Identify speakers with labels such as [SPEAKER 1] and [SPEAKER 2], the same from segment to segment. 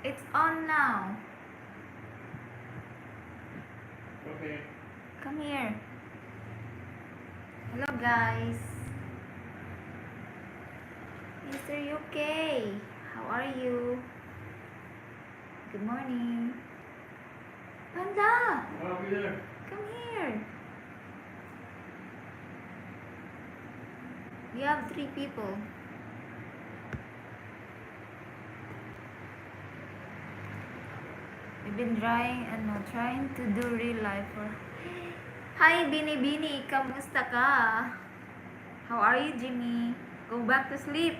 [SPEAKER 1] It's on now.
[SPEAKER 2] Okay.
[SPEAKER 1] Come here. Hello guys. Mr. UK. How are you? Good morning. Panda!
[SPEAKER 2] I'll be there.
[SPEAKER 1] Come here. We have 3 people. We've been trying to do real life for... Hi, Bini Bini! Kamusta ka? How are you, Jimmy? Go back to sleep.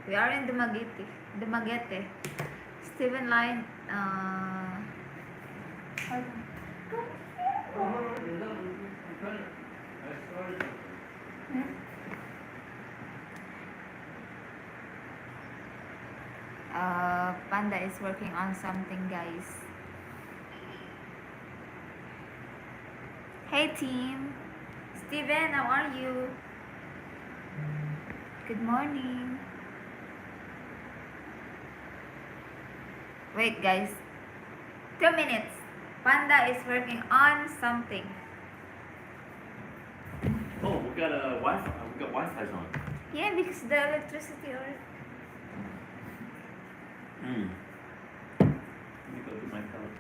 [SPEAKER 1] We are in Dumaguete. Steven Line, hold on. Panda is working on something, guys. Hey team, Steven, how are you? Good morning. Wait guys, 2 minutes. Panda is working on something.
[SPEAKER 2] Oh, we got a Wi-Fi. We got Wi-Fi's on.
[SPEAKER 1] Yeah, because the electricity already...
[SPEAKER 2] Let me go to my phone.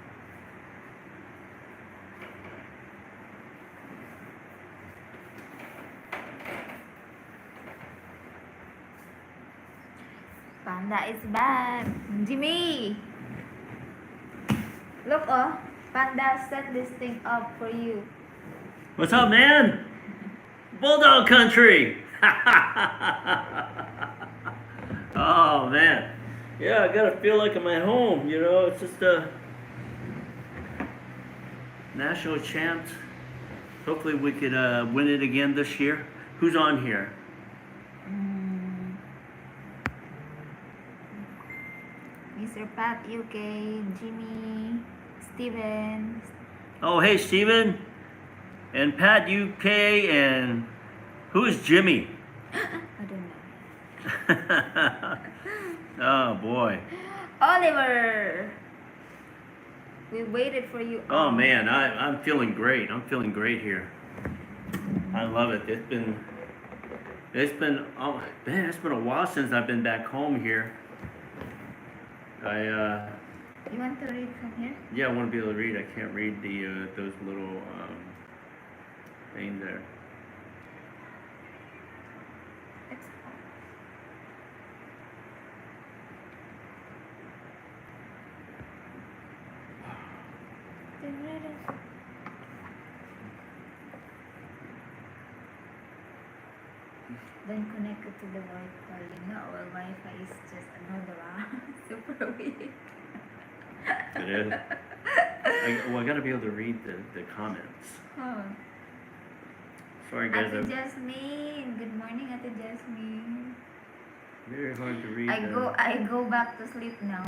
[SPEAKER 1] Panda is back. Jimmy! Look, oh. Panda set this thing up for you.
[SPEAKER 2] What's up, man? Bulldog country. Oh man. Yeah, I gotta feel like I'm at home. You know, it's just a national champs. Hopefully, we could win it again this year. Who's on here?
[SPEAKER 1] Mr. Pat UK, Jimmy, Steven.
[SPEAKER 2] Oh, hey, Steven. And Pat UK, and who's Jimmy?
[SPEAKER 1] I don't know.
[SPEAKER 2] Oh, boy.
[SPEAKER 1] Oliver! We waited for you.
[SPEAKER 2] Oh, man, I'm feeling great. I'm feeling great here. I love it. Oh, man, it's been a while since I've been back home here.
[SPEAKER 1] You want to read from here?
[SPEAKER 2] Yeah, I want to be able to read. I can't read those little things there.
[SPEAKER 1] It's Then connect it to the Wi-Fi. You know, our Wi-Fi is just another super weak.
[SPEAKER 2] It is. I got to be able to read the comments.
[SPEAKER 1] Oh.
[SPEAKER 2] Sorry, guys.
[SPEAKER 1] Ate Jasmine. Good morning, Ate Jasmine.
[SPEAKER 2] Very hard to read.
[SPEAKER 1] I go back to sleep now.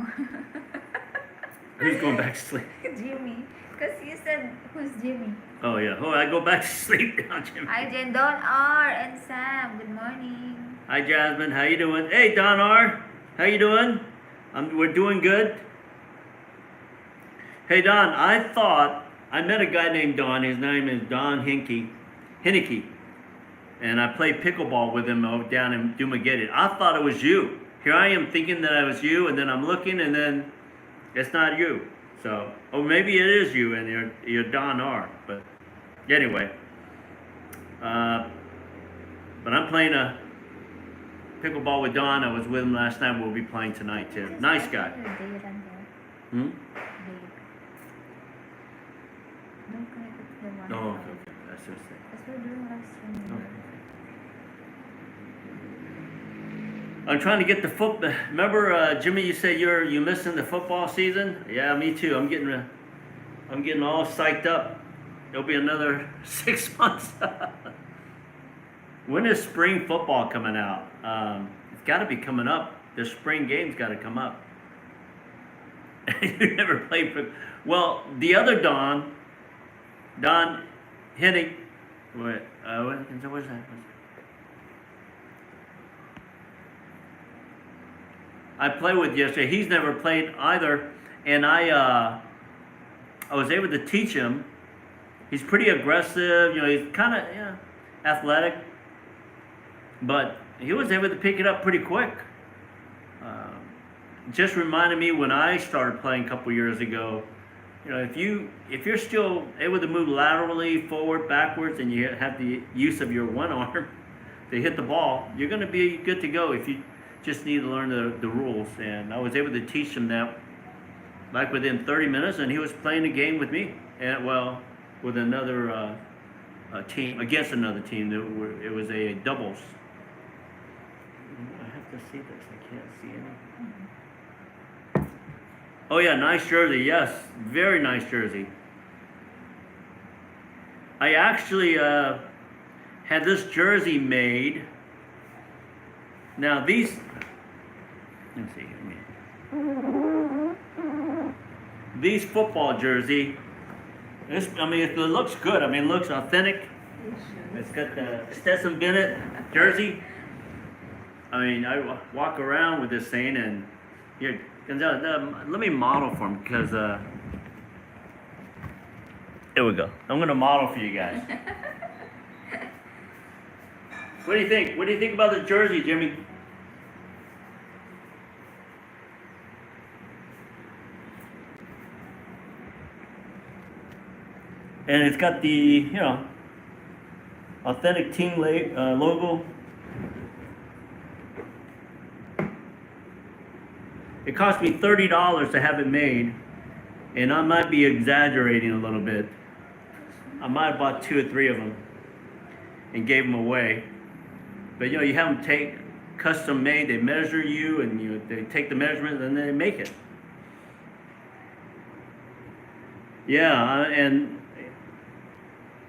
[SPEAKER 2] Who's going back to sleep?
[SPEAKER 1] Jimmy. Because you said, who's Jimmy?
[SPEAKER 2] Oh, yeah. Oh, I go back to sleep now, Jimmy.
[SPEAKER 1] Hi, Jen, Don R. and Sam. Good morning.
[SPEAKER 2] Hi, Jasmine. How you doing? Hey, Don R. How you doing? We're doing good. Hey, Don, I met a guy named Don. His name is Don Hinnicky. And I played pickleball with him down in Dumaguete. I thought it was you. Here I am thinking that it was you, and then I'm looking, and then it's not you. So, or maybe it is you, and you're Don R. But anyway, but I'm playing a pickleball with Don. I was with him last night. We'll be playing tonight too. Nice guy. Hmm?
[SPEAKER 1] Don't connect it to the one.
[SPEAKER 2] Oh, okay. That's just it.
[SPEAKER 1] Because we're doing live streaming.
[SPEAKER 2] Okay. I'm trying to get the football. Remember, Jimmy, you said you missing the football season? Yeah, me too. I'm getting all psyched up. It'll be another 6 months. When is spring football coming out? It's got to be coming up. The spring game's got to come up. You never played for. Well, the other Don Hennig. What is that? I played with yesterday. He's never played either, and I was able to teach him. He's pretty aggressive. You know, he's kind of athletic, but he was able to pick it up pretty quick. Just reminded me when I started playing a couple years ago. You know, if you're still able to move laterally, forward, backwards, and you have the use of your one arm to hit the ball, you're going to be good to go. If you just need to learn the rules, and I was able to teach him that, like within 30 minutes, and he was playing a game with me, and well, with another team against another team. It was a doubles. I have to see this. I can't see anything. Oh yeah, nice jersey. Yes, very nice jersey. I actually had this jersey made. Now these, let's see here. These football jersey. I mean, it looks good. I mean, it looks authentic. It's got the Stetson Bennett jersey. I mean, I walk around with this thing, and here, let me model for him, because here we go. I'm going to model for you guys. What do you think? What do you think about the jersey, Jimmy? And it's got the, you know, authentic team logo. It cost me $30 to have it made, and I might be exaggerating a little bit. I might have bought 2 or 3 of them and gave them away. But you know, you have them custom made. They measure you, and they take the measurement, and then they make it. Yeah, and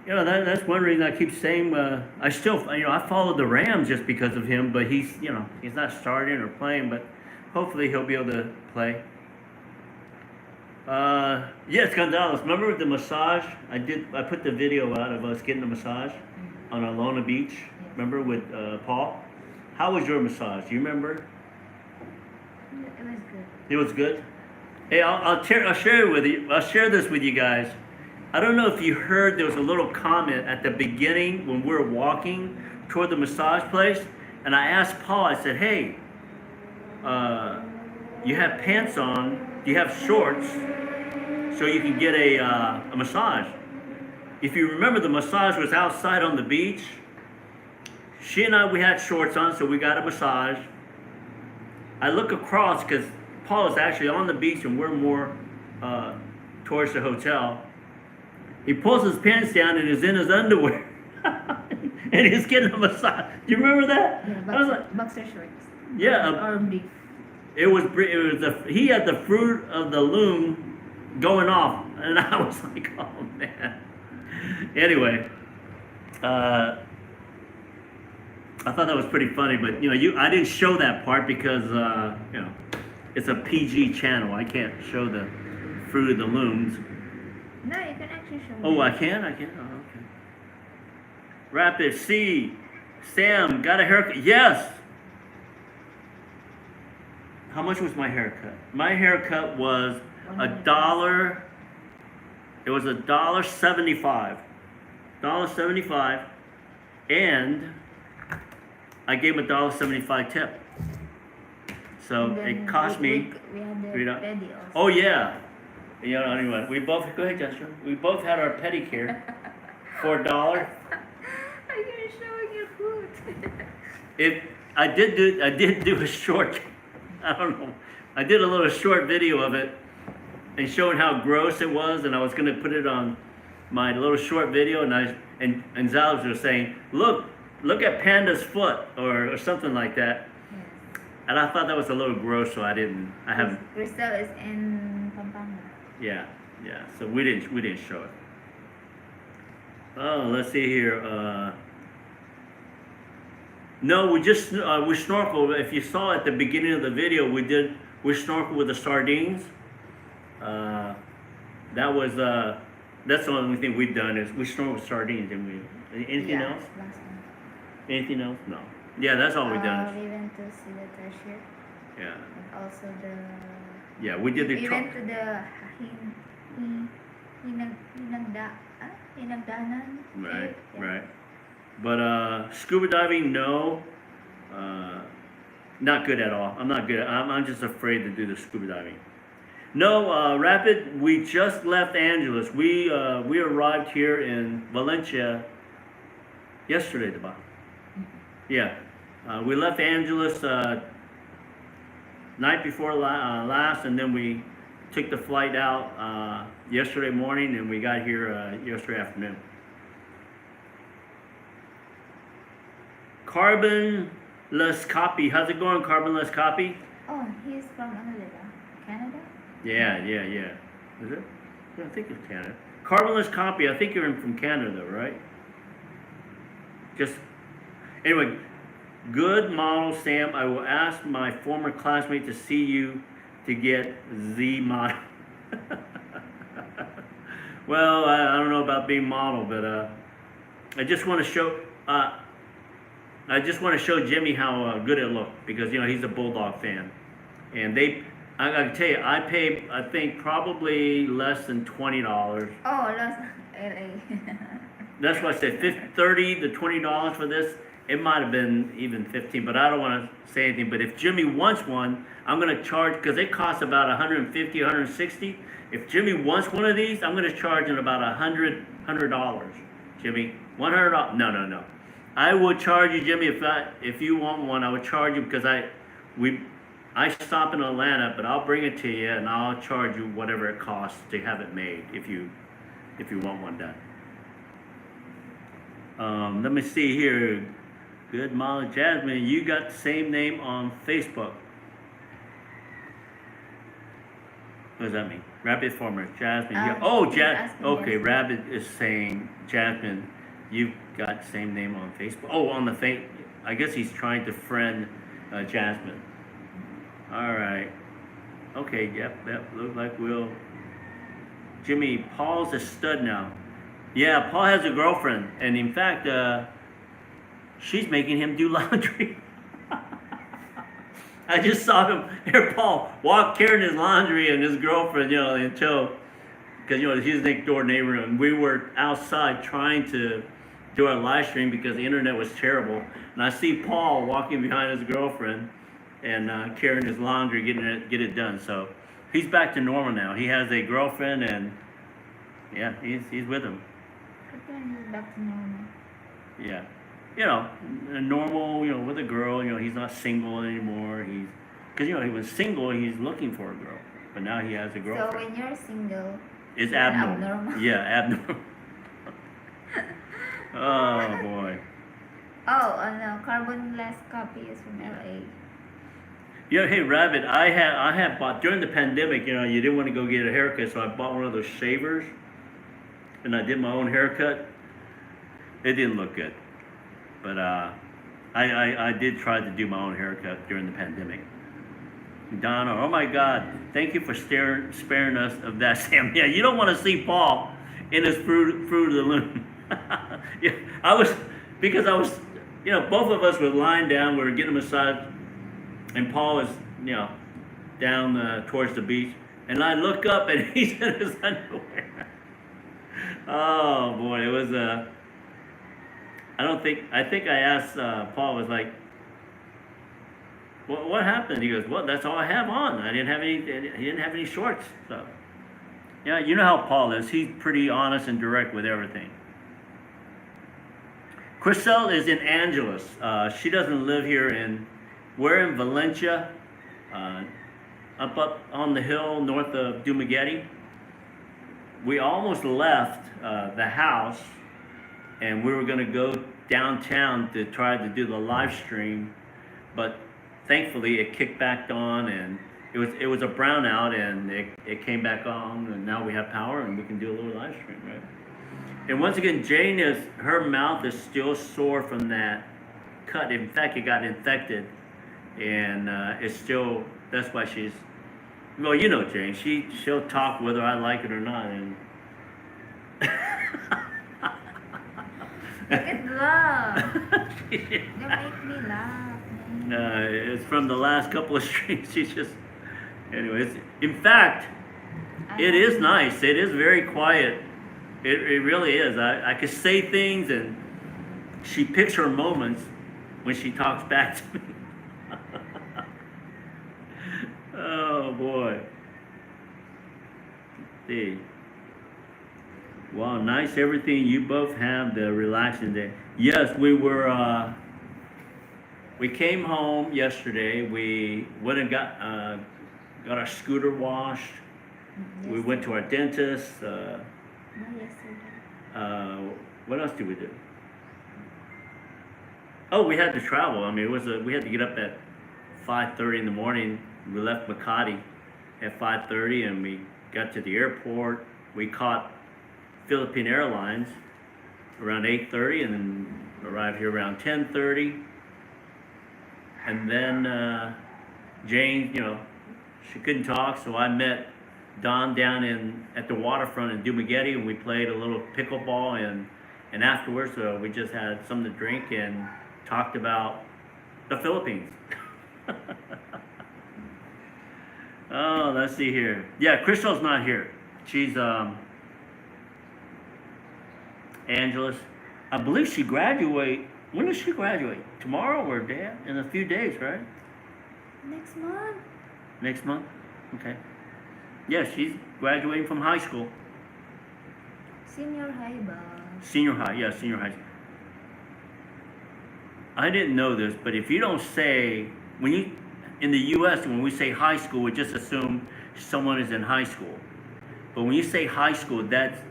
[SPEAKER 2] you know, that's one reason I keep saying I still, you know, I followed the Rams just because of him. But he's not starting or playing, but hopefully he'll be able to play. Yes, Gonzalez. Remember the massage? I put the video out of us getting a massage on Alona Beach.
[SPEAKER 1] Yes.
[SPEAKER 2] Remember with Paul? How was your massage? Do you remember?
[SPEAKER 1] It was good.
[SPEAKER 2] It was good. Hey, I'll share it with you. I'll share this with you guys. I don't know if you heard, there was a little comment at the beginning when we were walking toward the massage place, and I asked Paul. I said, "Hey, you have pants on? Do you have shorts so you can get a massage?" If you remember, the massage was outside on the beach. She and I, we had shorts on, so we got a massage. I look across because Paul is actually on the beach and we're more towards the hotel. He pulls his pants down and is in his underwear. And he's getting a massage. Do you remember that?
[SPEAKER 1] Yeah, boxer shorts.
[SPEAKER 2] Yeah.
[SPEAKER 1] Or brief.
[SPEAKER 2] He had the fruit of the loom going off. And I was like, oh man. Anyway, I thought that was pretty funny, but I didn't show that part because it's a PG channel. I can't show the fruit of the looms.
[SPEAKER 1] No, you can actually show.
[SPEAKER 2] Oh, I can. Oh, okay. Rapid C. Sam got a haircut. Yes. How much was my haircut? My haircut was $1. It was $1.75. $1.75, and I gave him a $1.75 tip. So it cost me.
[SPEAKER 1] We had the pedi also.
[SPEAKER 2] Oh yeah. Anyway, we both go ahead, Joshua. We both had our pedicure for $1.
[SPEAKER 1] Are you showing your foot?
[SPEAKER 2] I did do a short. I don't know. I did a little short video of it and showing how gross it was, and I was going to put it on my little short video, and Zalabs was saying, look at Panda's foot or something like that.
[SPEAKER 1] Yes.
[SPEAKER 2] And I thought that was a little gross, so I haven't.
[SPEAKER 1] Crystal is in Pampanga.
[SPEAKER 2] Yeah. So we didn't show it. Oh, let's see here. No, we snorkeled. If you saw at the beginning of the video, we snorkeled with the sardines. That's the only thing we've done is we snorkeled with sardines, and anything else?
[SPEAKER 1] Last one.
[SPEAKER 2] Anything else? No. Yeah, that's all we've done.
[SPEAKER 1] We went to see the treasure.
[SPEAKER 2] Yeah.
[SPEAKER 1] And also the
[SPEAKER 2] Yeah, we did the
[SPEAKER 1] even to the hinagdanan
[SPEAKER 2] Right,
[SPEAKER 1] cave. Yeah.
[SPEAKER 2] right. But scuba diving, no. Uh, not good at all. I'm not good. I'm just afraid to do the scuba diving. No, Rapid. We just left Angeles. We arrived here in Valencia yesterday, diba? Yeah. We left Angeles night before last, and then we took the flight out yesterday morning, and we got here yesterday afternoon. Carbonless copy. How's it going, Carbonless copy?
[SPEAKER 1] Oh, he's from Canada?
[SPEAKER 2] Yeah. Is it? Yeah, I think it's Canada. Carbonless copy. I think you're from Canada, right? Just anyway. Good model, Sam. I will ask my former classmate to see you to get the model. Well, I don't know about being model, but I just want to show. I just want to show Jimmy how good it looked because he's a Bulldog fan, and I gotta tell you, I paid I think probably less than $20.
[SPEAKER 1] Oh, Los LA.
[SPEAKER 2] That's why I said $30 to $20 for this. It might have been even 15, but I don't want to say anything. But if Jimmy wants one, I'm going to charge because it costs about 150, 160. If Jimmy wants one of these, I'm going to charge him about $100. Jimmy, $100. No. I will charge you, Jimmy, if you want one. I would charge you because I stop in Atlanta, but I'll bring it to you and I'll charge you whatever it costs to have it made if you want one done. Let me see here. Good, Molly Jasmine. You got the same name on Facebook. What does that mean? Rabbit Farmer, Jasmine. Yeah. Oh, okay, Rabbit is saying, Jasmine, you've got the same name on Facebook. Oh, on the I guess he's trying to friend Jasmine. All right. Okay, yep. Looks like we'll. Jimmy, Paul's a stud now. Yeah, Paul has a girlfriend, and in fact, she's making him do laundry. I just saw him here, Paul, carrying his laundry and his girlfriend, until because he's next door neighbor, and we were outside trying to do our live stream because the internet was terrible, and I see Paul walking behind his girlfriend and carrying his laundry, get it done. So he's back to normal now. He has a girlfriend, and yeah, he's with him.
[SPEAKER 1] Back to normal.
[SPEAKER 2] Yeah. A normal, with a girl, he's not single anymore. Because, he was single, he's looking for a girl. But now he has a girlfriend.
[SPEAKER 1] So when you're single,
[SPEAKER 2] it's abnormal. Yeah, abnormal. Oh, boy.
[SPEAKER 1] Oh, no, carbonless copy is from LA.
[SPEAKER 2] Yeah, hey, Rabbit, I had bought, during the pandemic, you didn't want to go get a haircut, so I bought one of those shavers. And I did my own haircut. It didn't look good. But I did try to do my own haircut during the pandemic. Donna, oh my God, thank you for sparing us of that, Sam. Yeah, you don't want to see Paul in his Fruit of the Loom. Yeah, because both of us were lying down, we were getting a massage, and Paul was, down towards the beach, and I look up and he's in his underwear. Oh boy, it was I think I asked Paul, was like, what happened? He goes, well, that's all I have on. He didn't have any shorts. So, yeah, you know how Paul is. He's pretty honest and direct with everything. Chriselle is in Angeles. She doesn't live here we're in Valencia, up on the hill north of Dumaguete. We almost left the house, and we were going to go downtown to try to do the live stream, but thankfully it kicked back on, and it was a brownout, and it came back on, and now we have power and we can do a little live stream, right? And once again, Jane her mouth is still sore from that cut. In fact, it got infected, and it's still, that's why she's, well, Jane, she'll talk whether I like it or not, and
[SPEAKER 1] Look at love. You make me laugh, man.
[SPEAKER 2] It's from the last couple of streams. She's just, anyways. In fact, it is nice. It is very quiet. It really is. I could say things, and she picks her moments when she talks back to me. Oh boy. See. Wow, nice everything. You both have the relaxing day. Yes, we were. We came home yesterday. We went and got our scooter washed. We went to our dentist. What else did we do? Oh, we had to travel. I mean, we had to get up at 5:30 in the morning. We left Makati at 5:30, and we got to the airport. We caught Philippine Airlines around 8:30, and then arrived here around 10:30. And then Jane, she couldn't talk, so I met Don down at the waterfront in Dumaguete, and we played a little pickleball, and afterwards we just had something to drink and talked about the Philippines. Oh, let's see here. Yeah, Crystal's not here. She's Angela's. I believe she graduate. When does she graduate? Tomorrow or in a few days, right?
[SPEAKER 1] Next month.
[SPEAKER 2] Next month? Okay. Yeah, she's graduating from high school.
[SPEAKER 1] Senior high ba?
[SPEAKER 2] Senior high, yeah, senior high. I didn't know this, but if you don't say, in the U.S., when we say high school, we just assume someone is in high school. But when you say high school, that's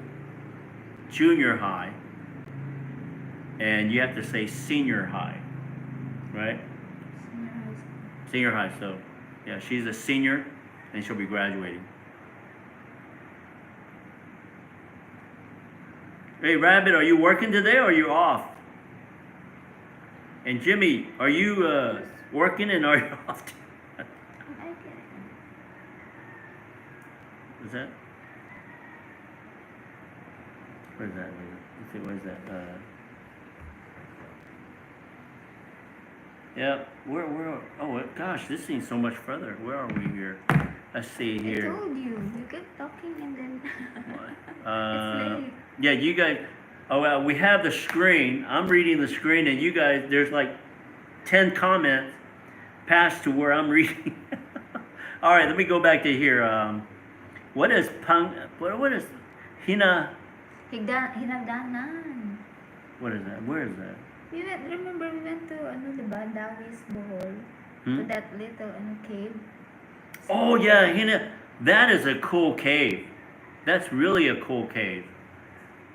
[SPEAKER 2] junior high, and you have to say senior high, right?
[SPEAKER 1] Senior high school.
[SPEAKER 2] Senior high, so yeah, she's a senior, and she'll be graduating. Hey, Rabbit, are you working today or are you off? And Jimmy, are you working and are you off? Is that? Where's that? Let's see, where's that? Yeah, where? Oh gosh, this seems so much further. Where are we here? Let's see here.
[SPEAKER 1] I told you. You kept talking and then.
[SPEAKER 2] It's
[SPEAKER 1] late.
[SPEAKER 2] Yeah, you guys. Oh, well, we have the screen. I'm reading the screen, and you guys. There's like 10 comments past to where I'm reading. All right, let me go back to here. What is What is Hina?
[SPEAKER 1] Hinagdanan.
[SPEAKER 2] What is that? Where is that?
[SPEAKER 1] Remember we went to Dawis, Bohol, to that little cave.
[SPEAKER 2] Oh yeah, Hina. That is a cool cave. That's really a cool cave.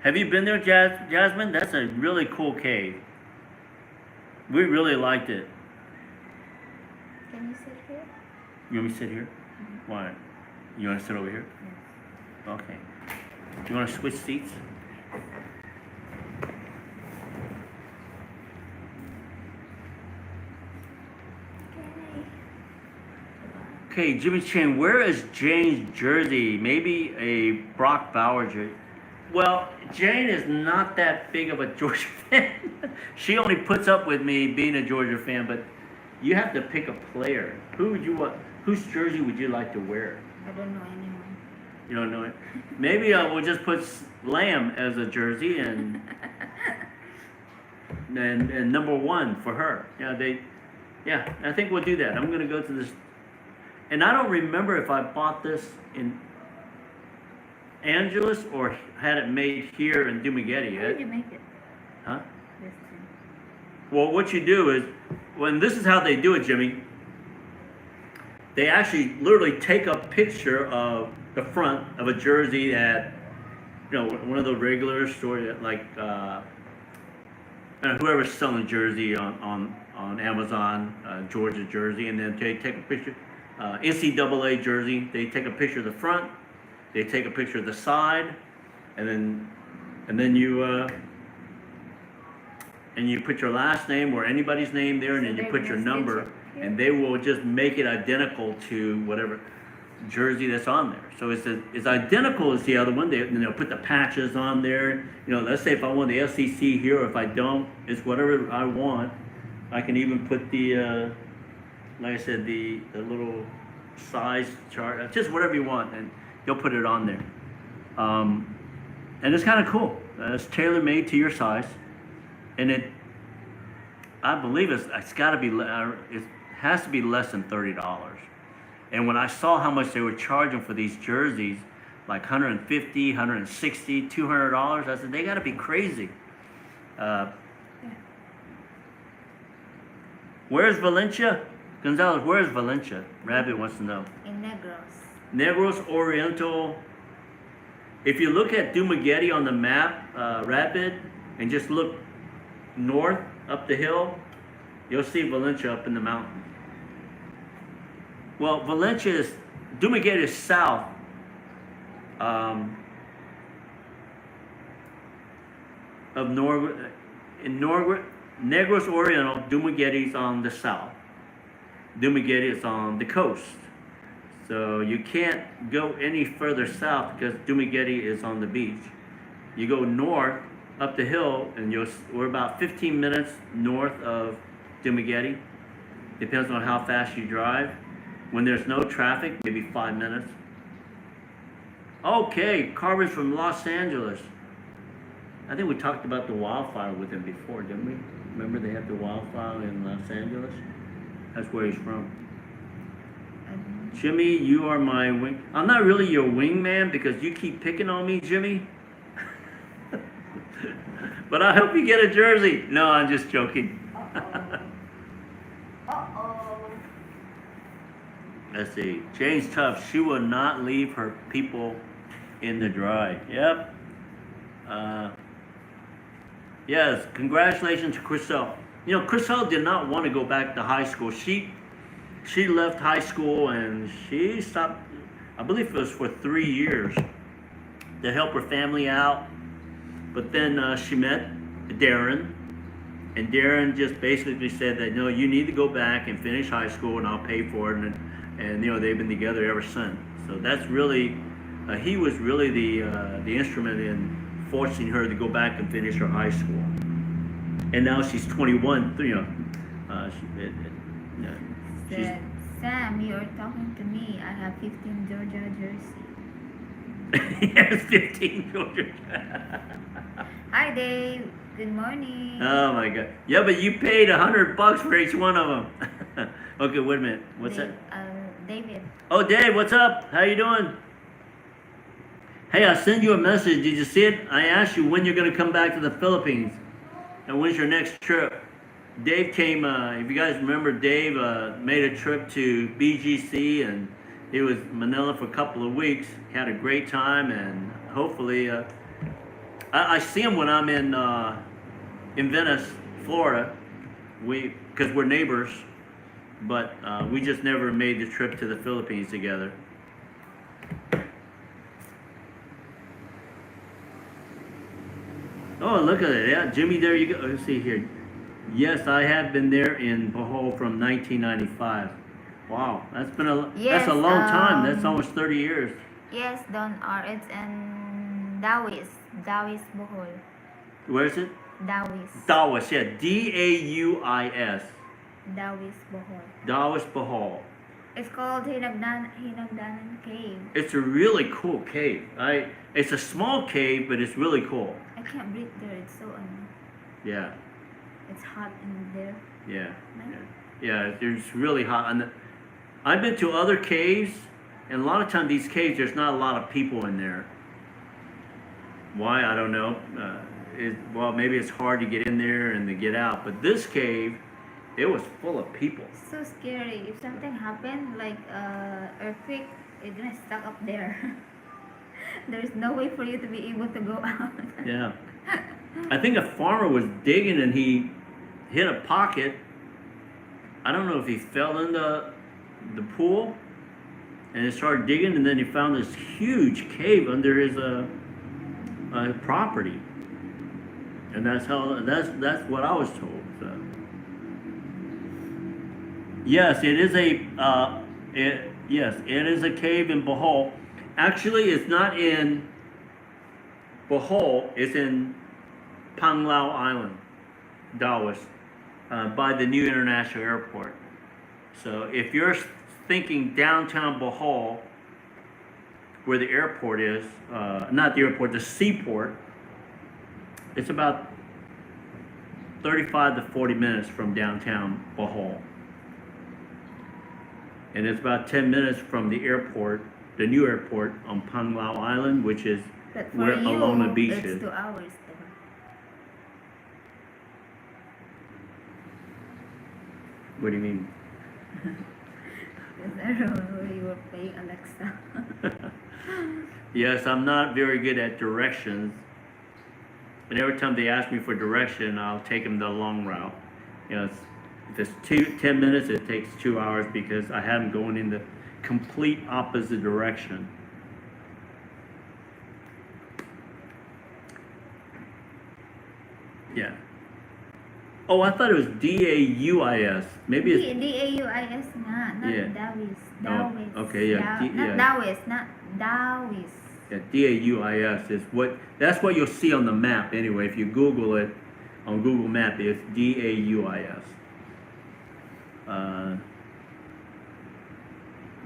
[SPEAKER 2] Have you been there, Jasmine? That's a really cool cave. We really liked it.
[SPEAKER 1] Can you sit here?
[SPEAKER 2] You want me to sit here?
[SPEAKER 1] Mm-hmm.
[SPEAKER 2] Why? You want to sit over here?
[SPEAKER 1] Yes.
[SPEAKER 2] Okay. You want to switch seats? Okay, Jimmy Chan, where is Jane's jersey? Maybe a Brock Bauer jersey. Well, Jane is not that big of a Georgia fan. She only puts up with me being a Georgia fan, but you have to pick a player. Who would you want? Whose jersey would you like to wear?
[SPEAKER 1] I don't know anyone.
[SPEAKER 2] You don't know it? Maybe we'll just put Lamb as a jersey and number 1 for her. Yeah, I think we'll do that. I'm gonna go to this, and I don't remember if I bought this in Angeles or had it made here in Dumaguete.
[SPEAKER 1] How did you make it?
[SPEAKER 2] Huh?
[SPEAKER 1] This thing.
[SPEAKER 2] Well, what you do is, this is how they do it, Jimmy. They actually literally take a picture of the front of a jersey at, one of the regular stores, like whoever's selling jersey on Amazon, Georgia jersey, and then they take a picture, NCAA jersey. They take a picture of the front, they take a picture of the side, and then you put your last name or anybody's name there, and then you put your number, and they will just make it identical to whatever jersey that's on there. So it's identical as the other one. They'll put the patches on there. Let's say if I want the SEC here, or if I don't, it's whatever I want. I can even put the like I said, the little size chart, just whatever you want, and he'll put it on there. And it's kind of cool. It's tailor made to your size, and I believe it's got to be it has to be less than $30. And when I saw how much they were charging for these jerseys, like $150, $160, $200, I said they got to be crazy. Where's Valencia? Gonzalez, where's Valencia? Rabbit wants to know.
[SPEAKER 1] In Negros.
[SPEAKER 2] Negros Oriental. If you look at Dumaguete on the map, Rapid, and just look north up the hill, you'll see Valencia up in the mountains. Well, Dumaguete is south. Of Negros Oriental, Dumaguete is on the south. Dumaguete is on the coast. So you can't go any further south because Dumaguete is on the beach. You go north up the hill, and we're about 15 minutes north of Dumaguete. Depends on how fast you drive. When there's no traffic, maybe 5 minutes. Okay, Carver's from Los Angeles. I think we talked about the wildfire with him before, didn't we? Remember they had the wildfire in Los Angeles? That's where he's from. Jimmy, you are my wing. I'm not really your wingman because you keep picking on me, Jimmy. But I hope you get a jersey. No, I'm just joking. Let's see. Jane's tough. She will not leave her people in the dry. Yep. Yes. Congratulations to Chriselle. You know, Chriselle did not want to go back to high school. She left high school and she stopped. I believe it was for 3 years to help her family out. But then she met Darren, and Darren just basically said that, no, you need to go back and finish high school, and I'll pay for it. And you know, they've been together ever since. So that's really, he was really the instrument in forcing her to go back and finish her high school. And now she's 21. You know,
[SPEAKER 1] Sam, you're talking to me. I have 15 Georgia jersey.
[SPEAKER 2] Yes, 15 Georgia.
[SPEAKER 1] Hi, Dave. Good morning.
[SPEAKER 2] Oh my God. Yeah, but you paid $100 for each one of them. Okay, wait a minute. What's that?
[SPEAKER 1] David.
[SPEAKER 2] Oh, Dave, what's up? How you doing? Hey, I sent you a message. Did you see it? I asked you when you're going to come back to the Philippines and when's your next trip. Dave came, if you guys remember, Dave made a trip to BGC, and he was in Manila for a couple of weeks. He had a great time, and hopefully, I see him when I'm in Venice, Florida, because we're neighbors, but we just never made the trip to the Philippines together. Oh, look at it. Yeah, Jimmy, there you go. Let's see here. Yes, I have been there in Bohol from 1995. Wow, that's a long time. That's almost 30 years.
[SPEAKER 1] Yes, Don R. It's in Dawis, Bohol.
[SPEAKER 2] Where is it?
[SPEAKER 1] Dawis.
[SPEAKER 2] Dawis, yeah. Dauis.
[SPEAKER 1] Dawis, Bohol.
[SPEAKER 2] Dawis, Bohol.
[SPEAKER 1] It's called Hinagdanan Cave.
[SPEAKER 2] It's a really cool cave. It's a small cave, but it's really cool.
[SPEAKER 1] I can't breathe there. It's so
[SPEAKER 2] Yeah.
[SPEAKER 1] It's hot in there.
[SPEAKER 2] Yeah.
[SPEAKER 1] Right?
[SPEAKER 2] Yeah. It's really hot. And I've been to other caves, and a lot of times these caves, there's not a lot of people in there. Why? I don't know. Well, maybe it's hard to get in there and to get out. But this cave, it was full of people.
[SPEAKER 1] It's so scary. If something happened, like earthquake, you're gonna stuck up there. There's no way for you to be able to go out.
[SPEAKER 2] Yeah. I think a farmer was digging and he hit a pocket. I don't know if he fell in the pool and he started digging, and then he found this huge cave under his property. And that's what I was told. So. Yes, it is it is a cave in Bohol. Actually, it's not in Bohol. It's in Panglao Island, Dawis, by the new international airport. So if you're thinking downtown Bohol, where the airport is, not the airport, the seaport, it's about 35 to 40 minutes from downtown Bohol. And it's about 10 minutes from the airport, the new airport on Panglao Island, which is
[SPEAKER 1] But for
[SPEAKER 2] where
[SPEAKER 1] you,
[SPEAKER 2] Alona Beach
[SPEAKER 1] it's
[SPEAKER 2] is.
[SPEAKER 1] 2 hours.
[SPEAKER 2] What do you mean?
[SPEAKER 1] Because I remember you were playing Alexa.
[SPEAKER 2] Yes, I'm not very good at directions. But every time they ask me for direction, I'll take them the long route. You know, if it's 10 minutes, it takes 2 hours because I have them going in the complete opposite direction. Yeah. Oh, I thought it was Dauis. Maybe it's
[SPEAKER 1] Dauis nga, not
[SPEAKER 2] Yeah.
[SPEAKER 1] Dawis.
[SPEAKER 2] Oh,
[SPEAKER 1] Dawis.
[SPEAKER 2] okay, yeah,
[SPEAKER 1] Not
[SPEAKER 2] yeah.
[SPEAKER 1] Dawis, not Dawis.
[SPEAKER 2] Yeah, Dauis is that's what you'll see on the map anyway. If you Google it on Google Map, it's Dauis.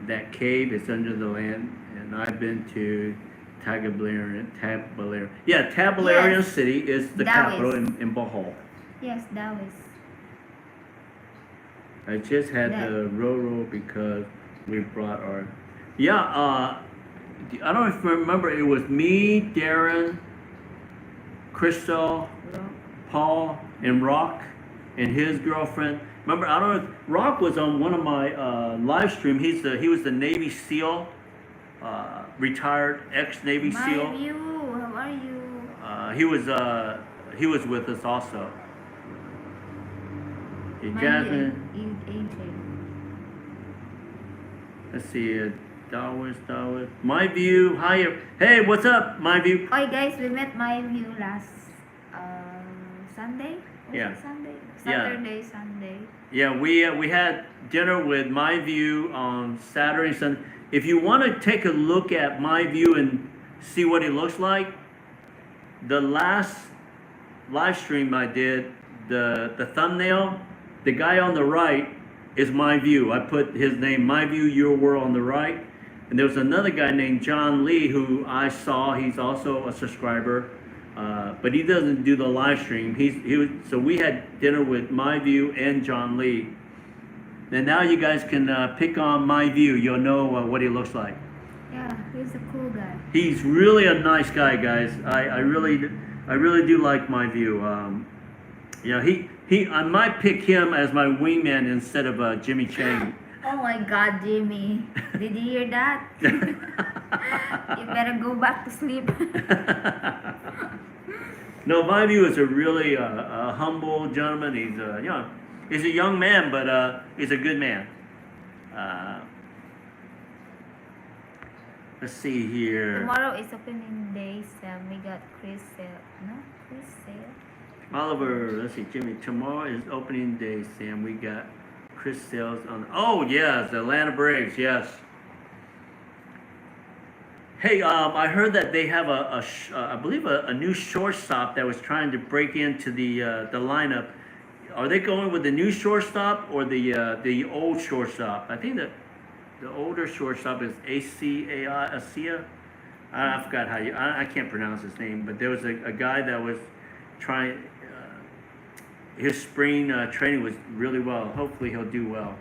[SPEAKER 2] That cave is under the land, and I've been to Tablarian. Yeah, Tablarian
[SPEAKER 1] Yes.
[SPEAKER 2] City is the
[SPEAKER 1] Dawis.
[SPEAKER 2] capital in Bohol.
[SPEAKER 1] Yes, Dawis.
[SPEAKER 2] I just had
[SPEAKER 1] That-
[SPEAKER 2] the Roro because we brought our. Yeah, I don't know if you remember. It was me, Darren, Crystal, Paul, and Rock, and his girlfriend. Remember, I don't know. Rock was on one of my live stream. He was the Navy SEAL, retired ex-Navy
[SPEAKER 1] My
[SPEAKER 2] SEAL.
[SPEAKER 1] view, how are you?
[SPEAKER 2] He was with us also. Hey,
[SPEAKER 1] My
[SPEAKER 2] Jasmine.
[SPEAKER 1] view, AJ.
[SPEAKER 2] Let's see. Dawis. My view. Hi. Hey, what's up? My view.
[SPEAKER 1] Hi guys, we met my view last Sunday. Was
[SPEAKER 2] Yeah.
[SPEAKER 1] it Sunday?
[SPEAKER 2] Yeah.
[SPEAKER 1] Sunday.
[SPEAKER 2] Yeah, we had dinner with My View on Saturday and Sunday. If you want to take a look at My View and see what it looks like, the last live stream I did, the thumbnail, the guy on the right is My View. I put his name, My View, Your World, on the right. And there was another guy named John Lee who I saw. He's also a subscriber. But he doesn't do the live stream. So we had dinner with My View and John Lee. And now you guys can pick on My View. You'll know what he looks like.
[SPEAKER 1] Yeah, he's a cool guy.
[SPEAKER 2] He's really a nice guy, guys. I really do like My View. Yeah, I might pick him as my wingman instead of Jimmy Chang.
[SPEAKER 1] Oh my God, Jimmy. Did you hear that? You better go back to sleep.
[SPEAKER 2] No, My View is a really humble gentleman. He's a young man, but he's a good man. Let's see here.
[SPEAKER 1] Tomorrow is opening day, Sam. We got Chris Sale. No? Chris Sale?
[SPEAKER 2] Oliver, let's see, Jimmy. Tomorrow is opening day, Sam. We got Chris Sales on. Oh yes, the Atlanta Braves. Yes. Hey, I heard that they have I believe a new shortstop that was trying to break into the lineup. Are they going with the new shortstop or the old shortstop? I think that the older shortstop is Acia. I forgot how I can't pronounce his name, but there was a guy that was trying. His spring training was really well. Hopefully, he'll do well.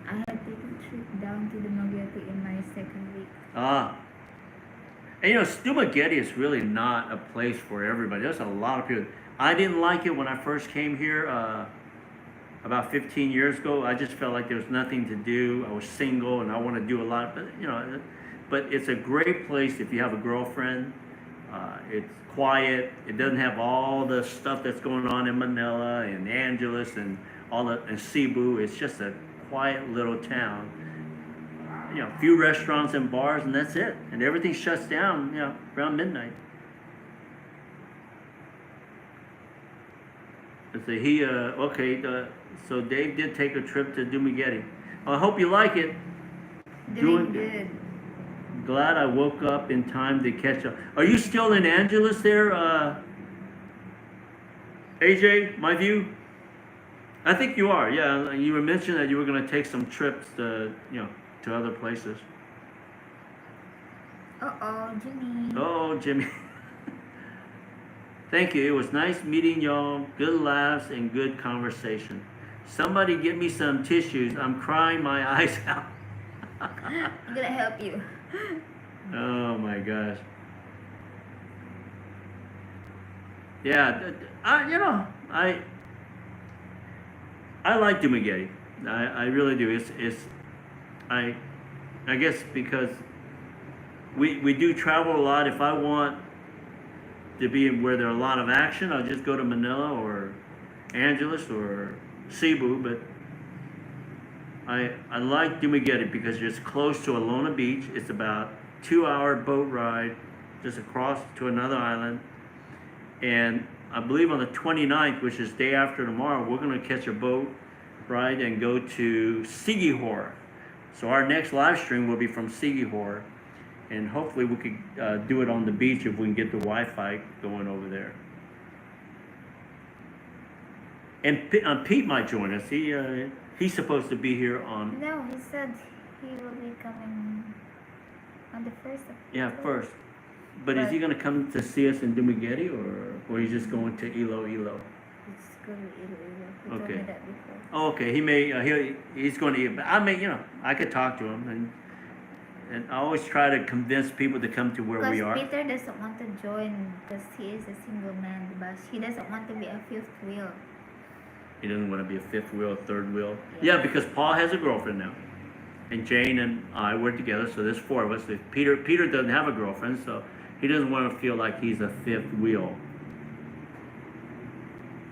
[SPEAKER 1] I had taken a trip down to the Magete in my second week.
[SPEAKER 2] And Stumagetti is really not a place for everybody. There's a lot of people. I didn't like it when I first came here about 15 years ago. I just felt like there was nothing to do. I was single and I want to do a lot. But it's a great place if you have a girlfriend. It's quiet. It doesn't have all the stuff that's going on in Manila and Angeles and and Cebu. It's just a quiet little town. A few restaurants and bars, and that's it. And everything shuts down, around midnight. So so Dave did take a trip to Dumaguete. Well, I hope you like it.
[SPEAKER 1] Doing good.
[SPEAKER 2] Glad I woke up in time to catch up. Are you still in Angeles there? AJ, my view. I think you are. Yeah, you were mentioning that you were going to take some trips to, to other places.
[SPEAKER 1] Uh-oh, Jimmy.
[SPEAKER 2] Oh, Jimmy. Thank you. It was nice meeting y'all. Good laughs and good conversation. Somebody get me some tissues. I'm crying my eyes out.
[SPEAKER 1] I'm gonna help you.
[SPEAKER 2] Oh my gosh. Yeah, I like Dumagetti. I really do. I I guess because we do travel a lot. If I want to be where there are a lot of action, I'll just go to Manila or Angeles or Cebu. But I like Dumagetti because it's close to Alona Beach. It's about 2 hour boat ride just across to another island. And I believe on the 29th, which is day after tomorrow, we're going to catch a boat ride and go to Sigihor. So our next live stream will be from Sigihor. And hopefully we could do it on the beach if we can get the Wi-Fi going over there. And Pete might join us. He's supposed to be here on...
[SPEAKER 1] No, he said he will be coming on the 1st of
[SPEAKER 2] Yeah,
[SPEAKER 1] October.
[SPEAKER 2] first. But is he going to come to see us in Dumagetti or he's just going to Iloilo?
[SPEAKER 1] It's good to eat. He told
[SPEAKER 2] Okay.
[SPEAKER 1] me that before.
[SPEAKER 2] Oh, okay. He may he's going to eat. But I may I could talk to him and I always try to convince people to come to where we are.
[SPEAKER 1] Because Peter doesn't want to join because he is a single man, but he doesn't want to be a fifth wheel.
[SPEAKER 2] He doesn't want to be a fifth wheel, a third wheel. Yeah, because Paul has a girlfriend now, and Jane and I work together, so there's 4 of us. Peter doesn't have a girlfriend, so he doesn't want to feel like he's a fifth wheel.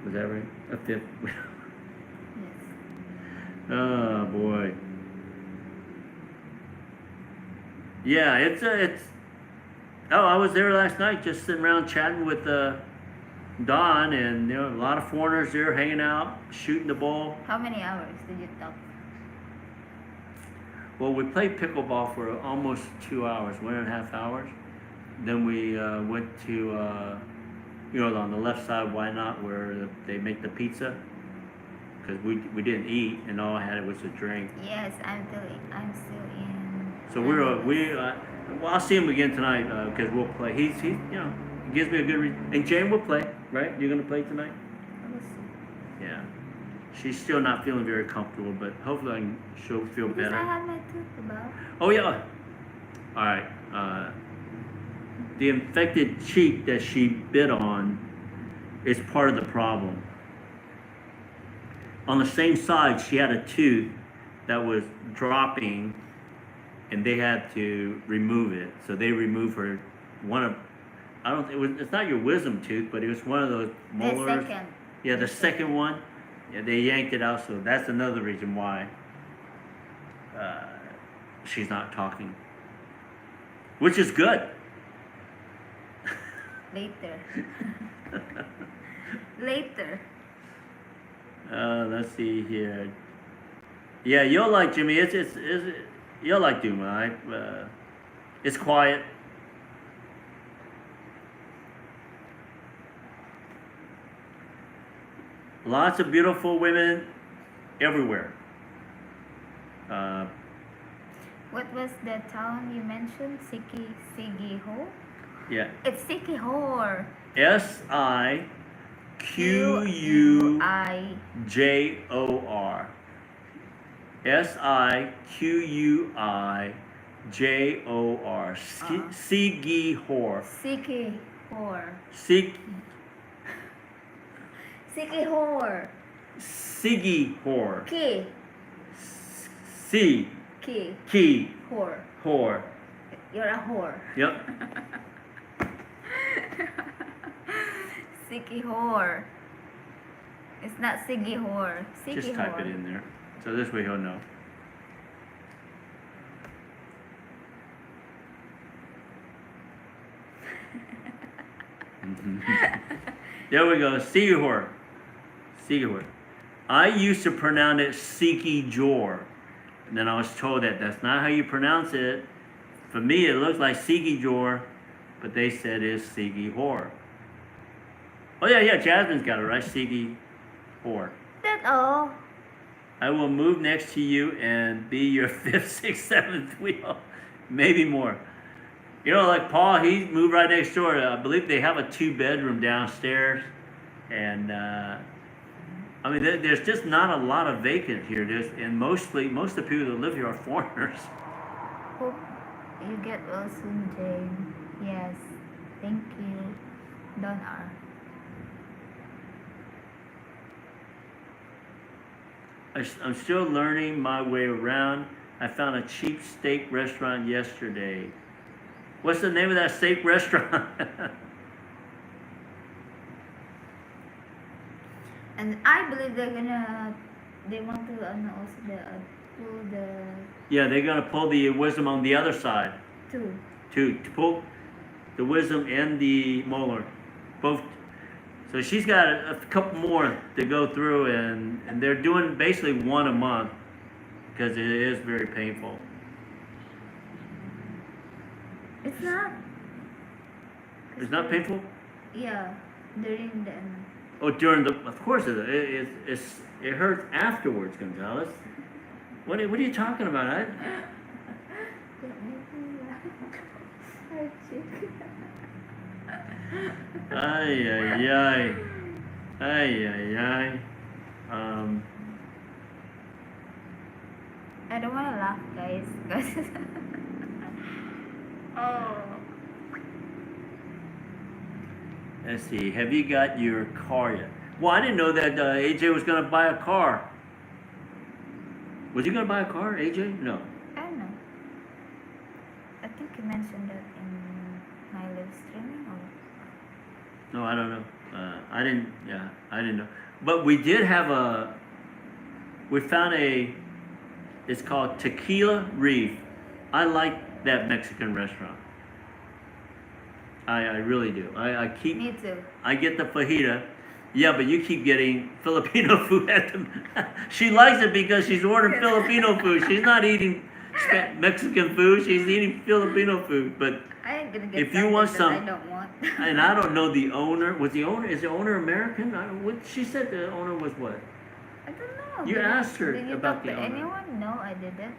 [SPEAKER 2] Was that right? A fifth wheel.
[SPEAKER 1] Yes.
[SPEAKER 2] Oh boy. Yeah, it's. Oh, I was there last night, just sitting around chatting with Don, and a lot of foreigners there hanging out, shooting the ball.
[SPEAKER 1] How many hours did you talk?
[SPEAKER 2] Well, we played pickleball for almost 2 hours, 1.5 hours. Then we went to, on the left side, why not, where they make the pizza, because we didn't eat, and all I had was a drink.
[SPEAKER 1] Yes, I'm still in.
[SPEAKER 2] So well, I'll see him again tonight because we'll play. He gives me a good and Jane will play, right? You're gonna play tonight?
[SPEAKER 1] We'll see.
[SPEAKER 2] Yeah. She's still not feeling very comfortable, but hopefully she'll feel
[SPEAKER 1] Because
[SPEAKER 2] better.
[SPEAKER 1] I had my tooth about.
[SPEAKER 2] Oh yeah. All right. The infected cheek that she bit on is part of the problem. On the same side, she had a tooth that was dropping, and they had to remove it. So they removed her it's not your wisdom tooth, but it was one of those molars.
[SPEAKER 1] The second.
[SPEAKER 2] Yeah, the second one. Yeah, they yanked it out, so that's another reason why she's not talking. Which is good.
[SPEAKER 1] Later. Later.
[SPEAKER 2] Let's see here. Yeah, you'll like Jimmy. You'll like Duma. It's quiet. Lots of beautiful women everywhere.
[SPEAKER 1] What was the town you mentioned? Sigiho?
[SPEAKER 2] Yeah.
[SPEAKER 1] It's Siquijor.
[SPEAKER 2] Siquijor. Siquijor. Sigihor.
[SPEAKER 1] Siquijor.
[SPEAKER 2] Sigihor.
[SPEAKER 1] Sigihor. Ki.
[SPEAKER 2] Ki.
[SPEAKER 1] Whore.
[SPEAKER 2] Whore.
[SPEAKER 1] You're a whore.
[SPEAKER 2] Yep.
[SPEAKER 1] Siquijor. It's not Sigihor.
[SPEAKER 2] Just type it in there. So this way he'll know. There we go. Sigihor. Sigihor. I used to pronounce it Sikijor. And then I was told that that's not how you pronounce it. For me, it looks like Sikijor, but they said it's Sigihor. Oh yeah, Jasmine's got it right. CD4.
[SPEAKER 1] That's all.
[SPEAKER 2] I will move next to you and be your fifth, sixth, seventh wheel, maybe more. You know, like Paul, he moved right next door. I believe they have a 2-bedroom downstairs, and I mean, there's just not a lot of vacant here. And most of the people that live here are foreigners.
[SPEAKER 1] Hope you get well soon, Jane. Yes. Thank you. Don R.
[SPEAKER 2] I'm still learning my way around. I found a cheap steak restaurant yesterday. What's the name of that steak restaurant?
[SPEAKER 1] And I believe they want to also pull the
[SPEAKER 2] Yeah, they're gonna pull the wisdom on the other side.
[SPEAKER 1] two.
[SPEAKER 2] To pull the wisdom and the molar, both. So she's got a couple more to go through, and they're doing basically one a month because it is very painful.
[SPEAKER 1] It's not.
[SPEAKER 2] It's not painful.
[SPEAKER 1] Yeah, during the.
[SPEAKER 2] Oh, during the, of course it hurts afterwards, Gonzalez. What are you talking about? Ay, ay, ay. Ay, ay, ay.
[SPEAKER 1] I don't want to laugh, guys. Oh.
[SPEAKER 2] Let's see. Have you got your car yet? Well, I didn't know that AJ was going to buy a car. Was he going to buy a car, AJ? No.
[SPEAKER 1] I don't know. I think you mentioned that in my live streaming. Or...
[SPEAKER 2] No, I don't know. I didn't. Yeah, I didn't know. But we did have we found it's called Tequila Reef. I like that Mexican restaurant. I really do. I keep.
[SPEAKER 1] Me too.
[SPEAKER 2] I get the fajita. Yeah, but you keep getting Filipino food at them. She likes it because she's ordering Filipino food. She's not eating Mexican food. She's eating Filipino food. But
[SPEAKER 1] I ain't gonna get
[SPEAKER 2] if you want some,
[SPEAKER 1] I don't want.
[SPEAKER 2] and I don't know the owner. Is the owner American? She said the owner was what?
[SPEAKER 1] I don't know.
[SPEAKER 2] You asked her
[SPEAKER 1] did you
[SPEAKER 2] about
[SPEAKER 1] talk
[SPEAKER 2] the
[SPEAKER 1] to
[SPEAKER 2] owner.
[SPEAKER 1] anyone? No, I didn't.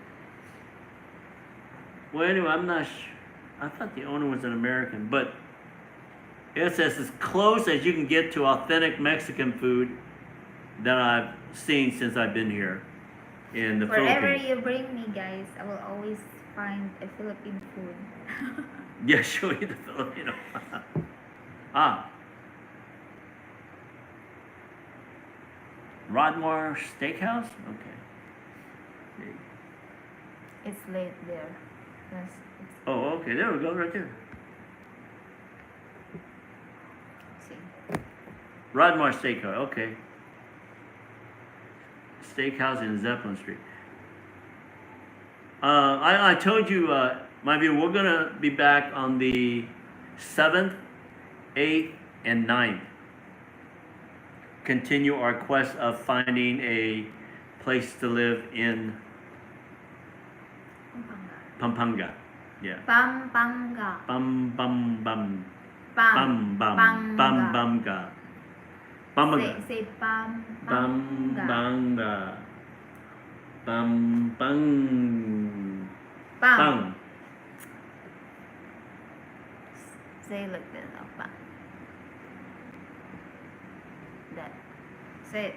[SPEAKER 2] Well, anyway, I'm not sure. I thought the owner was an American, but it's as close as you can get to authentic Mexican food that I've seen since I've been here in the
[SPEAKER 1] Wherever
[SPEAKER 2] Philippines.
[SPEAKER 1] you bring me, guys, I will always find a Philippine food.
[SPEAKER 2] Yeah, show you the Filipino. Ah. Rodmore Steakhouse? Okay.
[SPEAKER 1] It's late there. Yes, it's,
[SPEAKER 2] Oh, okay. There we go, right there.
[SPEAKER 1] see.
[SPEAKER 2] Rodmore Steakhouse. Okay. Steakhouse in Zeppelin Street. I told you, my view, we're gonna be back on the 7th, 8th, and 9th. Continue our quest of finding a place to live in Pampanga. Yeah.
[SPEAKER 1] Pampanga.
[SPEAKER 2] Bum bum bum. Bum bum bum bumga. Bumga.
[SPEAKER 1] Say
[SPEAKER 2] Bum
[SPEAKER 1] Pampanga.
[SPEAKER 2] banga. Bum bung.
[SPEAKER 1] Pam.
[SPEAKER 2] Bung.
[SPEAKER 1] Say like this. Oh, pam. That. Say it.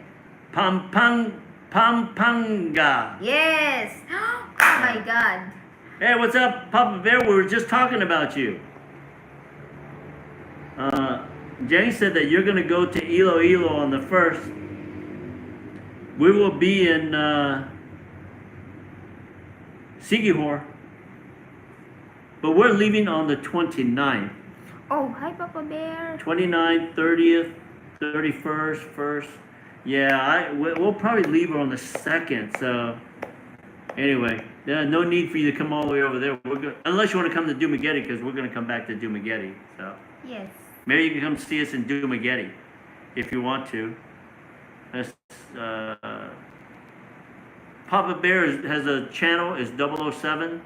[SPEAKER 2] Pampanga.
[SPEAKER 1] Yes. Oh my God.
[SPEAKER 2] Hey, what's up, Papa Bear? We were just talking about you. Jane said that you're going to go to Iloilo on the 1st. We will be in Siquijor, but we're leaving on the 29th.
[SPEAKER 1] Oh, hi, Papa Bear.
[SPEAKER 2] 29th, 30th, 31st, 1st. Yeah, we'll probably leave her on the 2nd. So anyway, no need for you to come all the way over there. We're good, unless you want to come to Dumaguete, because we're going to come back to Dumaguete. So
[SPEAKER 1] Yes.
[SPEAKER 2] maybe you can come see us in Dumaguete if you want to. That's, Papa Bear has a channel. It's 007.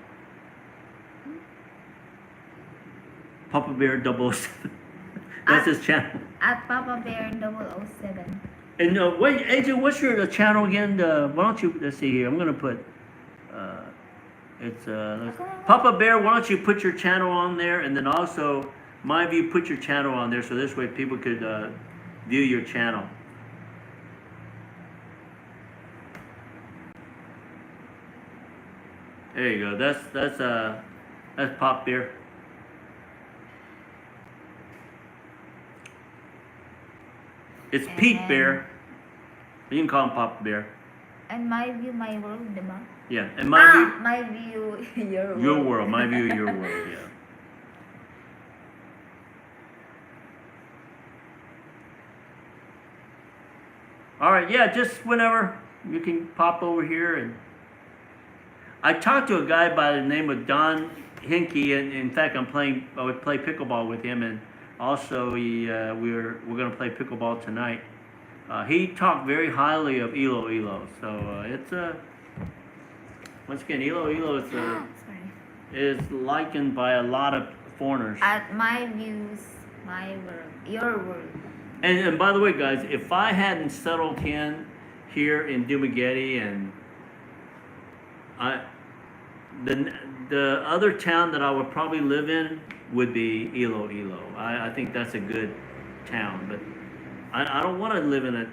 [SPEAKER 2] Papa Bear 007. That's his channel.
[SPEAKER 1] At Papa Bear 007.
[SPEAKER 2] And wait, AJ, what's your channel again? Why don't you, let's see here. I'm gonna put, Papa Bear. Why don't you put your channel on there, and then also my view, put your channel on there, so this way people could view your channel. There you go. That's Pop Bear. It's Pete Bear. You can call him Pop Bear.
[SPEAKER 1] And my view, my world, diba?
[SPEAKER 2] Yeah, and my view.
[SPEAKER 1] My view, your world.
[SPEAKER 2] Your world. My view, your world. Yeah. All right. Yeah. Just whenever you can pop over here, and I talked to a guy by the name of Don Hinkie, and in fact, I would play pickleball with him, and also we're going to play pickleball tonight. He talked very highly of Iloilo, so it's once again Iloilo is likened by a lot of foreigners.
[SPEAKER 1] At my views, my world, your world.
[SPEAKER 2] And by the way, guys, if I hadn't settled in here in Dumaguete, and the other town that I would probably live in would be Iloilo. I think that's a good town, but I don't want to live in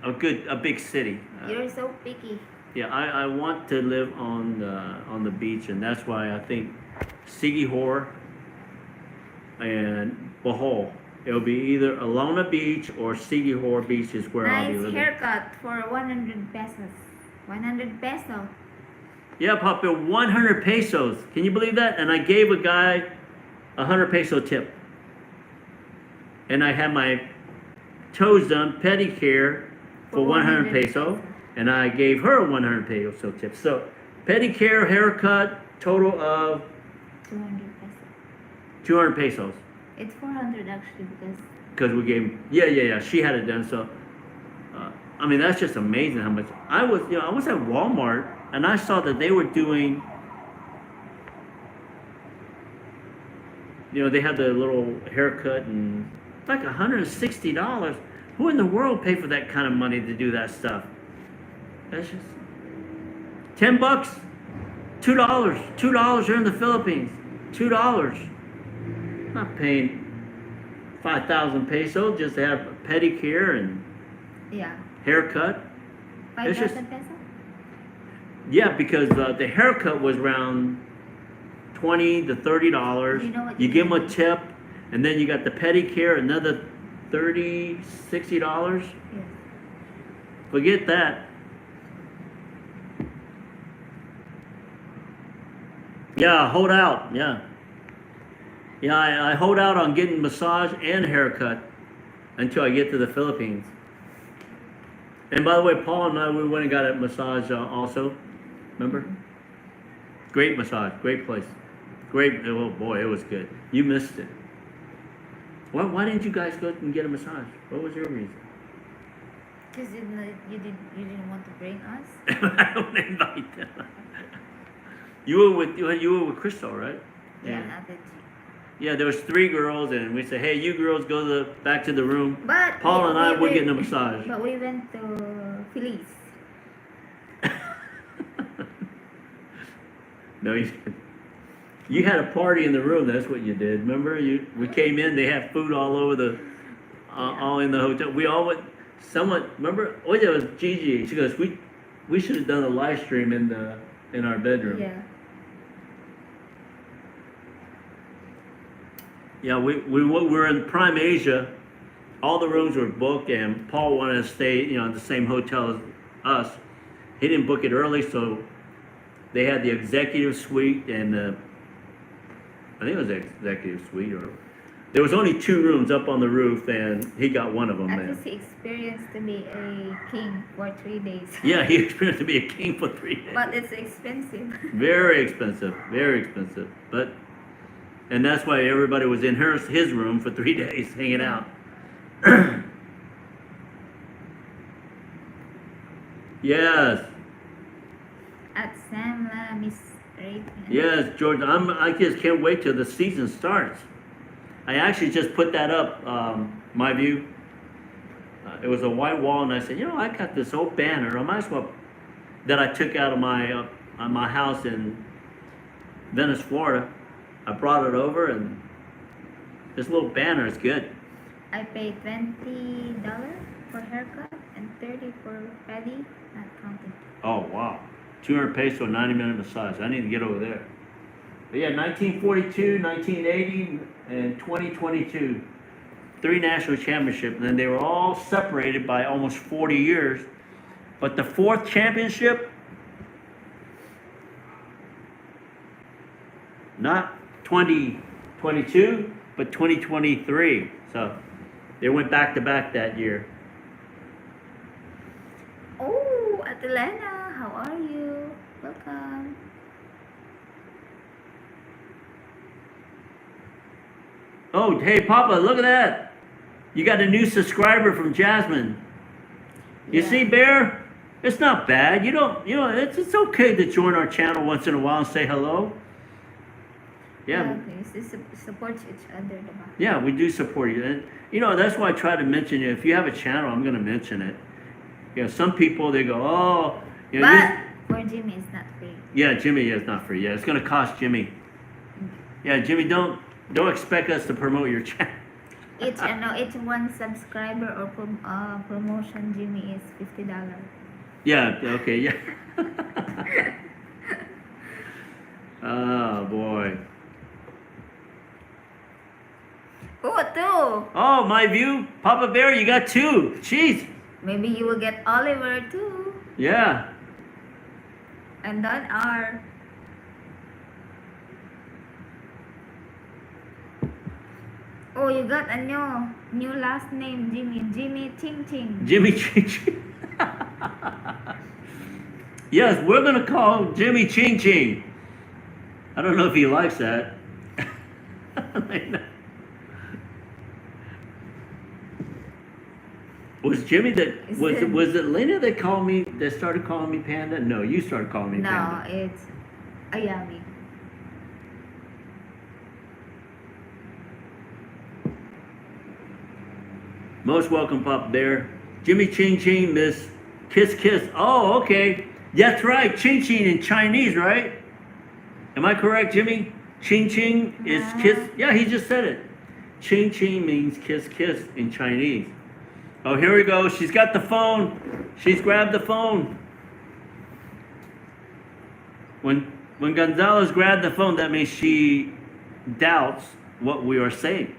[SPEAKER 2] a big city.
[SPEAKER 1] You're so picky.
[SPEAKER 2] Yeah, I want to live on the beach, and that's why I think Sigihor and Bohol. It'll be either Alona Beach or Sigihor Beach is where I'll be
[SPEAKER 1] Nice
[SPEAKER 2] living.
[SPEAKER 1] haircut for 100 pesos. 100 peso.
[SPEAKER 2] Yeah, Papa, 100 pesos. Can you believe that? And I gave a guy a 100 peso tip. And I had my toes done, pedicure, for 100 peso. And I gave her a 100 peso tip. So, pedicure, haircut, total of
[SPEAKER 1] 200 pesos.
[SPEAKER 2] 200 pesos.
[SPEAKER 1] It's 400 actually
[SPEAKER 2] Because we gave, yeah. She had it done. So, I mean, that's just amazing how much. I was at Walmart, and I saw that they were doing, they had the little haircut, and it's like $160. Who in the world paid for that kind of money to do that stuff? That's just $10, $2, $2 here in the Philippines, $2. I'm not paying 5,000 pesos just to have a pedicure and haircut.
[SPEAKER 1] 5,000 pesos?
[SPEAKER 2] Yeah, because the haircut was around $20 to $30.
[SPEAKER 1] You know what
[SPEAKER 2] you
[SPEAKER 1] you
[SPEAKER 2] give them
[SPEAKER 1] do?
[SPEAKER 2] a tip, and then you got the pedicure, another $30, $60.
[SPEAKER 1] Yes.
[SPEAKER 2] Forget that. Yeah, hold out. Yeah, I hold out on getting massage and haircut until I get to the Philippines. And by the way, Paul and I, we went and got a massage also. Remember? Great massage, great place. Great, oh boy, it was good. You missed it. Why didn't you guys go and get a massage? What was your reason?
[SPEAKER 1] Because you didn't want to bring us?
[SPEAKER 2] I don't invite them. You were with Crystal, right?
[SPEAKER 1] Yeah, not the G.
[SPEAKER 2] Yeah, there was 3 girls, and we said, "Hey, you girls go back to the room."
[SPEAKER 1] But
[SPEAKER 2] Paul and I were getting a massage.
[SPEAKER 1] But we went to Feliz.
[SPEAKER 2] No, you had a party in the room. That's what you did. Remember, we came in. They had food all over all in the hotel. We all went. Someone remember? Oh, yeah, it was Gigi. She goes, "We should have done a live stream in our bedroom."
[SPEAKER 1] Yeah.
[SPEAKER 2] Yeah, we were in Prime Asia. All the rooms were booked, and Paul wanted to stay, at the same hotel as us. He didn't book it early, so they had the executive suite, and I think it was the executive suite, or there was only 2 rooms up on the roof, and he got one of them.
[SPEAKER 1] At least he experienced to be a king for 3 days.
[SPEAKER 2] Yeah, he experienced to be a king for 3 days.
[SPEAKER 1] But it's expensive.
[SPEAKER 2] Very expensive, but. And that's why everybody was in his room for 3 days hanging out. Yes.
[SPEAKER 1] At Samla, Miss Rayton.
[SPEAKER 2] Yes, George. I just can't wait till the season starts. I actually just put that up, my view. It was a white wall, and I said, I got this old banner. I might as well, that I took out of my house in Venice, Florida. I brought it over, and this little banner is good.
[SPEAKER 1] I paid $20 for haircut and 30 for pedi, not counting.
[SPEAKER 2] Oh wow, 200 peso, 90-minute massage. I need to get over there. But yeah, 1942, 1980, and 2022. 3 national championships, and then they were all separated by almost 40 years. But the 4th championship, not 2022, but 2023. So they went back to back that year.
[SPEAKER 1] Oh, Atlanta, how are you? Welcome.
[SPEAKER 2] Oh, hey, Papa, look at that. You got a new subscriber from Jasmine. You see, Bear? It's not bad. It's okay to join our channel once in a while and say hello. Yeah.
[SPEAKER 1] Okay, support each other. Diba?
[SPEAKER 2] Yeah, we do support you. And, that's why I try to mention you. If you have a channel, I'm going to mention it. Some people, they go, oh.
[SPEAKER 1] But for Jimmy, it's not free.
[SPEAKER 2] Yeah, Jimmy is not free. Yeah, it's going to cost Jimmy. Yeah, Jimmy, don't expect us to promote your channel.
[SPEAKER 1] Each one subscriber or promotion, Jimmy, is $50.
[SPEAKER 2] Yeah, okay, yeah. Oh, boy.
[SPEAKER 1] Oh, 2.
[SPEAKER 2] Oh, my view. Papa Bear, you got 2. Jeez.
[SPEAKER 1] Maybe you will get Oliver too.
[SPEAKER 2] Yeah.
[SPEAKER 1] And then R. Oh, you got a new last name, Jimmy. Jimmy Ching Ching.
[SPEAKER 2] Jimmy Ching Ching. Yes, we're going to call Jimmy Ching Ching. I don't know if he likes that. Was Jimmy was it Lena that started calling me Panda? No, you started calling me Panda.
[SPEAKER 1] No, it's Ayami.
[SPEAKER 2] Most welcome, Papa Bear. Jimmy Ching Ching, Miss Kiss Kiss. Oh, okay. That's right. Ching Ching in Chinese, right? Am I correct, Jimmy? Ching Ching is kiss. Yeah, he just said it. Ching Ching means kiss kiss in Chinese. Oh, here we go. She's got the phone. She's grabbed the phone. When Gonzalez grabbed the phone, that means she doubts what we are saying.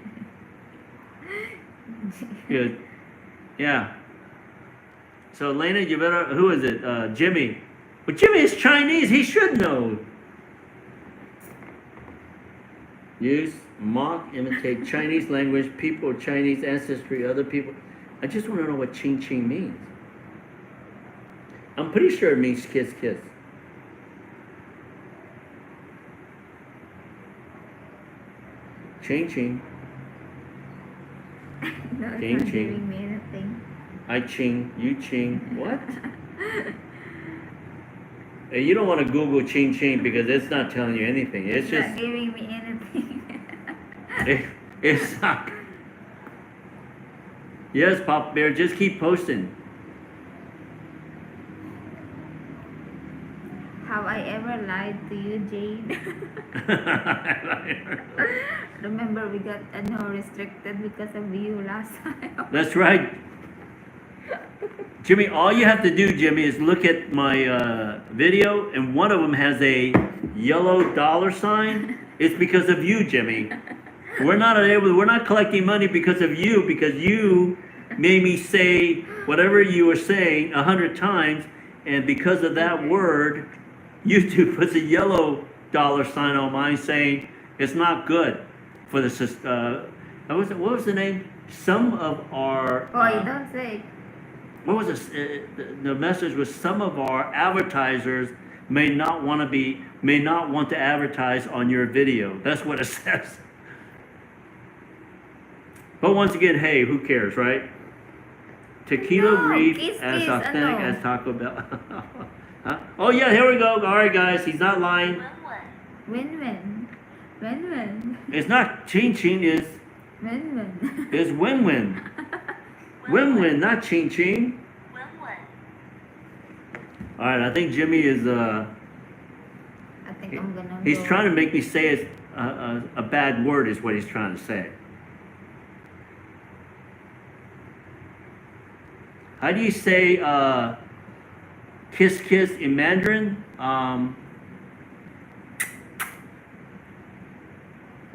[SPEAKER 2] Good. Yeah. So, Lena, you better... Who is it? Jimmy. But Jimmy is Chinese. He should know. Use, mock, imitate Chinese language, people of Chinese ancestry, other people. I just want to know what Ching Ching means. I'm pretty sure it means kiss kiss. Ching Ching.
[SPEAKER 1] No, it's
[SPEAKER 2] Ching
[SPEAKER 1] not
[SPEAKER 2] Ching.
[SPEAKER 1] giving me anything.
[SPEAKER 2] I ching, you ching. What? Hey, you don't want to Google Ching Ching because it's not telling you anything. It's just
[SPEAKER 1] not giving me anything.
[SPEAKER 2] it's not. Yes, Papa Bear, just keep posting.
[SPEAKER 1] Have I ever lied to you, Jade? Remember, we got restricted because of you last time.
[SPEAKER 2] That's right. Jimmy, all you have to do, Jimmy, is look at my video, and one of them has a yellow $sign. It's because of you, Jimmy. We're not collecting money because of you, because you made me say whatever you were saying 100 times, and because of that word, YouTube puts a yellow $sign on mine saying it's not good for the what was the name? Some of our
[SPEAKER 1] You don't say.
[SPEAKER 2] What was this? The message was some of our advertisers may not want to advertise on your video. That's what it says. But once again, hey, who cares, right? Tequila Reef as authentic as Taco Bell. Huh? Oh yeah, here we go. All right, guys, he's not lying.
[SPEAKER 1] Win-win. Win-win.
[SPEAKER 2] It's not Ching Ching. It's
[SPEAKER 1] Win-win.
[SPEAKER 2] It's win-win. Win-win, not ching-ching. All right, I think Jimmy is.
[SPEAKER 1] I think I'm gonna
[SPEAKER 2] He's
[SPEAKER 1] go.
[SPEAKER 2] trying to make me say it, a bad word. Is what he's trying to say. How do you say kiss kiss in Mandarin?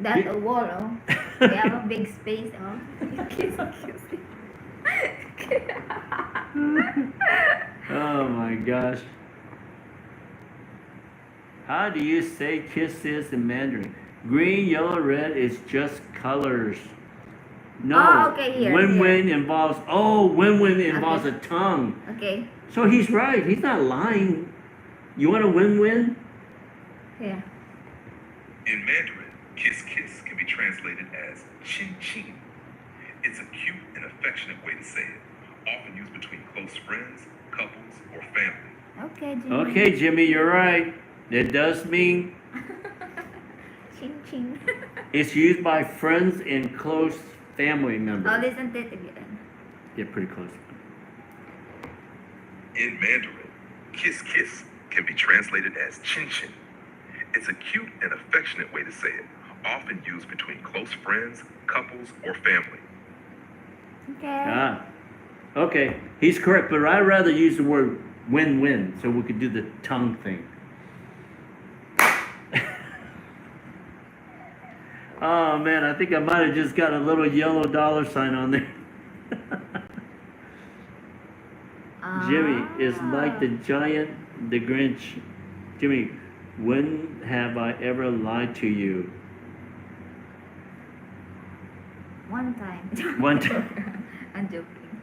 [SPEAKER 1] That's a wall, oh. They have a big space, oh. Kiss, kiss.
[SPEAKER 2] Oh my gosh. How do you say kiss this in Mandarin? Green, yellow, red is just colors. No.
[SPEAKER 1] Oh, okay, here.
[SPEAKER 2] Win-win involves, win-win involves
[SPEAKER 1] Okay.
[SPEAKER 2] a tongue.
[SPEAKER 1] Okay,
[SPEAKER 2] So he's right. He's not lying. You want a win-win?
[SPEAKER 1] here.
[SPEAKER 3] In Mandarin, kiss kiss can be translated as chin chin. It's a cute and affectionate way to say it, often used between close friends, couples, or family.
[SPEAKER 1] Okay, Jimmy.
[SPEAKER 2] Okay, Jimmy, you're right. It does mean
[SPEAKER 1] Ching ching.
[SPEAKER 2] it's used by friends and close family members.
[SPEAKER 1] Oh, listen to it again.
[SPEAKER 2] Yeah, pretty close.
[SPEAKER 3] In Mandarin, kiss kiss can be translated as chin chin. It's a cute and affectionate way to say it, often used between close friends, couples, or family.
[SPEAKER 1] Okay.
[SPEAKER 2] Ah, okay. He's correct, but I'd rather use the word win-win so we could do the tongue thing. Oh man, I think I might have just got a little yellow dollar sign on there. Jimmy is like the giant, the Grinch. Jimmy, when have I ever lied to you?
[SPEAKER 1] One time.
[SPEAKER 2] One time.
[SPEAKER 1] I'm joking.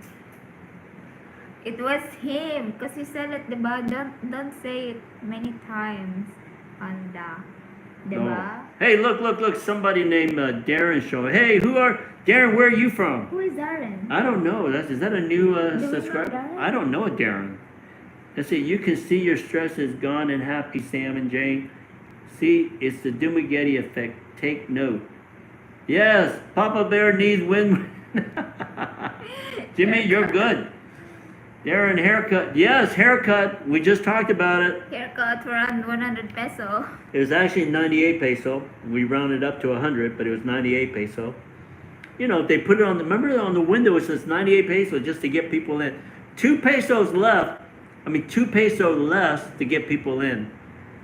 [SPEAKER 1] It was him, because you said it, diba? Don't say it many times. Panda. Diba?
[SPEAKER 2] Oh. Hey, look, somebody named Darren showing. Hey, Darren, where are you from?
[SPEAKER 1] Who is Darren?
[SPEAKER 2] I don't know. Is that a new
[SPEAKER 1] Do we know
[SPEAKER 2] subscriber?
[SPEAKER 1] Darren?
[SPEAKER 2] I don't know a Darren. Let's see. You can see your stress is gone and happy, Sam and Jane. See, it's the Dumagetti effect. Take note. Yes, Papa Bear needs win. Jimmy, you're good. Darren, haircut. Yes, haircut. We just talked about it.
[SPEAKER 1] Haircut for around 100 peso.
[SPEAKER 2] It was actually 98 peso. We rounded up to 100, but it was 98 peso. You know, they put it on remember on the window it says 98 peso just to get people in. 2 pesos less to get people in.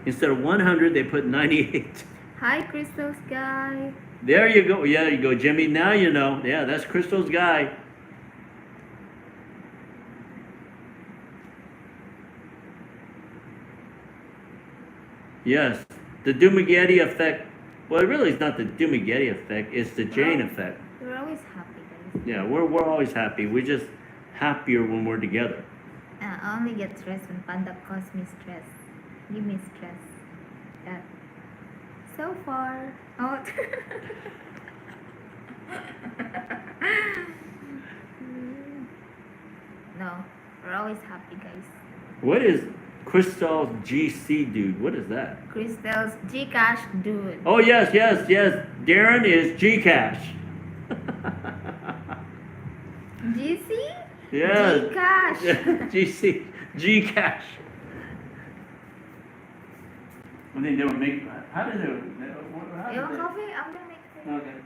[SPEAKER 2] Instead of 100, they put 98.
[SPEAKER 1] Hi, Crystal's guy.
[SPEAKER 2] There you go. Yeah, you go, Jimmy. Now you know. Yeah, that's Crystal's guy. Yes, the Dumagetti effect. Well, it really is not the Dumagetti effect. It's the Jane effect.
[SPEAKER 1] We're always happy, guys.
[SPEAKER 2] Yeah, we're always happy. We're just happier when we're together.
[SPEAKER 1] I only get stressed when Panda causes me stress. Give me stress. That. So far. Oh. No, we're always happy, guys.
[SPEAKER 2] What is Crystal's GC dude? What is that?
[SPEAKER 1] Crystal's Gcash dude.
[SPEAKER 2] Oh yes. Darren is Gcash.
[SPEAKER 1] GC?
[SPEAKER 2] Yes.
[SPEAKER 1] Gcash.
[SPEAKER 2] GC Gcash. When they don't make how did they?
[SPEAKER 1] You want coffee? I'm gonna make it.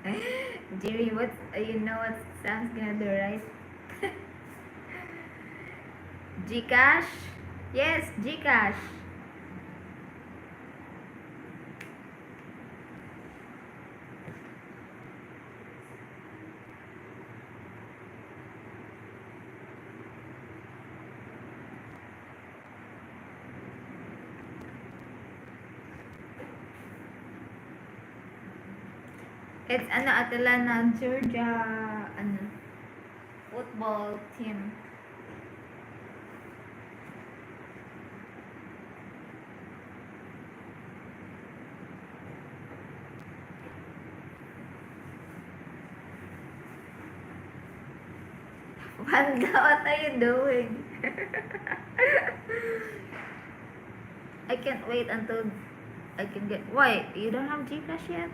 [SPEAKER 2] Okay.
[SPEAKER 1] Jerry, you know what Sam's gonna do, right? Gcash? Yes, Gcash. It's Atlanta, Georgia, football team. Panda, what are you doing? I can't wait until I can get. Why? You don't have Gcash yet?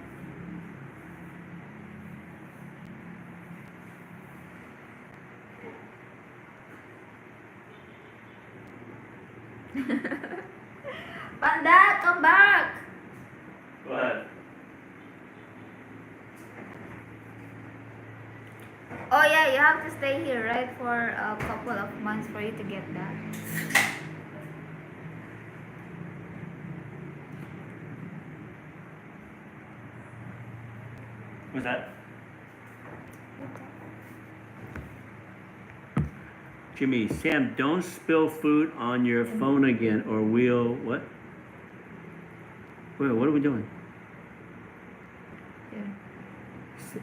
[SPEAKER 1] Panda, come back.
[SPEAKER 2] What?
[SPEAKER 1] Oh yeah, you have to stay here, right, for a couple of months for you to get that.
[SPEAKER 2] What's that? Jimmy, Sam, don't spill food on your phone again or we'll, what? Wait, what are we doing?
[SPEAKER 1] Yeah.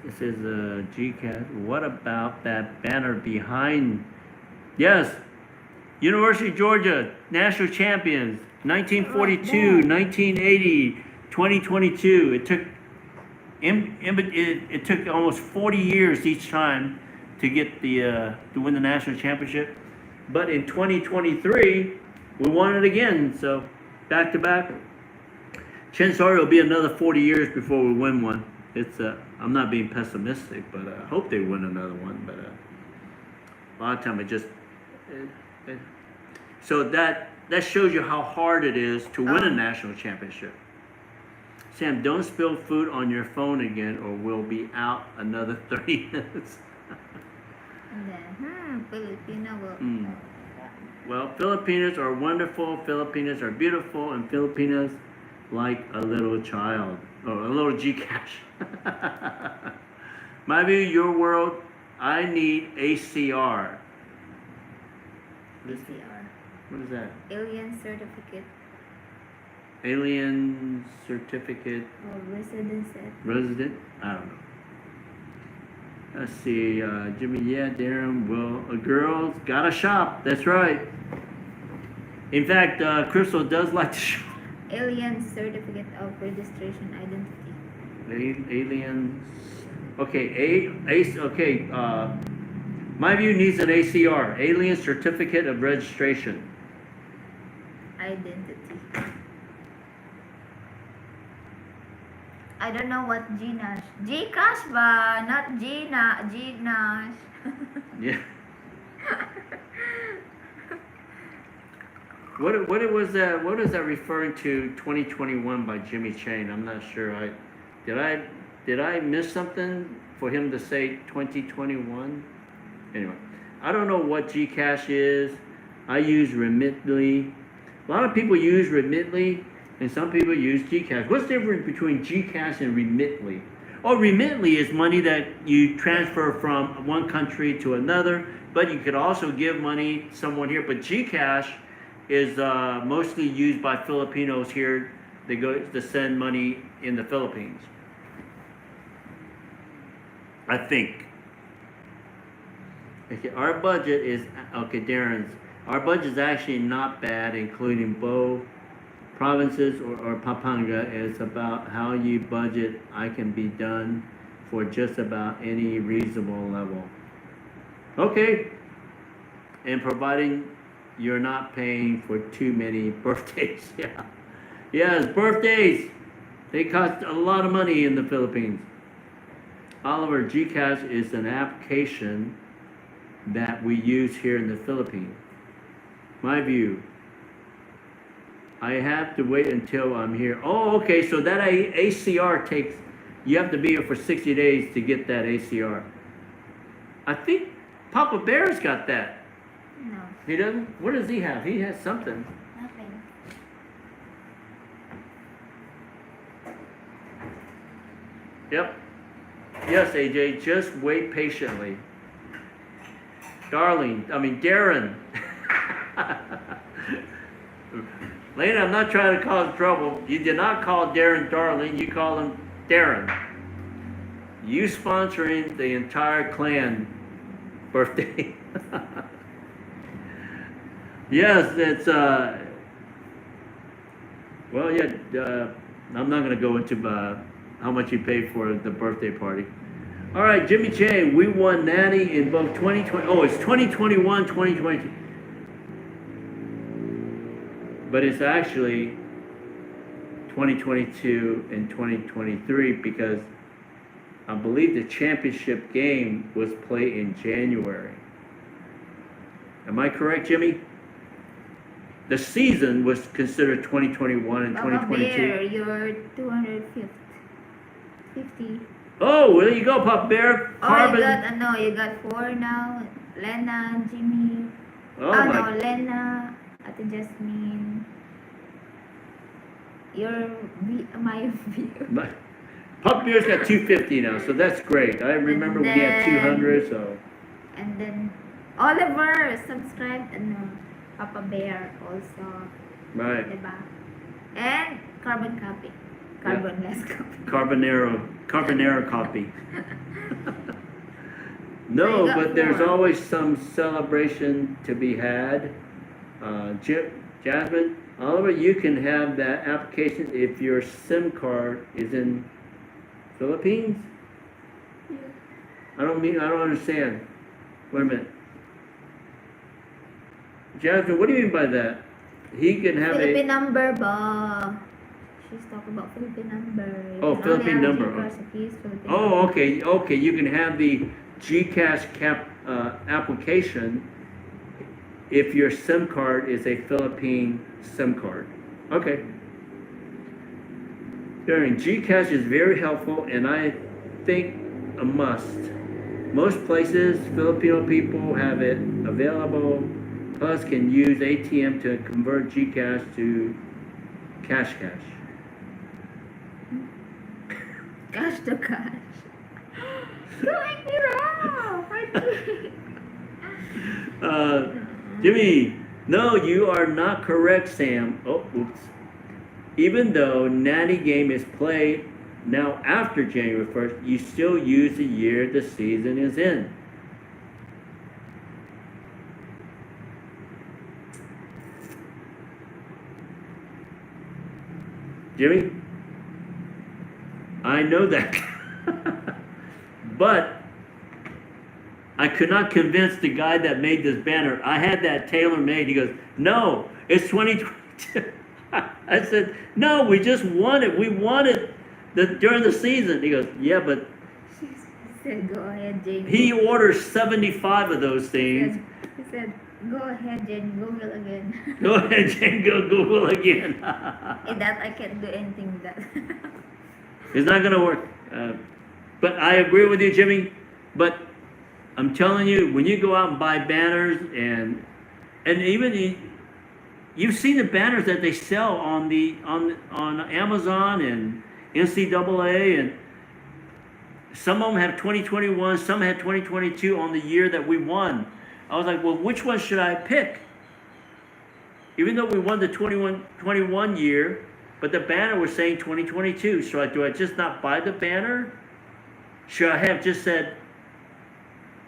[SPEAKER 2] It says GCAT. What about that banner behind? Yes, University of Georgia, national champions, 1942, 1980, 2022. It took it took almost 40 years each time to get the to win the national championship, but in 2023 we won it again. So back to back. Chances are it'll be another 40 years before we win one. It's I'm not being pessimistic, but I hope they win another one. But a lot of time it just so that shows you how hard it is to win a national championship. Sam, don't spill food on your phone again, or we'll be out another 30 minutes.
[SPEAKER 1] And then, Filipino will.
[SPEAKER 2] Well, Filipinos are wonderful. Filipinos are beautiful, and Filipinos like a little child or a little Gcash. My view, your world. I need ACR.
[SPEAKER 1] PCR.
[SPEAKER 2] What is that?
[SPEAKER 1] Alien certificate
[SPEAKER 2] Alien certificate
[SPEAKER 1] or residency.
[SPEAKER 2] resident? I don't know. Let's see, Jimmy, yeah, Darren, well, a girl's gotta shop. That's right. In fact, Crystal does like to shop.
[SPEAKER 1] Alien certificate of registration identity.
[SPEAKER 2] Aliens. Okay, okay. My view needs an ACR, Alien Certificate of Registration.
[SPEAKER 1] Identity. I don't know what Gcash. Gcash ba? Not Gcash.
[SPEAKER 2] Yeah. What was that? What is that referring to? 2021 by Jimmy Chain. I'm not sure. Did I miss something for him to say 2021? Anyway, I don't know what Gcash is. I use Remitly. A lot of people use Remitly, and some people use Gcash. What's the difference between Gcash and Remitly? Oh, Remitly is money that you transfer from one country to another, but you could also give money to someone here. But Gcash is mostly used by Filipinos here. They go to send money in the Philippines. I think. Okay, our budget is, okay, Darren's, our budget is actually not bad, including both provinces or Pampanga. It's about how you budget. I can be done for just about any reasonable level. Okay, and providing you're not paying for too many birthdays. Yeah, yes, birthdays. They cost a lot of money in the Philippines. Oliver, Gcash is an application that we use here in the Philippines. My view, I have to wait until I'm here. Oh, okay, so that ACR takes, you have to be here for 60 days to get that ACR. I think Papa Bear's got that.
[SPEAKER 1] No,
[SPEAKER 2] He doesn't? What does he have? He has something.
[SPEAKER 1] nothing.
[SPEAKER 2] Yep. Yes, AJ, just wait patiently. Darling, Darren. Lena, I'm not trying to cause trouble. You did not call Darren darling, you call him Darren. You sponsoring the entire clan birthday. Yes, it's, well, yeah, I'm not going to go into how much you paid for the birthday party. All right, Jimmy Chain, we won Natty in both 2020. Oh, it's 2021, 2022. But it's actually 2022 and 2023 because I believe the championship game was played in January. Am I correct, Jimmy? the season was considered 2021 and
[SPEAKER 1] Papa
[SPEAKER 2] 2022.
[SPEAKER 1] Bear, you're 250. 50.
[SPEAKER 2] Oh, there you go, Pop Bear.
[SPEAKER 1] Oh,
[SPEAKER 2] Carbon.
[SPEAKER 1] you got 4 now. Lena, Jimmy.
[SPEAKER 2] Oh
[SPEAKER 1] No,
[SPEAKER 2] my.
[SPEAKER 1] Lena, Ate Jasmine. You're my view.
[SPEAKER 2] Pop Bear's got 250 now, so that's great. I remember we had 200, so.
[SPEAKER 1] And then Oliver, subscribe. Papa Bear also.
[SPEAKER 2] Right.
[SPEAKER 1] Diba? And carbon copy. Carbonless copy.
[SPEAKER 2] Carbonara copy.
[SPEAKER 1] So
[SPEAKER 2] No,
[SPEAKER 1] you got
[SPEAKER 2] but there's
[SPEAKER 1] 4.
[SPEAKER 2] always some celebration to be had. Jasmine, Oliver, you can have that application if your SIM card is in Philippines.
[SPEAKER 1] Yeah.
[SPEAKER 2] I don't understand. Wait a minute. Jasmine, what do you mean by that? He can have
[SPEAKER 1] Philippine number ba? She's talking about Philippine number. You
[SPEAKER 2] Oh,
[SPEAKER 1] can
[SPEAKER 2] Philippine
[SPEAKER 1] only have
[SPEAKER 2] number.
[SPEAKER 1] GCash if you use Philippine
[SPEAKER 2] Oh,
[SPEAKER 1] number.
[SPEAKER 2] okay. You can have the GCash application if your SIM card is a Philippine SIM card. Okay. Darren, GCash is very helpful, and I think a must. Most places, Filipino people have it available, plus can use ATM to convert GCash to cash.
[SPEAKER 1] Cash to cash. Don't make me wrong.
[SPEAKER 2] Jimmy, no, you are not correct, Sam. Oh, oops. Even though Natty game is played now after January 1st, you still use the year the season is in. Jimmy, I know that. But I could not convince the guy that made this banner. I had that tailor made. He goes, no, it's 2022. I said, no, we just won it. We won it during the season. He goes, yeah, but
[SPEAKER 1] She said, go ahead, Jane.
[SPEAKER 2] he orders 75 of those things.
[SPEAKER 1] He said, go ahead, Jane. Google again.
[SPEAKER 2] Go ahead, Jane, go Google again.
[SPEAKER 1] In that, I can't do anything with that.
[SPEAKER 2] It's not going to work. But I agree with you, Jimmy. But I'm telling you, when you go out and buy banners and even you've seen the banners that they sell on Amazon and NCAA, and some of them have 2021, some have 2022 on the year that we won. I was like, well, which one should I pick? Even though we won the 21 year, but the banner was saying 2022. So do I just not buy the banner? Should I have just said,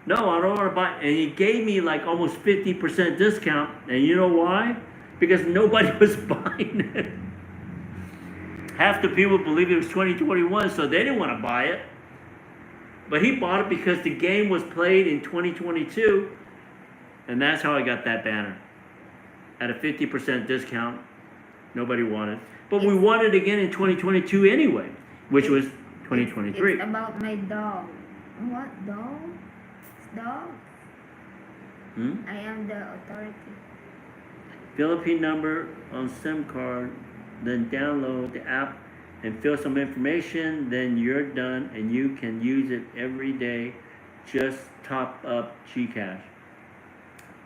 [SPEAKER 2] no, I don't want to buy? And he gave me like almost 50% discount. And you know why? Because nobody was buying it. Half the people believed it was 2021, so they didn't want to buy it. But he bought it because the game was played in 2022. And that's how I got that banner. At a 50% discount. Nobody wanted. But we won it again in 2022 anyway, which was 2023.
[SPEAKER 1] It's about my dog. What dog? It's dog. I am the authority.
[SPEAKER 2] Philippine number on SIM card, then download the app and fill some information, then you're done and you can use it every day. Just top up GCash.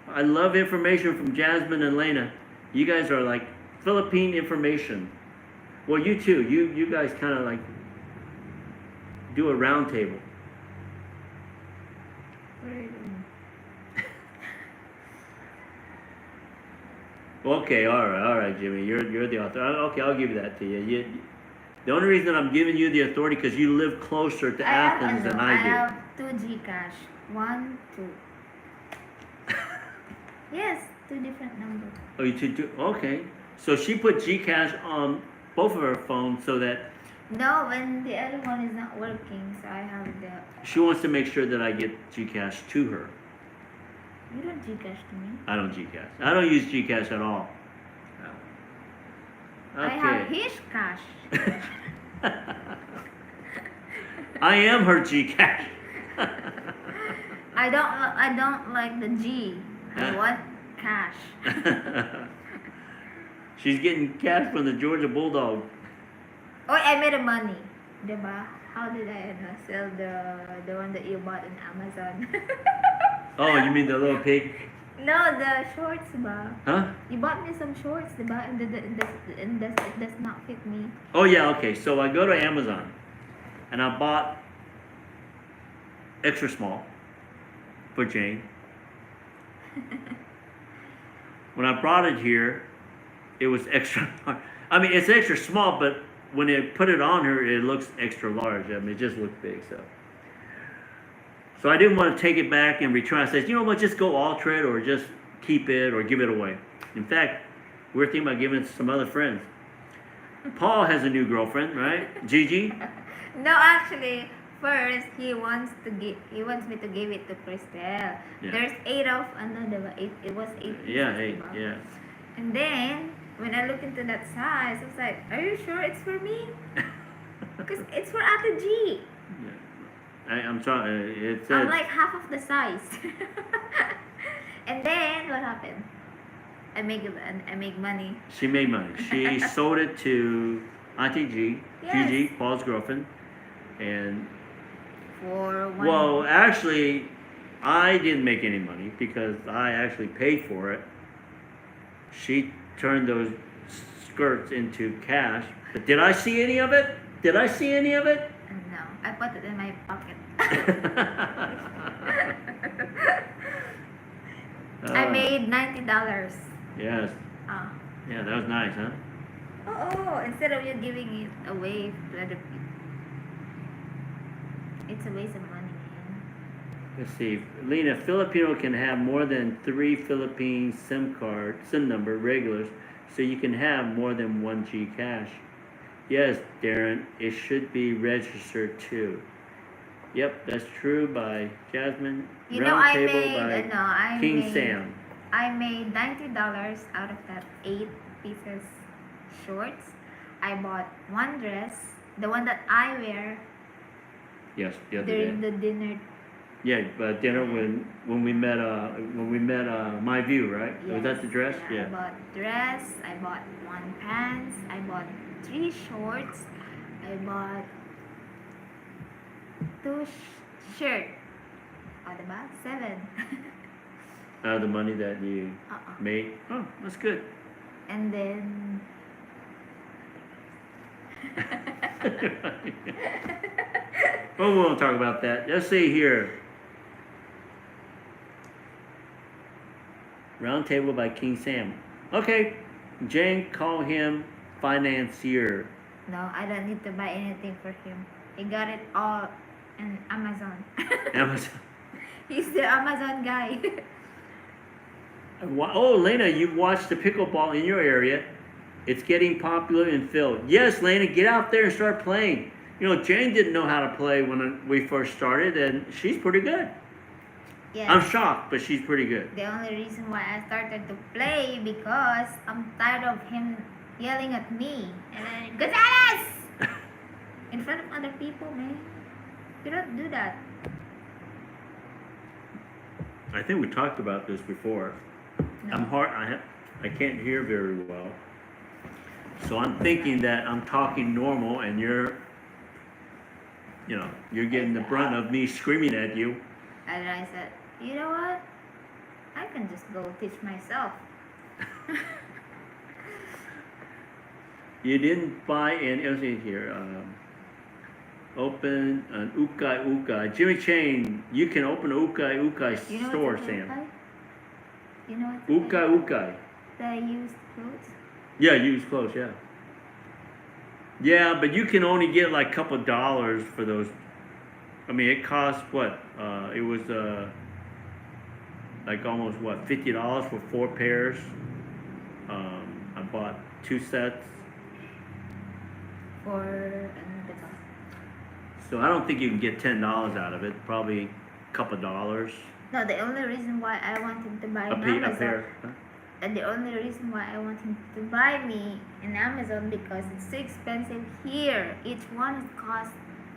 [SPEAKER 2] I love information from Jasmine and Lena. You guys are like Philippine information. Well, you too. You guys kind of like do a round table. Okay, all right, Jimmy. You're the author. Okay, I'll give that to you. The only reason I'm giving you the authority because you live closer to Athens than I do.
[SPEAKER 1] I have 2 Gcash. 1, 2. Yes, 2 different numbers.
[SPEAKER 2] Oh, you two? Okay. So she put Gcash on both of her phones so that
[SPEAKER 1] No, when the other one is not working, so I have the.
[SPEAKER 2] she wants to make sure that I get Gcash to her.
[SPEAKER 1] You don't Gcash to me.
[SPEAKER 2] I don't Gcash. I don't use Gcash at all.
[SPEAKER 1] I have his cash.
[SPEAKER 2] I am her Gcash.
[SPEAKER 1] I don't like the G. I want cash.
[SPEAKER 2] She's getting cash from the Georgia Bulldog.
[SPEAKER 1] Oh, I made money. Diba? How did I sell the one that you bought on Amazon?
[SPEAKER 2] Oh, you mean the little pig?
[SPEAKER 1] No, the shorts ba?
[SPEAKER 2] Huh?
[SPEAKER 1] You bought me some shorts, diba? And it does not fit me.
[SPEAKER 2] Oh yeah, okay. So I go to Amazon and I bought extra small for Jane. When I brought it here, it was extra large. I mean, it's extra small, but when they put it on her, it looks extra large. I mean, it just looks big. So I didn't want to take it back and return. I said, you know what, just go alter it or just keep it or give it away. In fact, we're thinking about giving it to some other friends. Paul has a new girlfriend, right? Gigi?
[SPEAKER 1] No, actually, first he wants me to give it to Christelle.
[SPEAKER 2] Yeah.
[SPEAKER 1] There's 8 of another. It was 8 pieces,
[SPEAKER 2] Yeah, hey,
[SPEAKER 1] diba?
[SPEAKER 2] yeah.
[SPEAKER 1] And then when I look into that size, I was like, "Are you sure it's for me? Because it's for Ate G."
[SPEAKER 2] I'm sorry. It
[SPEAKER 1] I'm
[SPEAKER 2] said,
[SPEAKER 1] like half of the size. And then what happened? I make money.
[SPEAKER 2] she made money. She sold it to Auntie G,
[SPEAKER 1] Yes.
[SPEAKER 2] Gigi, Paul's girlfriend. And,
[SPEAKER 1] For one.
[SPEAKER 2] well, actually, I didn't make any money because I actually paid for it. She turned those skirts into cash. But did I see any of it? Did I see any of it?
[SPEAKER 1] No, I put it in my pocket. I made $90.
[SPEAKER 2] Yes.
[SPEAKER 1] Oh.
[SPEAKER 2] Yeah, that was nice, huh?
[SPEAKER 1] Oh, instead of you giving it away to other people. It's a waste of money, man.
[SPEAKER 2] Let's see. Lena, Filipino can have more than 3 Philippine SIM number regulars, so you can have more than 1G cash. Yes, Darren, it should be registered too. Yep, that's true by Jasmine.
[SPEAKER 1] You know,
[SPEAKER 2] Round
[SPEAKER 1] I
[SPEAKER 2] Table
[SPEAKER 1] made,
[SPEAKER 2] by
[SPEAKER 1] I
[SPEAKER 2] King
[SPEAKER 1] made,
[SPEAKER 2] Sam.
[SPEAKER 1] I made $90 out of that 8 pieces shorts. I bought one dress, the one that I wear
[SPEAKER 2] Yes, the other
[SPEAKER 1] during
[SPEAKER 2] day.
[SPEAKER 1] the dinner.
[SPEAKER 2] Yeah, but dinner when we met My View, right? Was that the dress?
[SPEAKER 1] I bought dress, I bought one pants, I bought 3 shorts, I bought 2 shirt. Oh, diba? 7.
[SPEAKER 2] Out of the money that you
[SPEAKER 1] Uh-uh.
[SPEAKER 2] made. Oh, that's good.
[SPEAKER 1] And then
[SPEAKER 2] Well, we won't talk about that. Let's see here. Round Table by King Sam. Okay, Jane, call him financier.
[SPEAKER 1] no, I don't need to buy anything for him. He got it all in Amazon.
[SPEAKER 2] Amazon.
[SPEAKER 1] He's the Amazon guy.
[SPEAKER 2] Oh, Lena, you've watched the pickleball in your area. It's getting popular in Phil. Yes, Lena, get out there and start playing. You know, Jane didn't know how to play when we first started, and she's pretty good.
[SPEAKER 1] Yes.
[SPEAKER 2] I'm shocked, but she's pretty good.
[SPEAKER 1] The only reason why I started to play because I'm tired of him yelling at me and then Gonzales in front of other people, man. You don't do that.
[SPEAKER 2] I think we talked about this before.
[SPEAKER 1] No.
[SPEAKER 2] I can't hear very well. So I'm thinking that I'm talking normal and you're getting the brunt of me screaming at you.
[SPEAKER 1] And I said, you know what? I can just go teach myself.
[SPEAKER 2] You didn't buy any, let's see here, open an ukai. Jimmy Chain, you can open an ukai
[SPEAKER 1] You know
[SPEAKER 2] store,
[SPEAKER 1] what's a
[SPEAKER 2] Sam.
[SPEAKER 1] ukai? You know what's a
[SPEAKER 2] Ukai.
[SPEAKER 1] The used clothes?
[SPEAKER 2] Yeah, used clothes, yeah. Yeah, but you can only get like a couple dollars for those. I mean, it costs what? It was like almost what, $50 for 4 pairs. I bought 2 sets.
[SPEAKER 1] For another.
[SPEAKER 2] So I don't think you can get $10 out of it. Probably a couple dollars.
[SPEAKER 1] No, the only reason why I wanted to buy
[SPEAKER 2] A
[SPEAKER 1] an Amazon.
[SPEAKER 2] pair. Huh?
[SPEAKER 1] And the only reason why I want him to buy me in Amazon because it's so expensive here. Each one costs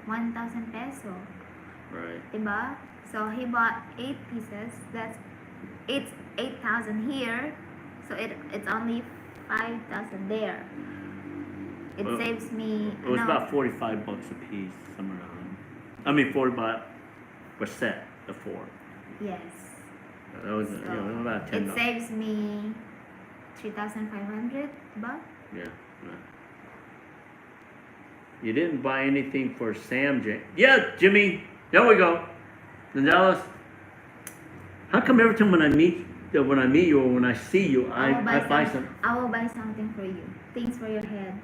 [SPEAKER 1] 1,000 peso.
[SPEAKER 2] Right.
[SPEAKER 1] Diba? So he bought 8 pieces. It's 8,000 here. So it's only 5,000 there. It
[SPEAKER 2] Well,
[SPEAKER 1] saves me.
[SPEAKER 2] It was
[SPEAKER 1] no,
[SPEAKER 2] about $45 a piece, somewhere around. I mean, 40 per set, the 4.
[SPEAKER 1] Yes.
[SPEAKER 2] That was
[SPEAKER 1] So
[SPEAKER 2] about $10.
[SPEAKER 1] it saves me 3,500 baht.
[SPEAKER 2] Yeah. Right. You didn't buy anything for Sam, Yeah, Jimmy. There we go. Gonzalez. How come every time when I meet you or when I see you, I buy some?
[SPEAKER 1] I will buy something for you. Things for your head.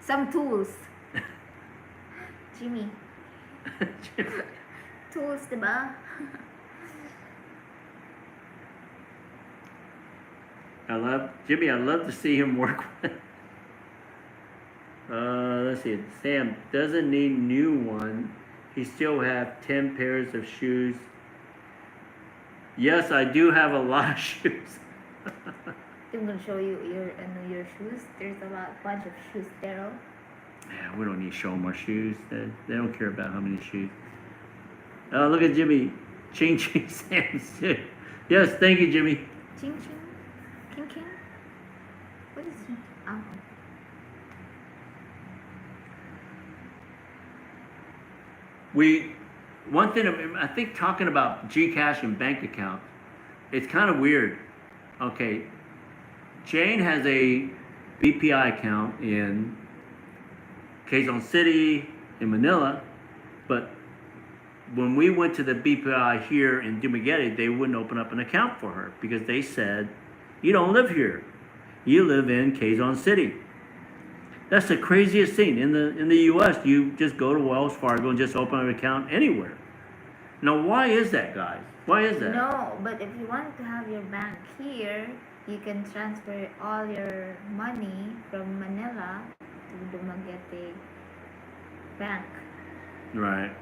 [SPEAKER 1] Some tools. Jimmy. Tools, diba?
[SPEAKER 2] Jimmy. I love to see him work with. Let's see. Sam doesn't need new one. He still have 10 pairs of shoes. Yes, I do have a lot of shoes.
[SPEAKER 1] I'm gonna show you your shoes. There's bunch of shoes there.
[SPEAKER 2] Yeah, we don't need to show them our shoes. They don't care about how many shoes. Oh, look at Jimmy. Ching ching Sam's. Yes, thank you, Jimmy.
[SPEAKER 1] Ching ching, king king. What is it? Oh.
[SPEAKER 2] One thing I think talking about Gcash and bank account, it's kind of weird. Okay, Jane has a BPI account in Quezon City, in Manila, but when we went to the BPI here in Dumaguete, they wouldn't open up an account for her because they said, you don't live here. You live in Quezon City. That's the craziest thing. In the US, you just go to Wells Fargo and just open an account anywhere. Now, why is that, guys? Why is that?
[SPEAKER 1] No, but if you want to have your bank here, you can transfer all your money from Manila to Dumaguete Bank.
[SPEAKER 2] Right.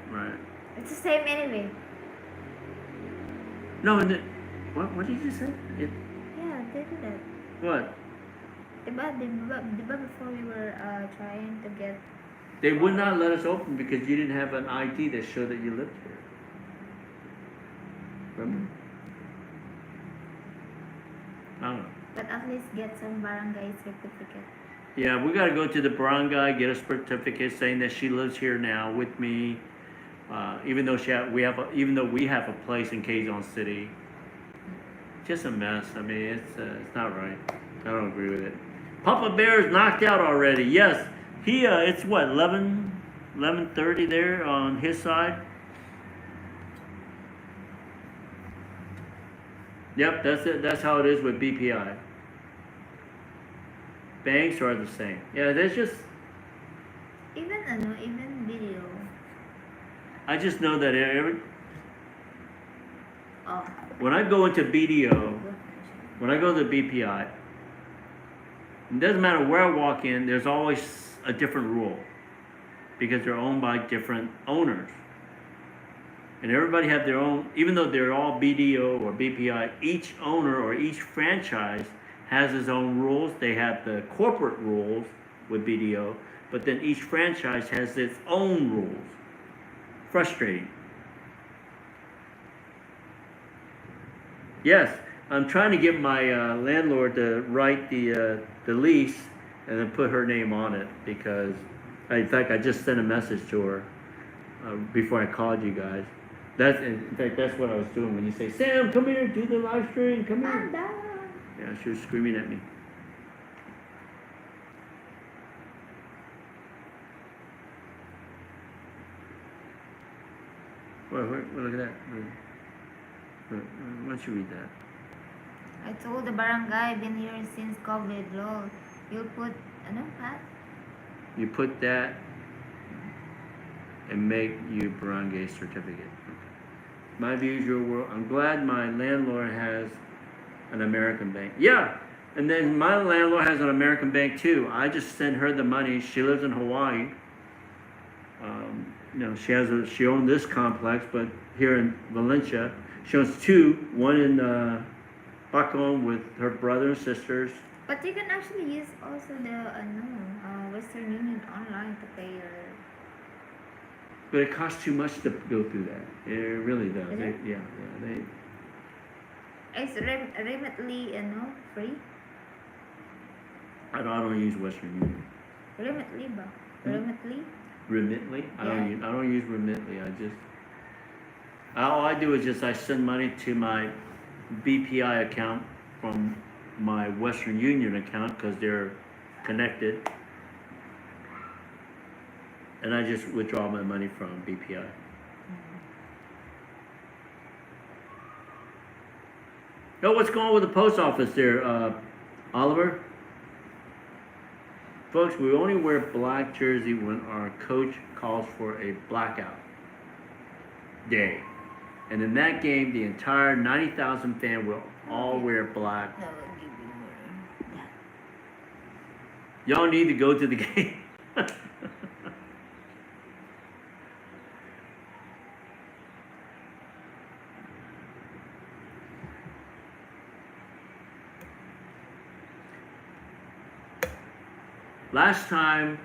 [SPEAKER 1] It's the same anyway.
[SPEAKER 2] No, what did you say?
[SPEAKER 1] Yeah, they do that.
[SPEAKER 2] What?
[SPEAKER 1] Diba before we were trying to get...
[SPEAKER 2] They would not let us open because you didn't have an ID that showed that you lived here. Remember? I don't know.
[SPEAKER 1] But at least get some barangay certificate.
[SPEAKER 2] Yeah, we got to go to the barangay, get a certificate saying that she lives here now with me. Even though we have a place in Quezon City. Just a mess. I mean, it's not right. I don't agree with it. Papa Bear is knocked out already. Yes, it's what 11:30 there on his side. Yep, that's it. That's how it is with BPI. Banks are the same. Yeah, there's just.
[SPEAKER 1] Even video.
[SPEAKER 2] I just know that
[SPEAKER 1] Oh.
[SPEAKER 2] when I go into BDO, when I go to the BPI, it doesn't matter where I walk in, there's always a different rule because they're owned by different owners. And everybody have their own, even though they're all BDO or BPI, each owner or each franchise has its own rules. They have the corporate rules with BDO, but then each franchise has its own rules. Frustrating. Yes, I'm trying to get my landlord to write the lease and then put her name on it because, in fact, I just sent a message to her before I called you guys. In fact, that's what I was doing when you say, Sam, come here, do the live stream, come here.
[SPEAKER 1] I'm done.
[SPEAKER 2] Yeah, she was screaming at me. Wait, look at that. Why don't you read that?
[SPEAKER 1] I told the barangay been here since COVID, lol. You'll put, Pat?
[SPEAKER 2] You put that and make you barangay certificate. My views, your world. I'm glad my landlord has an American bank. Yeah, and then my landlord has an American bank too. I just send her the money. She lives in Hawaii. She owns this complex, but here in Valencia, she owns two. One in Bacon with her brother and sisters.
[SPEAKER 1] But you can actually use also the Western Union online to pay your...
[SPEAKER 2] But it costs too much to go through that. It really does.
[SPEAKER 1] Is it?
[SPEAKER 2] Yeah.
[SPEAKER 1] It's remontly, free.
[SPEAKER 2] I don't use Western Union.
[SPEAKER 1] Remitly ba?
[SPEAKER 2] Hmm?
[SPEAKER 1] Remitly?
[SPEAKER 2] Remitly? I don't
[SPEAKER 1] Yeah.
[SPEAKER 2] use Remitly. All I do is just I send money to my BPI account from my Western Union account because they're connected, and I just withdraw my money from BPI. Oh, what's going on with the post office there, Oliver? Folks, we only wear black jersey when our coach calls for a blackout day. And in that game, the entire 90,000 fan will all wear black.
[SPEAKER 1] That will give you more. That.
[SPEAKER 2] Y'all need to go to the game. Last time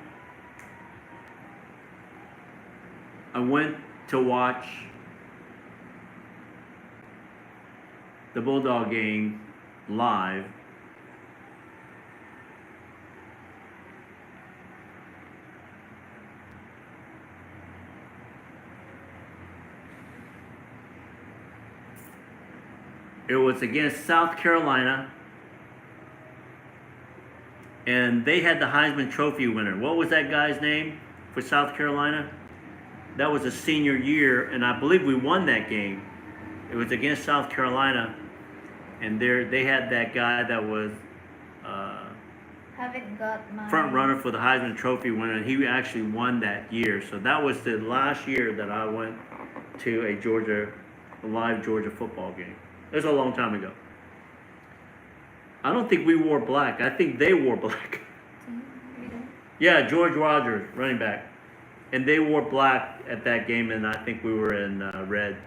[SPEAKER 2] I went to watch the Bulldog game live, it was against South Carolina, and they had the Heisman Trophy winner. What was that guy's name for South Carolina? That was a senior year, and I believe we won that game. It was against South Carolina, and they had that guy that was
[SPEAKER 1] Haven't got my
[SPEAKER 2] front runner for the Heisman Trophy winner, and he actually won that year. So that was the last year that I went to a live Georgia football game. It was a long time ago. I don't think we wore black. I think they wore black. Yeah, George Rogers, running back. And they wore black at that game, and I think we were in red.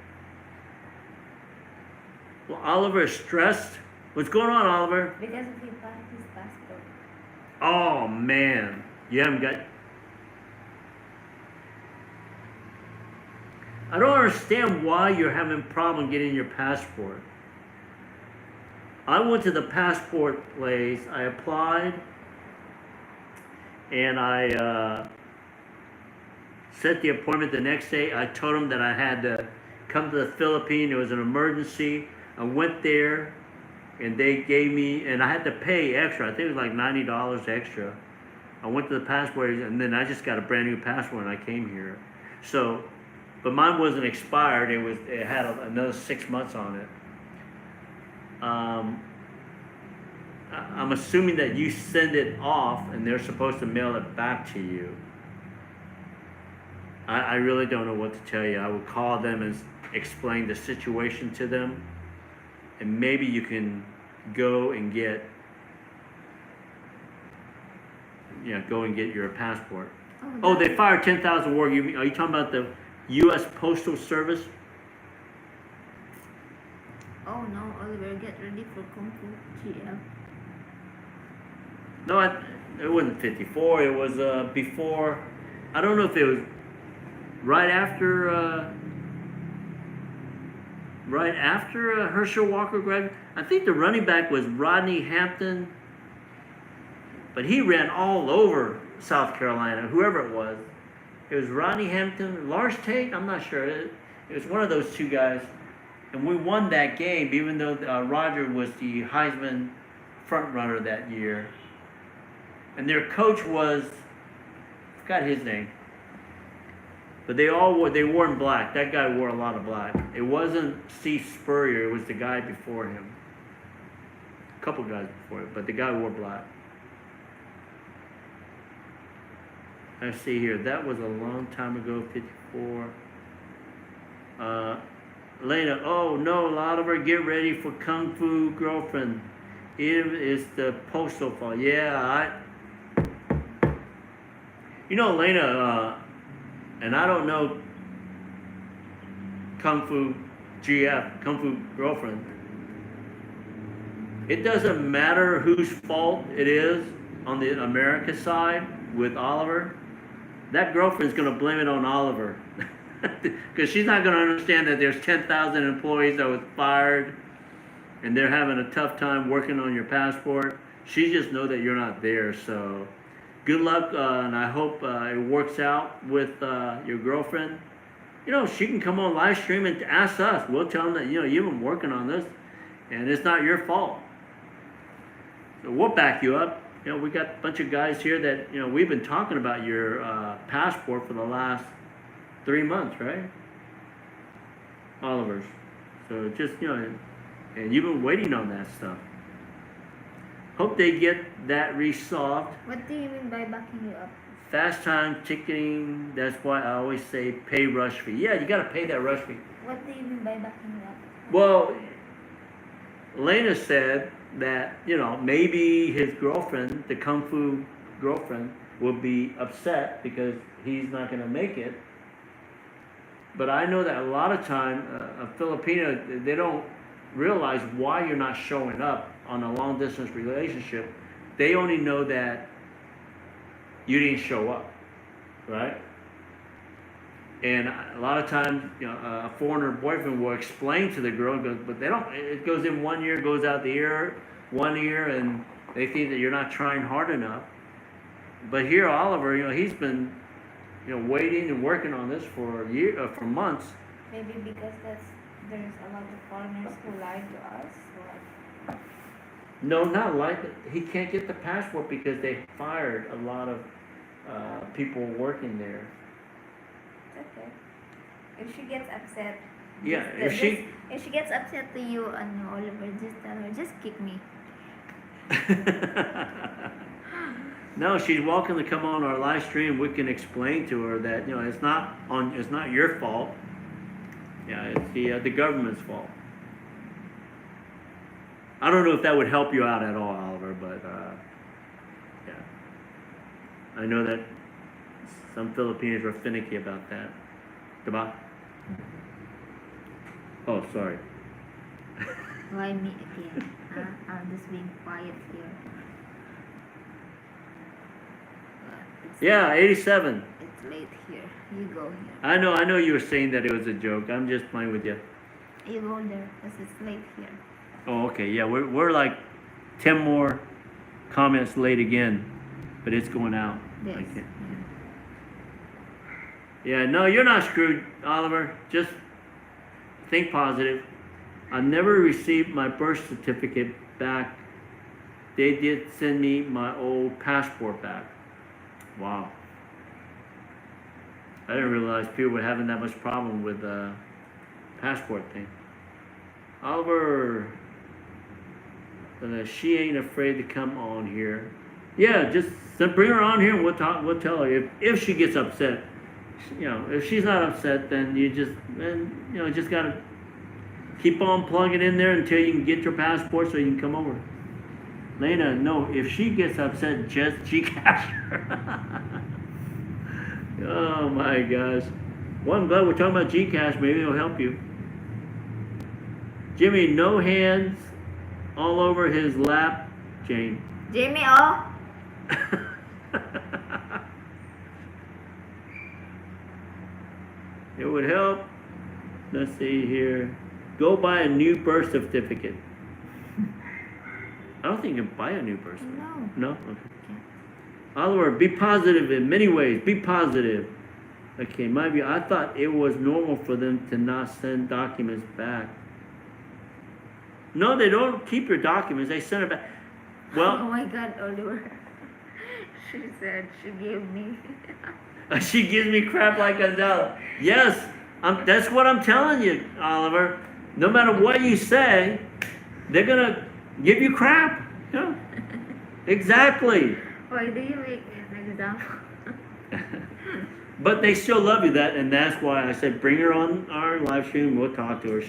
[SPEAKER 2] Well, Oliver is stressed. What's going on, Oliver?
[SPEAKER 1] because if he bought his passport.
[SPEAKER 2] Oh, man. You haven't got... I don't understand why you're having a problem getting your passport. I went to the passport place, I applied, and I set the appointment the next day. I told them that I had to come to the Philippines. It was an emergency. I went there, and they gave me, and I had to pay extra. I think it was like $90 extra. I went to the passport, and then I just got a brand new passport, and I came here. So, but mine wasn't expired. It had another 6 months on it. I'm assuming that you send it off, and they're supposed to mail it back to you. I really don't know what to tell you. I would call them and explain the situation to them, and maybe you can go and get your passport. Oh, they fired 10,000 workers. Are you talking about the U.S. Postal Service?
[SPEAKER 1] Oh no, Oliver, get ready for Kung Fu GL.
[SPEAKER 2] No, it wasn't 54. It was before. I don't know if it was right after Herschel Walker graduated. I think the running back was Rodney Hampton, but he ran all over South Carolina, whoever it was. It was Rodney Hampton, Lars Tate, I'm not sure. It was one of those two guys. And we won that game, even though Roger was the Heisman front runner that year. And their coach was, I forgot his name. But they wore in black. That guy wore a lot of black. It wasn't Steve Spurrier, it was the guy before him. A couple guys before it, but the guy wore black. I see here, that was a long time ago, 54. Lena, oh no, Oliver, get ready for Kung Fu Girlfriend. It is the postal fault. Yeah, you know, Lena, and I don't know Kung Fu GF, Kung Fu Girlfriend. It doesn't matter whose fault it is on the America side with Oliver. That girlfriend's going to blame it on Oliver. Because she's not going to understand that there's 10,000 employees that was fired and they're having a tough time working on your passport. She just know that you're not there. So good luck, and I hope it works out with your girlfriend. You know, she can come on live stream and ask us. We'll tell them that, you know, you've been working on this, and it's not your fault. So we'll back you up. You know, we got a bunch of guys here that, you know, we've been talking about your passport for the last 3 months, right? Oliver's. So just, you know, and you've been waiting on that stuff. Hope they get that resolved.
[SPEAKER 1] What do you mean by backing you up?
[SPEAKER 2] Fast time ticketing, that's why I always say pay rush fee. Yeah, you gotta pay that rush fee.
[SPEAKER 1] What do you mean by backing you up?
[SPEAKER 2] Well, Lena said that, you know, maybe his girlfriend, the Kung Fu girlfriend, will be upset because he's not gonna make it. But I know that a lot of time, a Filipino, they don't realize why you're not showing up on a long distance relationship. They only know that you didn't show up, right? And a lot of times, you know, a foreigner boyfriend will explain to the girl, but they don't. It goes in one ear, goes out the ear, one ear, and they think that you're not trying hard enough. But here, Oliver, you know, he's been, you know, waiting and working on this for for months.
[SPEAKER 1] Maybe because there's a lot of foreigners who lied to us. Or...
[SPEAKER 2] No, not like it. He can't get the passport because they fired a lot of people working there.
[SPEAKER 1] Okay. If she gets upset.
[SPEAKER 2] Yeah,
[SPEAKER 1] if she gets upset to you and Oliver, just tell her, just kick me.
[SPEAKER 2] No, she's welcome to come on our live stream. We can explain to her that, you know, it's not your fault. Yeah, it's the government's fault. I don't know if that would help you out at all, Oliver, but yeah, I know that some Filipinos are finicky about that. Diba? Oh, sorry.
[SPEAKER 1] Why me again? I'm just being quiet here.
[SPEAKER 2] Yeah, 87.
[SPEAKER 1] It's late here. You go here.
[SPEAKER 2] I know you were saying that it was a joke. I'm just playing with you.
[SPEAKER 1] You go there because it's late here.
[SPEAKER 2] Oh, okay. Yeah, we're like 10 more comments late again, but it's going out.
[SPEAKER 1] Yes.
[SPEAKER 2] I can't. Yeah, no, you're not screwed, Oliver. Just think positive. I never received my birth certificate back. They did send me my old passport back. Wow. I didn't realize people were having that much problem with the passport thing. Oliver, she ain't afraid to come on here. Yeah, just bring her on here and we'll tell her if she gets upset. You know, if she's not upset, then you just gotta keep on plugging in there until you can get your passport so you can come over. Lena, no, if she gets upset, just Gcash her. Oh my gosh. Well, I'm glad we're talking about Gcash. Maybe it'll help you. Jimmy, no hands all over his lap, Jane.
[SPEAKER 1] Jimmy, oh.
[SPEAKER 2] It would help. Let's see here. Go buy a new birth certificate. I don't think you can buy a new birth certificate.
[SPEAKER 1] No.
[SPEAKER 2] No? Okay. Oliver, be positive in many ways. Be positive. Okay, my view. I thought it was normal for them to not send documents back. No, they don't keep your documents. They send it back. Well,
[SPEAKER 1] Oh my God, Oliver. She said she gave me.
[SPEAKER 2] she gives me crap like Gonzalo. Yes, that's what I'm telling you, Oliver. No matter what you say, they're gonna give you crap. Yeah. Exactly.
[SPEAKER 1] Why do you make an example?
[SPEAKER 2] But they still love you, and that's why I said bring her on our live stream. We'll talk to her,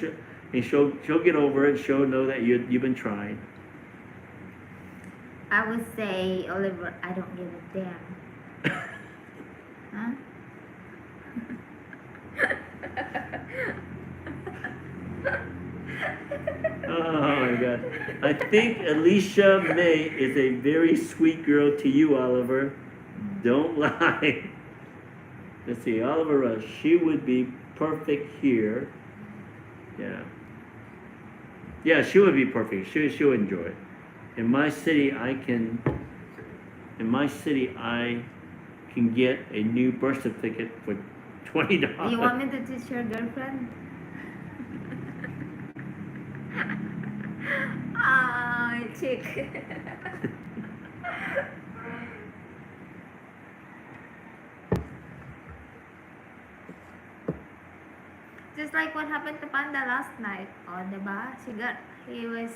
[SPEAKER 2] and she'll get over it. She'll know that you've been trying.
[SPEAKER 1] I would say, Oliver, I don't give a damn. Huh?
[SPEAKER 2] Oh my God. I think Alicia May is a very sweet girl to you, Oliver. Don't lie. Let's see, Oliver Rush. She would be perfect here. Yeah. Yeah, she would be perfect. She'll enjoy it. In my city, I can get a new birth certificate for $20.
[SPEAKER 1] You want me to teach your girlfriend? Ah, chick. Just like what happened to Panda last night. Oh, diba? He was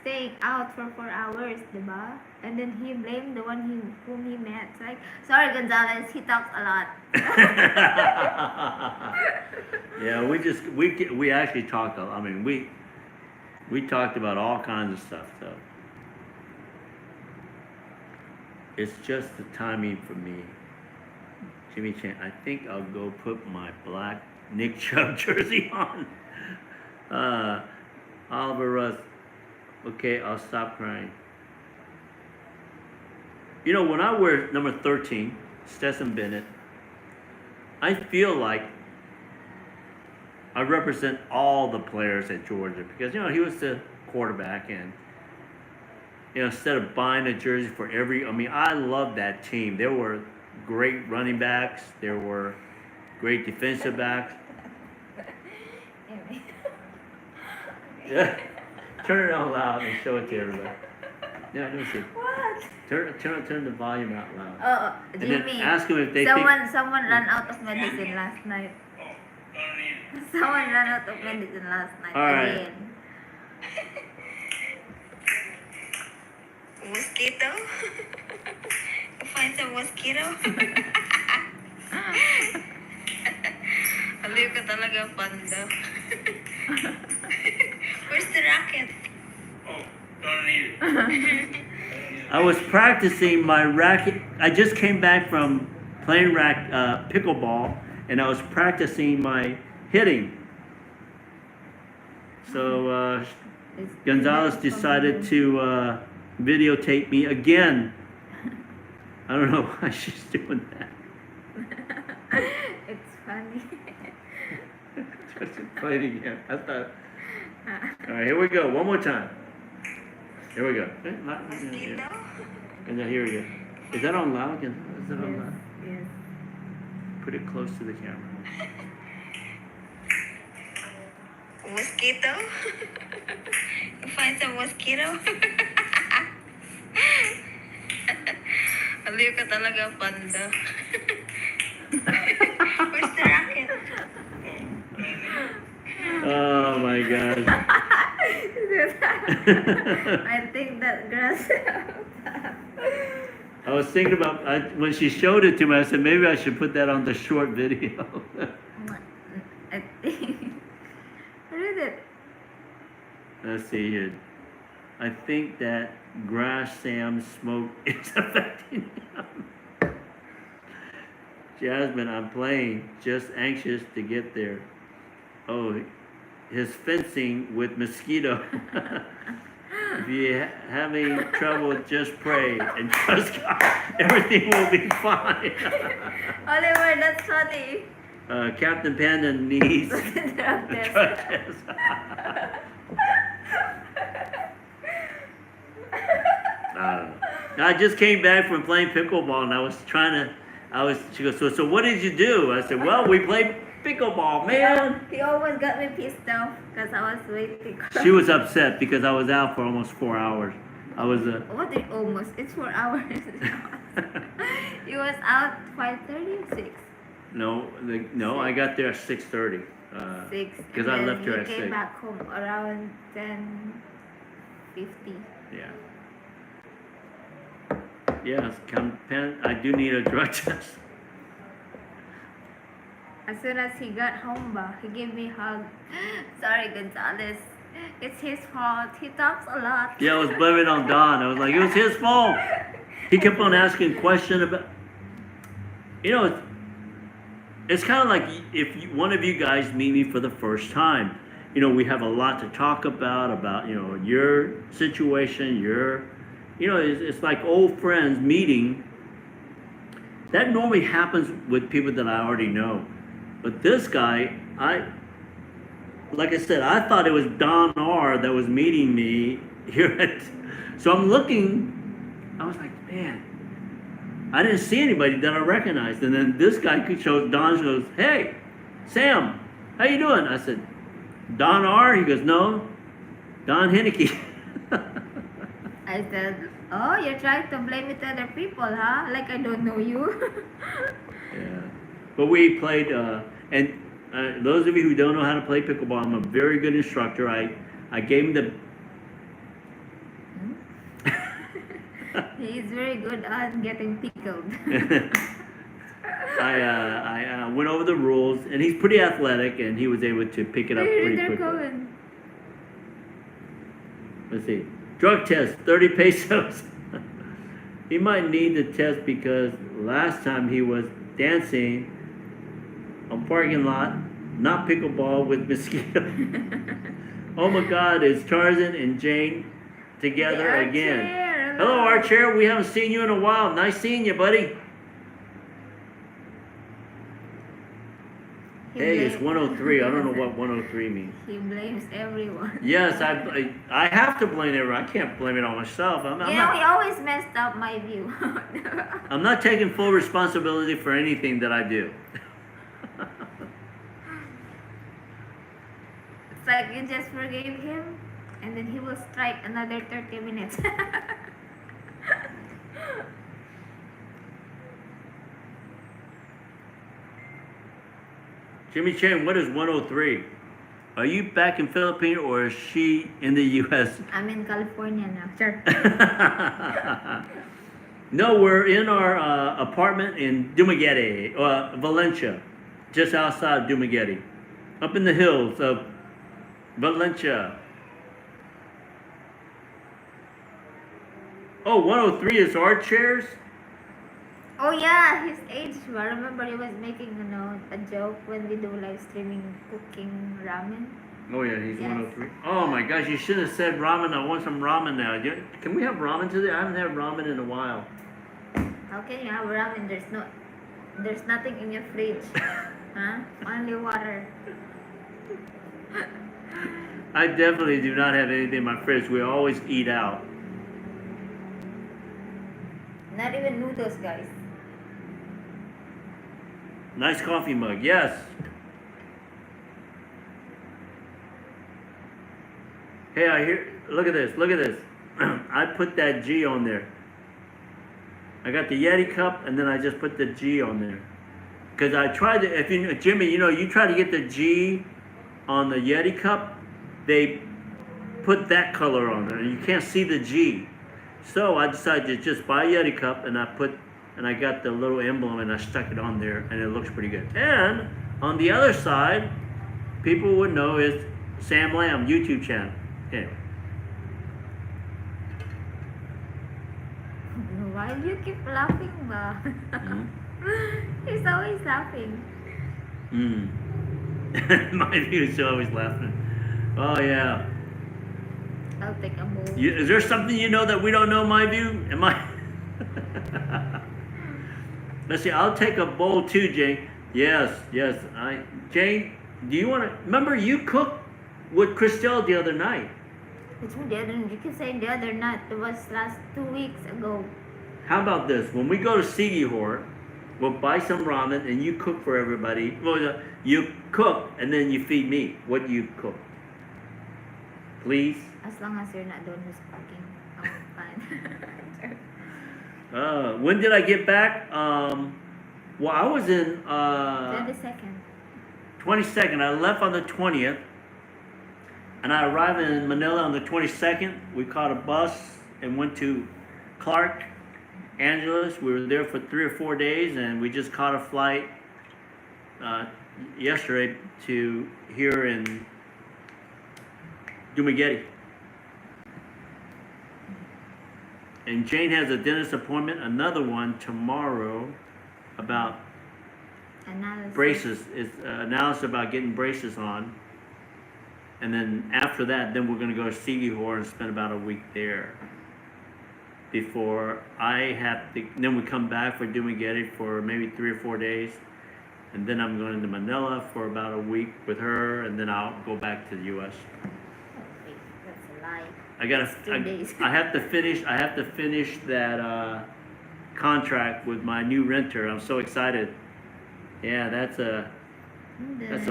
[SPEAKER 1] staying out for 4 hours, diba? And then he blamed the one whom he met. It's like, sorry, Gonzalez, he talks a lot.
[SPEAKER 2] Yeah, we actually talked. I mean, we talked about all kinds of stuff. So it's just the timing for me. Jimmy Chan, I think I'll go put my black Nick Chubb jersey on. Oliver Russ, okay, I'll stop crying. You know, when I wear number 13, Stetson Bennett, I feel like I represent all the players at Georgia because, you know, he was the quarterback and, you know, instead of buying a jersey for I mean, I love that team. There were great running backs. There were great defensive backs. Yeah. Turn it on loud and show it to everybody. Yeah, let me see.
[SPEAKER 1] What?
[SPEAKER 2] Turn the volume out loud.
[SPEAKER 1] Oh,
[SPEAKER 2] And
[SPEAKER 1] Jimmy.
[SPEAKER 2] then ask them if they
[SPEAKER 1] Someone ran out of medicine last night. Someone ran out of medicine last night.
[SPEAKER 2] All right.
[SPEAKER 1] Again.
[SPEAKER 4] Mosquito? Find some mosquito? Aliw ka talaga, Panda. Where's the racket?
[SPEAKER 3] Oh, don't need it.
[SPEAKER 2] I was practicing my racket. I just came back from playing pickleball, and I was practicing my hitting. So Gonzalez decided to videotape me again. I don't know why she's doing that.
[SPEAKER 1] It's funny.
[SPEAKER 2] Just play it again. I thought. All right, here we go. One more time. Here we go.
[SPEAKER 4] Mosquito?
[SPEAKER 2] And then here we go. Is that on loud? Is that on loud?
[SPEAKER 1] Yes.
[SPEAKER 2] Put it close to the camera.
[SPEAKER 4] Mosquito? Find some mosquito? Aliw ka talaga, Panda. Where's the racket?
[SPEAKER 2] Oh my God.
[SPEAKER 1] I think that grass.
[SPEAKER 2] I was thinking about when she showed it to me. I said maybe I should put that on the short video.
[SPEAKER 1] I think. Read it.
[SPEAKER 2] Let's see here. I think that grass Sam smoke is affecting him. Jasmine, I'm playing. Just anxious to get there. Oh, his fencing with mosquito. If you're having trouble, just pray and trust God. Everything will be fine.
[SPEAKER 1] Oliver, that's funny.
[SPEAKER 2] Captain Panda needs
[SPEAKER 1] Drug
[SPEAKER 2] a
[SPEAKER 1] test.
[SPEAKER 2] drug test. I don't know. I just came back from playing pickleball and she goes, so what did you do? I said, well, we played pickleball, man.
[SPEAKER 1] He almost got me pissed off because I was waiting.
[SPEAKER 2] She was upset because I was out for almost 4 hours. I was
[SPEAKER 1] What did almost? It's 4 hours. He was out 5:30 or 6?
[SPEAKER 2] No, I got there at 6:30.
[SPEAKER 1] 6.
[SPEAKER 2] Because I left her at
[SPEAKER 1] He came
[SPEAKER 2] 6.
[SPEAKER 1] back home around 10:50.
[SPEAKER 2] Yeah. Yes, I do need a drug test.
[SPEAKER 1] As soon as he got home, he gave me a hug. Sorry, Gonzalez. It's his fault. He talks a lot.
[SPEAKER 2] Yeah, I was blaming it on Don. I was like, it was his fault. He kept on asking questions about. You know, it's kind of like if one of you guys meet me for the first time. You know, we have a lot to talk about, you know, your situation, it's like old friends meeting. That normally happens with people that I already know. But this guy, like I said, I thought it was Don R. that was meeting me here So I'm looking, I was like, man, I didn't see anybody that I recognized. And then this guy shows, Don goes, hey, Sam, how you doing? I said, Don R? He goes, no, Don Henneke.
[SPEAKER 1] I said, oh, you're trying to blame it to other people, huh? Like I don't know you.
[SPEAKER 2] Yeah. But we played, and those of you who don't know how to play pickleball, I'm a very good instructor. I gave him the...
[SPEAKER 1] He is very good at getting pickled.
[SPEAKER 2] I went over the rules, and he's pretty athletic, and he was able to pick it up pretty
[SPEAKER 1] They're
[SPEAKER 2] quickly.
[SPEAKER 1] going.
[SPEAKER 2] Let's see. Drug test, 30 pesos. He might need the test because last time he was dancing on parking lot, not pickleball with mosquito. Oh my God, it's Tarzan and Jane together
[SPEAKER 1] Hey,
[SPEAKER 2] again.
[SPEAKER 1] Archer,
[SPEAKER 2] Hello, Archer. We haven't seen you in a while. Nice seeing you, buddy.
[SPEAKER 1] He
[SPEAKER 2] Hey, it's
[SPEAKER 1] blames-
[SPEAKER 2] 103. I don't know what 103 means.
[SPEAKER 1] He blames everyone.
[SPEAKER 2] Yes, I have to blame everyone. I can't blame it on myself. I'm
[SPEAKER 1] He
[SPEAKER 2] not,
[SPEAKER 1] always messed up my view.
[SPEAKER 2] I'm not taking full responsibility for anything that I do.
[SPEAKER 1] It's like you just forgave him, and then he will strike another 30 minutes.
[SPEAKER 2] Jimmy Chen, what is 103? Are you back in Philippines or is she in the U.S.?
[SPEAKER 1] I'm in California now. Sure.
[SPEAKER 2] No, we're in our apartment in Dumaguete, Valencia, just outside Dumaguete, up in the hills of Valencia. Oh, 103 is our chairs?
[SPEAKER 1] Oh yeah, his age. I remember he was making, a joke when we do live streaming cooking ramen.
[SPEAKER 2] Oh yeah, he's
[SPEAKER 1] Yes.
[SPEAKER 2] 103. Oh my gosh, you should have said ramen. I want some ramen now. Can we have ramen today? I haven't had ramen in a while.
[SPEAKER 1] How can you have ramen? There's nothing in your fridge. Huh? Only water.
[SPEAKER 2] I definitely do not have anything in my fridge. We always eat out.
[SPEAKER 1] Not even noodles, guys.
[SPEAKER 2] Nice coffee mug, yes. Hey, I hear, look at this, look at this. I put that G on there. I got the Yeti cup and then I just put the G on there. Because I tried to, Jimmy, you try to get the G on the Yeti cup, they put that color on there and you can't see the G. So I decided to just buy a Yeti cup and I got the little emblem and I stuck it on there and it looks pretty good. And on the other side, people would know is Sam Lamb YouTube channel. Okay.
[SPEAKER 1] Why do you keep laughing, ba? He's always laughing.
[SPEAKER 2] My view is always laughing. Oh yeah.
[SPEAKER 1] I'll take a bowl.
[SPEAKER 2] Is there something you know that we don't know, my view? Am I? Let's see. I'll take a bowl too, Jane. Yes. Jane, do you want to? Remember, you cooked with Christelle the other night.
[SPEAKER 1] Which one? You can say the other night. It was last 2 weeks ago.
[SPEAKER 2] How about this? When we go to Sigihor, we'll buy some ramen and you cook for everybody. Well, you cook and then you feed me. What do you cook? Please.
[SPEAKER 1] As long as you're not the one who's cooking, I'm fine.
[SPEAKER 2] When did I get back? Well, I was in
[SPEAKER 1] 22nd.
[SPEAKER 2] 22nd. I left on the 20th, and I arrived in Manila on the 22nd. We caught a bus and went to Clark Angeles. We were there for 3 or 4 days, and we just caught a flight yesterday to here in Dumaguete. And Jane has a dentist appointment, another one tomorrow about
[SPEAKER 1] Analysis.
[SPEAKER 2] braces. It's analysis about getting braces on. And then after that, then we're going to go to Sigihor and spend about a week there. Before I have to, then we come back for Dumaguete for maybe 3 or 4 days. And then I'm going to Manila for about a week with her, and then I'll go back to the U.S.
[SPEAKER 1] Wait, that's a lie.
[SPEAKER 2] I gotta.
[SPEAKER 1] It's 2 days.
[SPEAKER 2] I have to finish. I have to finish that contract with my new renter. I'm so excited. Yeah, that's a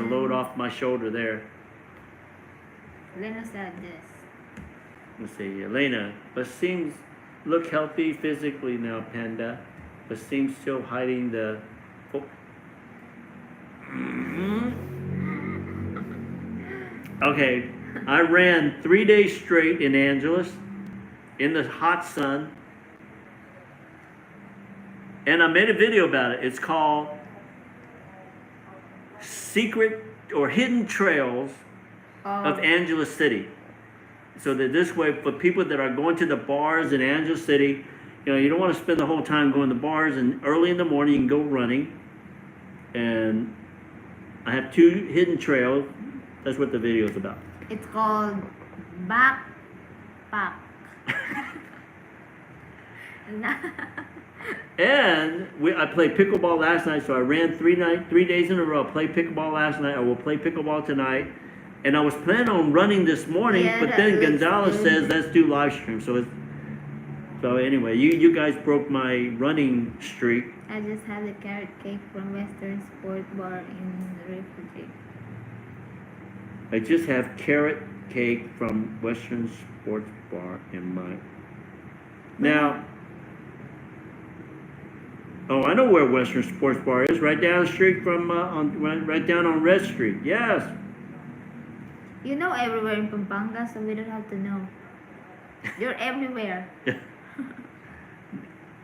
[SPEAKER 2] load off my shoulder there.
[SPEAKER 1] Lena said this.
[SPEAKER 2] Let's see, Elena, but seems look healthy physically now, Panda, but seems still hiding the. Okay, I ran 3 days straight in Angeles, in the hot sun, and I made a video about it. It's called Secret or Hidden Trails of Angeles City. So that this way, for people that are going to the bars in Angeles City, you know, you don't want to spend the whole time going to bars, and early in the morning you can go running. And I have 2 hidden trails. That's what the video is about.
[SPEAKER 1] It's called Backpack.
[SPEAKER 2] And I played pickleball last night, so I ran 3 days in a row. I played pickleball last night. I will play pickleball tonight. And I was planning on running this morning,
[SPEAKER 1] Yeah,
[SPEAKER 2] but
[SPEAKER 1] that
[SPEAKER 2] then
[SPEAKER 1] looks
[SPEAKER 2] Gonzalez
[SPEAKER 1] good.
[SPEAKER 2] says let's do live stream. So anyway, you guys broke my running streak.
[SPEAKER 1] I just had a carrot cake from Western Sport Bar in the refrigerator.
[SPEAKER 2] I just have carrot cake from Western Sports Bar in my. Now, oh, I know where Western Sports Bar is. Right down the street from right down on Red Street. Yes.
[SPEAKER 1] You know everywhere in Pampanga, so we don't have to know. You're everywhere.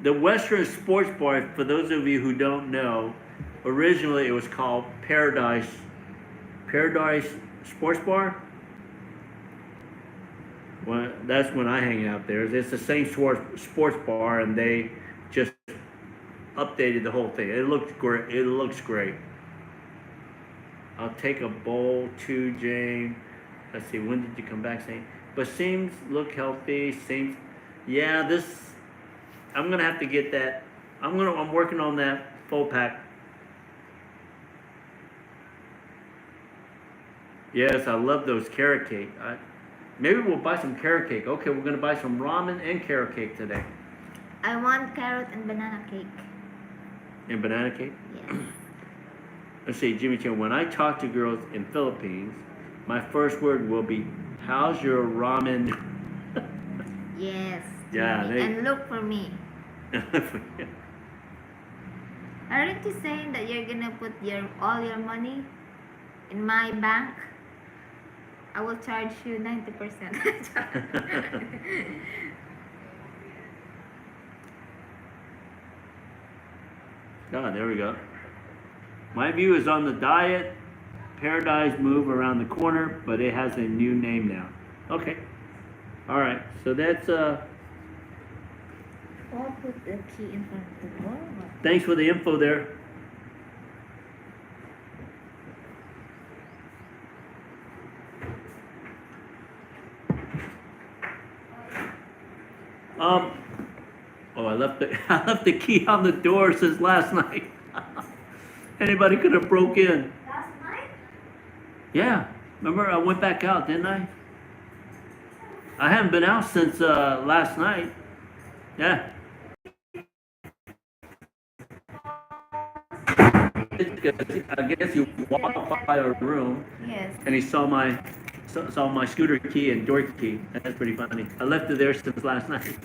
[SPEAKER 2] The Western Sports Bar, for those of you who don't know, originally it was called Paradise Sports Bar. Well, that's when I hang out there. It's the same sports bar, and they just updated the whole thing. It looks great. It looks great. I'll take a bowl too, Jane. Let's see. When did you come back, Saint? But seems look healthy. Seems, yeah. This, I'm gonna have to get that. I'm working on that full pack. Yes, I love those carrot cake. Maybe we'll buy some carrot cake. Okay, we're gonna buy some ramen and carrot cake today.
[SPEAKER 1] I want carrot and banana cake.
[SPEAKER 2] And banana cake?
[SPEAKER 1] Yes.
[SPEAKER 2] Let's see, Jimmy Chan, when I talk to girls in Philippines, my first word will be, how's your ramen?
[SPEAKER 1] Yes.
[SPEAKER 2] Yeah,
[SPEAKER 1] Jimmy. And look for me.
[SPEAKER 2] Yeah.
[SPEAKER 1] Aren't you saying that you're gonna put all your money in my bank? I will charge you 90%.
[SPEAKER 2] Oh, there we go. My view is on the diet. Paradise move around the corner, but it has a new name now. Okay. All right. So that's
[SPEAKER 1] I'll put the key in front of the door.
[SPEAKER 2] thanks for the info there. Oh, I left the key on the door since last night. Anybody could have broke in.
[SPEAKER 1] Last night?
[SPEAKER 2] Yeah, remember I went back out, didn't I? I haven't been out since last night. Yeah. I guess he walked by our room
[SPEAKER 1] Yes.
[SPEAKER 2] and he saw my scooter key and door key. That's pretty funny. I left it there since last night.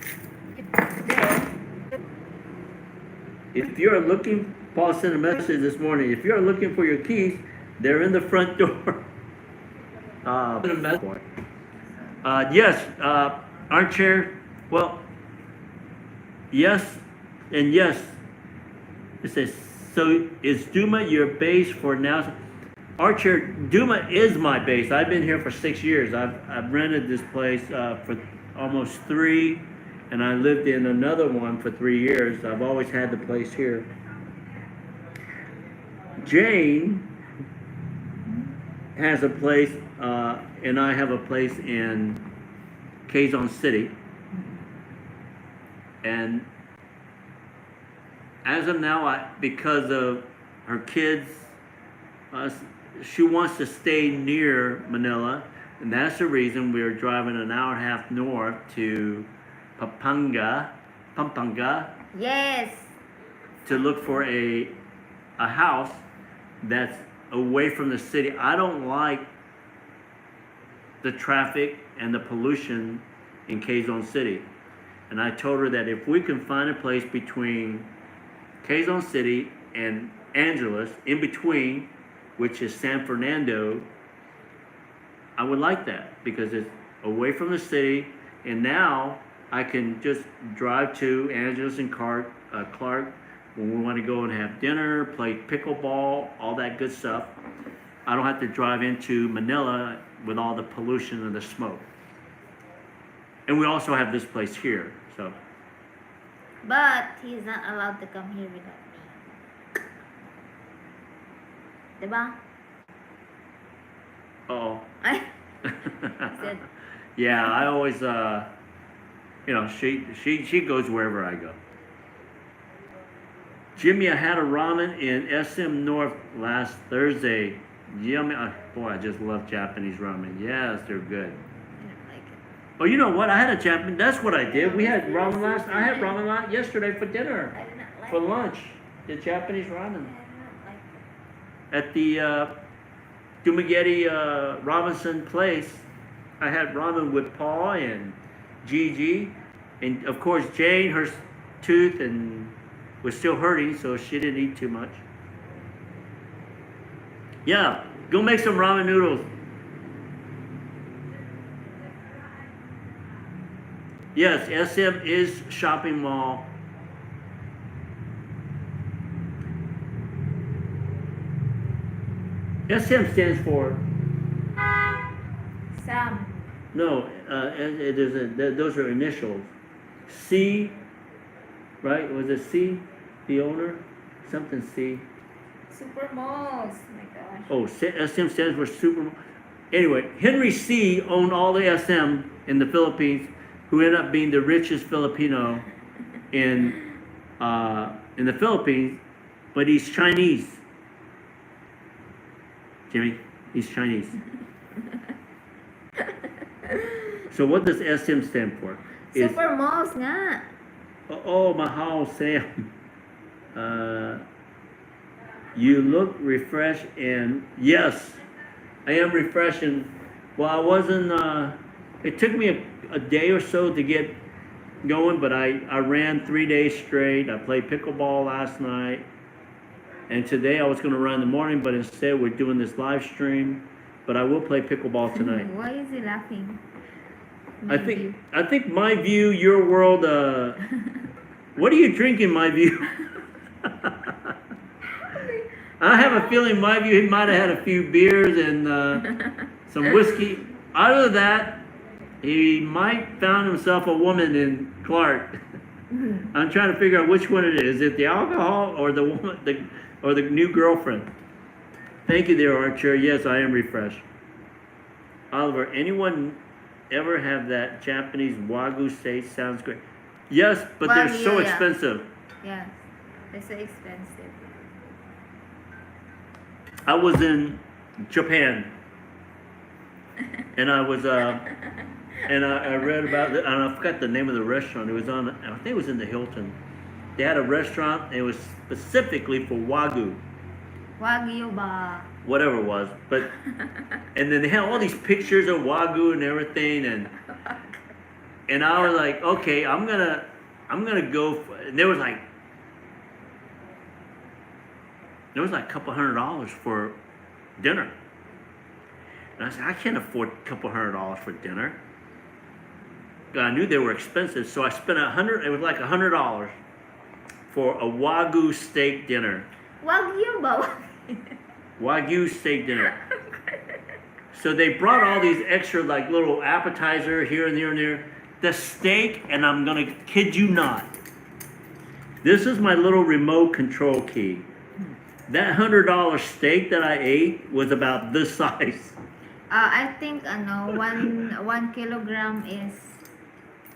[SPEAKER 2] If you're looking, Paul sent a message this morning. If you're looking for your keys, they're in the front door. Yes, armchair. Well, yes, and yes. It says, so is Duma your base for now? Armchair, Duma is my base. I've been here for 6 years. I've rented this place for almost 3. And I lived in another one for 3 years. I've always had the place here. Jane has a place, and I have a place in Quezon City. And as of now, because of her kids, she wants to stay near Manila. And that's the reason we're driving an hour and a half north to Pampanga,
[SPEAKER 1] Yes.
[SPEAKER 2] to look for a house that's away from the city. I don't like the traffic and the pollution in Quezon City. And I told her that if we can find a place between Quezon City and Angeles, in between, which is San Fernando, I would like that because it's away from the city, and now I can just drive to Angeles and Clark when we want to go and have dinner, play pickleball, all that good stuff. I don't have to drive into Manila with all the pollution and the smoke. And we also have this place here, so.
[SPEAKER 1] But he's not allowed to come here without me. Diba?
[SPEAKER 2] Uh-oh.
[SPEAKER 1] I said,
[SPEAKER 2] Yeah, I always, she goes wherever I go. Jimmy, I had a ramen in SM North last Thursday. Yummy. Boy, I just love Japanese ramen. Yes, they're good.
[SPEAKER 1] I don't like it.
[SPEAKER 2] Oh, you know what? I had a Japanese. That's what I did. We had ramen last. I had ramen yesterday for dinner,
[SPEAKER 1] I do not like
[SPEAKER 2] for
[SPEAKER 1] it.
[SPEAKER 2] lunch. The Japanese ramen
[SPEAKER 1] I do not like it.
[SPEAKER 2] at the Dumagetti Robinson place. I had ramen with Paul and Gigi, and of course Jane. Her tooth and was still hurting, so she didn't eat too much. Yeah, go make some ramen noodles. Yes, SM is shopping mall. SM stands for
[SPEAKER 1] Sam.
[SPEAKER 2] no. Those are initials. C, right? Was it C? The owner, something C.
[SPEAKER 1] Super malls. Oh my gosh.
[SPEAKER 2] Oh, SM stands for super. Anyway, Henry C owned all the SM in the Philippines, who ended up being the richest Filipino in the Philippines, but he's Chinese. Jimmy, he's Chinese. So what does SM stand for?
[SPEAKER 1] Super malls nga.
[SPEAKER 2] Oh, Mahal Sam. You look refreshed, and yes, I am refreshing. Well, I wasn't, it took me a day or so to get going, but I ran 3 days straight. I played pickleball last night, and today I was going to run in the morning, but instead we're doing this live stream. But I will play pickleball tonight.
[SPEAKER 1] Why is he laughing?
[SPEAKER 2] I think my view, your world. What are you drinking, my view? I have a feeling my view, he might have had a few beers and some whiskey. Other than that, he might found himself a woman in Clark. I'm trying to figure out which one it is. Is it the alcohol or the woman, or the new girlfriend? Thank you there, Archer. Yes, I am refreshed. Oliver, anyone ever have that Japanese Wagyu steak? Sounds great. Yes, but they're
[SPEAKER 1] Wagyu,
[SPEAKER 2] so
[SPEAKER 1] yeah.
[SPEAKER 2] expensive.
[SPEAKER 1] Yes, they're so expensive.
[SPEAKER 2] I was in Japan, and I was and I read about it, and I forgot the name of the restaurant. It was on, I think it was in the Hilton. They had a restaurant, and it was specifically for Wagyu,
[SPEAKER 1] Wagyu ba?
[SPEAKER 2] whatever it was. But and then they had all these pictures of Wagyu and everything, and I was like, okay, I'm gonna go. And there was like a couple $100 for dinner. And I said, I can't afford a couple $100 for dinner. I knew they were expensive, so I spent it was like $100 for a Wagyu steak dinner.
[SPEAKER 1] Wagyu ba?
[SPEAKER 2] Wagyu steak dinner. So they brought all these extra like little appetizer here and there and there. The steak, and I'm gonna kid you not, this is my little remote control key. That $100 steak that I ate was about this size.
[SPEAKER 1] I think 1 kilogram is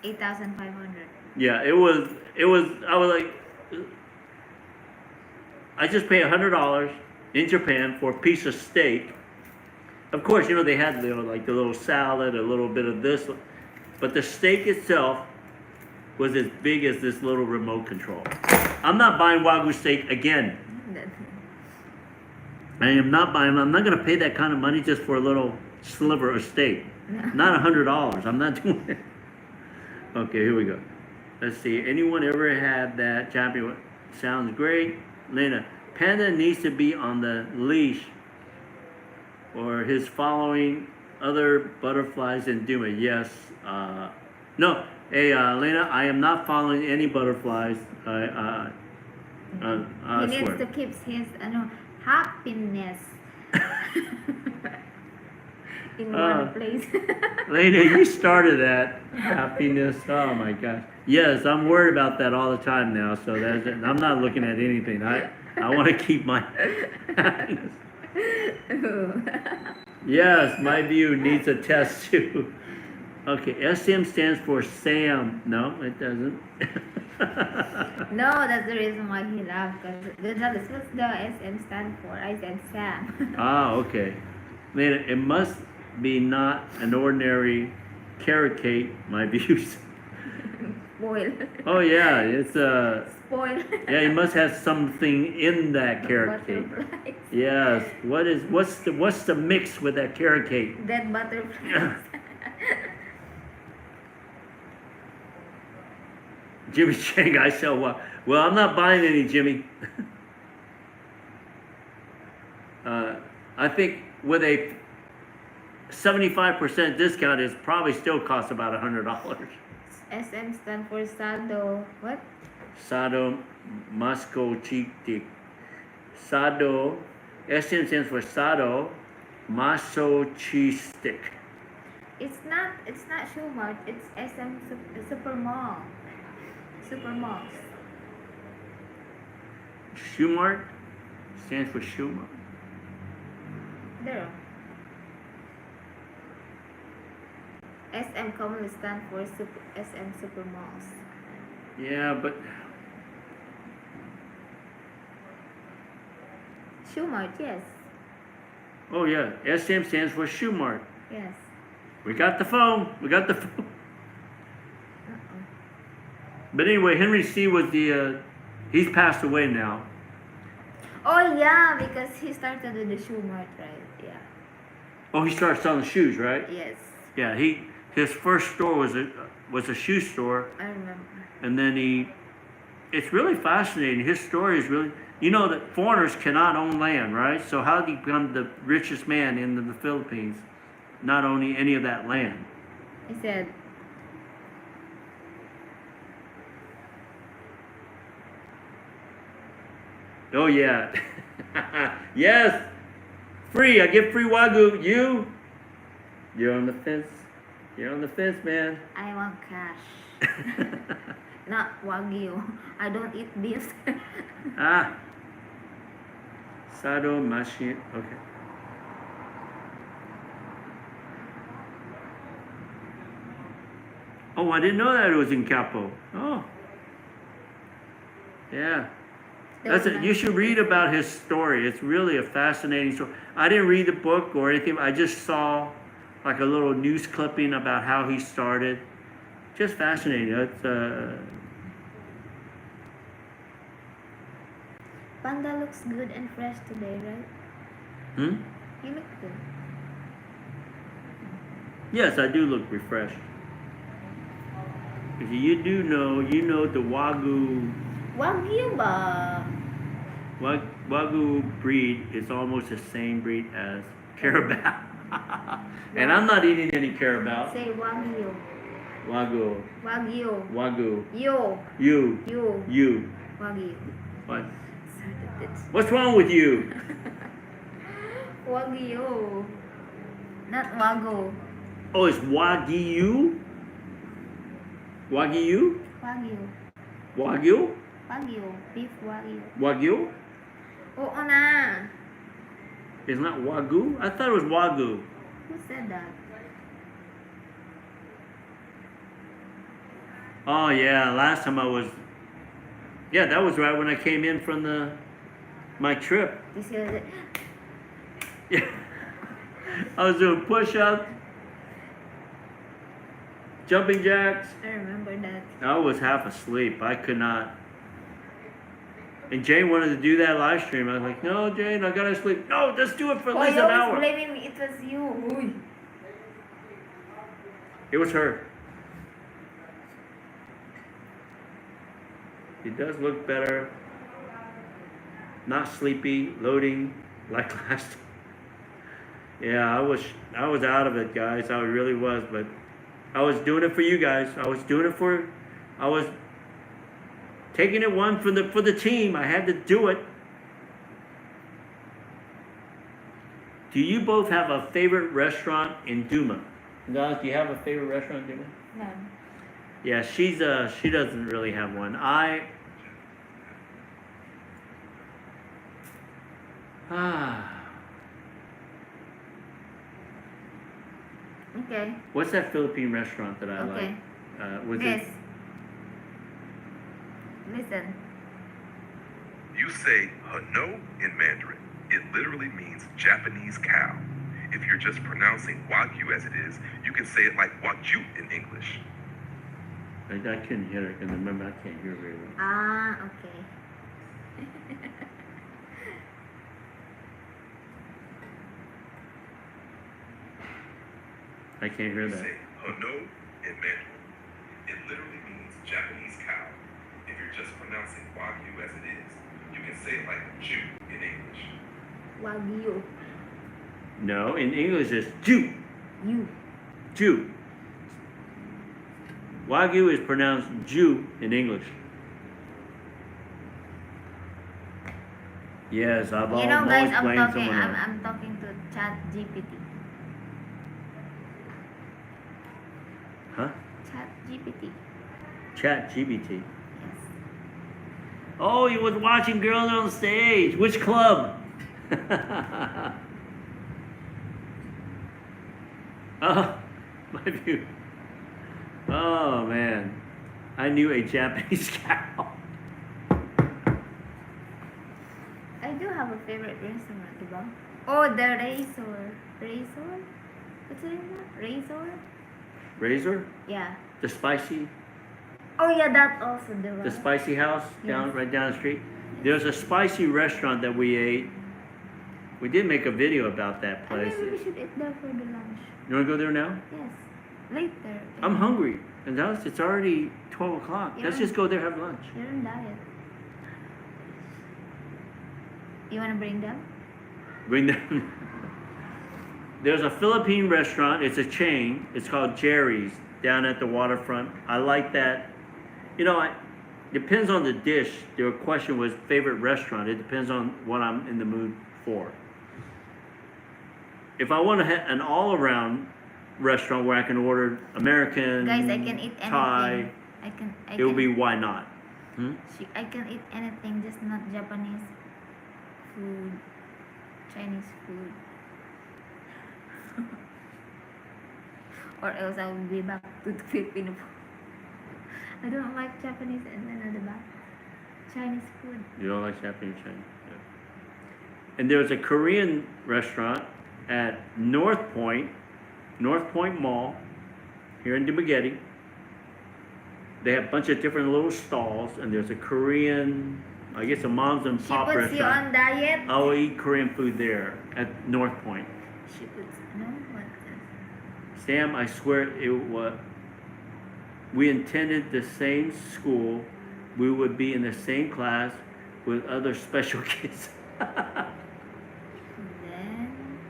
[SPEAKER 1] 8,500.
[SPEAKER 2] Yeah, it was. I was like, I just paid $100 in Japan for a piece of steak, Of course, you know, they had like the little salad, a little bit of this, but the steak itself was as big as this little remote control. I'm not buying Wagyu steak again. I'm not going to pay that kind of money just for a little sliver of steak. Not $100. I'm not doing it. Okay, here we go. Let's see. Anyone ever had that champion? Sounds great. Lena, Panda needs to be on the leash or his following other butterflies and do it. Yes. No. Hey, Lena, I am not following any butterflies. I
[SPEAKER 1] He needs
[SPEAKER 2] swear.
[SPEAKER 1] to keep his happiness in one place.
[SPEAKER 2] Lena, you started that happiness. Oh my gosh. Yes, I'm worried about that all the time now. So I'm not looking at anything. I want to keep my happiness. Yes, my view needs a test too. Okay, SM stands for Sam. No, it doesn't.
[SPEAKER 1] No, that's the reason why he laughed. Because what's the SM stand for? I said Sam.
[SPEAKER 2] Ah, okay. Lena, it must be not an ordinary carrot cake, my views.
[SPEAKER 1] Spoil.
[SPEAKER 2] Oh yeah, it's
[SPEAKER 1] Spoil.
[SPEAKER 2] yeah, you must have something in that carrot cake.
[SPEAKER 1] Butterflies.
[SPEAKER 2] Yes. What's the mix with that carrot cake?
[SPEAKER 1] Dead butterflies.
[SPEAKER 2] Jimmy Chang, I sell what? Well, I'm not buying any, Jimmy. I think with a 75% discount, it probably still costs about $100.
[SPEAKER 1] SM stand for Sado. What?
[SPEAKER 2] Sado Mascochitic. Sado. SM stands for Sado Masochistic.
[SPEAKER 1] It's not Shumart. It's SM Super Mall. Super Malls.
[SPEAKER 2] Schumart stands for Schumart.
[SPEAKER 1] There. SM commonly stand for SM Super Malls.
[SPEAKER 2] Yeah, but
[SPEAKER 1] Shumart, yes.
[SPEAKER 2] oh yeah, SM stands for Schumart.
[SPEAKER 1] Yes.
[SPEAKER 2] We got the phone.
[SPEAKER 1] Uh-oh.
[SPEAKER 2] But anyway, Henry C was the he's passed away now.
[SPEAKER 1] Oh yeah, because he started with the Shumart, right? Yeah.
[SPEAKER 2] Oh, he started selling shoes, right?
[SPEAKER 1] Yes.
[SPEAKER 2] Yeah, his first store was a shoe store,
[SPEAKER 1] I remember.
[SPEAKER 2] and then it's really fascinating. His story is really, you know that foreigners cannot own land, right? So how did he become the richest man in the Philippines, not owning any of that land?
[SPEAKER 1] He said,
[SPEAKER 2] Oh yeah, yes, free. I get free Wagyu. You're on the fence. You're on the fence, man.
[SPEAKER 1] I want cash. Not Wagyu. I don't eat beef.
[SPEAKER 2] Ah, Sado Mashi. Okay. Oh, I didn't know that it was in Capo. Oh, yeah. That's it. You should read about his story. It's really a fascinating story. I didn't read the book or anything. I just saw like a little news clipping about how he started. Just fascinating. It's
[SPEAKER 1] Panda looks good and fresh today, right?
[SPEAKER 2] hmm?
[SPEAKER 1] You look good.
[SPEAKER 2] Yes, I do look refreshed. Because you know the Wagyu
[SPEAKER 1] Wagyu ba?
[SPEAKER 2] Wagyu breed is almost the same breed as Carabao. And I'm not eating any Carabao.
[SPEAKER 1] Say Wagyu.
[SPEAKER 2] Wagyu.
[SPEAKER 1] Wagyu.
[SPEAKER 2] Wagyu.
[SPEAKER 1] You.
[SPEAKER 2] You.
[SPEAKER 1] Wagyu.
[SPEAKER 2] What?
[SPEAKER 1] Started it.
[SPEAKER 2] What's wrong with you?
[SPEAKER 1] Wagyu. Not Wagyu.
[SPEAKER 2] Oh, it's Wagyu? Wagyu?
[SPEAKER 1] Wagyu.
[SPEAKER 2] Wagyu?
[SPEAKER 1] Wagyu. Beef Wagyu.
[SPEAKER 2] Wagyu?
[SPEAKER 1] Oo na.
[SPEAKER 2] It's not Wagyu? I thought it was Wagyu.
[SPEAKER 1] Who said that?
[SPEAKER 2] Oh yeah, last time I was. Yeah, that was right when I came in from my trip.
[SPEAKER 1] He said,
[SPEAKER 2] Yeah. I was doing push-ups, jumping jacks.
[SPEAKER 1] I remember that.
[SPEAKER 2] I was half asleep. I could not. And Jane wanted to do that live stream. I was like, no, Jane, I gotta sleep. No, let's do it for at
[SPEAKER 1] Oh,
[SPEAKER 2] least
[SPEAKER 1] you
[SPEAKER 2] an
[SPEAKER 1] always
[SPEAKER 2] hour.
[SPEAKER 1] blaming me. It was you. Uy.
[SPEAKER 2] It was her. It does look better. Not sleepy, loading like last time. Yeah, I was out of it, guys. I really was, but I was doing it for you guys. I was taking it one for the team. I had to do it. Do you both have a favorite restaurant in Duma? Guys, do you have a favorite restaurant in Duma?
[SPEAKER 1] No.
[SPEAKER 2] Yeah, she doesn't really have one.
[SPEAKER 1] Okay.
[SPEAKER 2] What's that Philippine restaurant that I
[SPEAKER 1] Okay.
[SPEAKER 2] like? Was
[SPEAKER 1] Yes.
[SPEAKER 2] it?
[SPEAKER 1] Listen.
[SPEAKER 3] You say Hano in Mandarin. It literally means Japanese cow. If you're just pronouncing Wagyu as it is, you can say it like Wagyu in English.
[SPEAKER 2] I couldn't hear it, and remember I can't hear very well.
[SPEAKER 1] Ah, okay.
[SPEAKER 2] I can't hear
[SPEAKER 3] You
[SPEAKER 2] that.
[SPEAKER 3] say Hano in Mandarin. It literally means Japanese cow. If you're just pronouncing Wagyu as it is, you can say it like Jew in English.
[SPEAKER 1] Wagyu.
[SPEAKER 2] No, in English it's Jew.
[SPEAKER 1] You.
[SPEAKER 2] Jew. Wagyu is pronounced Jew in English. Yes, I've
[SPEAKER 1] You know, guys,
[SPEAKER 2] always blamed someone else.
[SPEAKER 1] I'm talking to Chat GPT.
[SPEAKER 2] Huh?
[SPEAKER 1] Chat GPT.
[SPEAKER 2] Chat GBT.
[SPEAKER 1] Yes.
[SPEAKER 2] Oh, he was watching Girls on Stage. Which club? Oh, my view. Oh, man. I knew a Japanese cow.
[SPEAKER 1] I do have a favorite restaurant, diba? Oh, the Razor. Razor? What's the name of that? Razor?
[SPEAKER 2] Razor?
[SPEAKER 1] Yeah.
[SPEAKER 2] The spicy?
[SPEAKER 1] Oh, yeah, that also, diba?
[SPEAKER 2] The spicy house
[SPEAKER 1] Yes.
[SPEAKER 2] right down the street. There's a spicy restaurant that we ate. We did make a video about that
[SPEAKER 1] I
[SPEAKER 2] place.
[SPEAKER 1] maybe we should eat there for the lunch.
[SPEAKER 2] You want to go there now?
[SPEAKER 1] Yes. Later.
[SPEAKER 2] I'm hungry. And it's already 12 o'clock. Let's
[SPEAKER 1] Yeah.
[SPEAKER 2] just go there have lunch.
[SPEAKER 1] You're on diet. You want to bring them?
[SPEAKER 2] Bring them. There's a Philippine restaurant. It's a chain. It's called Jerry's down at the waterfront. I like that. You know, depends on the dish. Your question was favorite restaurant. It depends on what I'm in the mood for. If I want to have an all-around restaurant where I can order American,
[SPEAKER 1] Guys, I can eat anything.
[SPEAKER 2] Thai, it will be why not? Hmm?
[SPEAKER 1] I can eat anything, just not Japanese food, Chinese food. Or else I will be back to the Filipino food. I don't like Japanese and then at the back, Chinese food.
[SPEAKER 2] You don't like Japanese Chinese? Yeah. And there's a Korean restaurant at North Point Mall, here in Dumaguete. They have a bunch of different little stalls, and there's a Korean, I guess a mom's and
[SPEAKER 1] She
[SPEAKER 2] pop
[SPEAKER 1] puts you
[SPEAKER 2] restaurant.
[SPEAKER 1] on diet.
[SPEAKER 2] I will eat Korean food there at North Point.
[SPEAKER 1] She puts no what?
[SPEAKER 2] Sam, I swear it was. We attended the same school. We would be in the same class with other special kids.
[SPEAKER 1] Then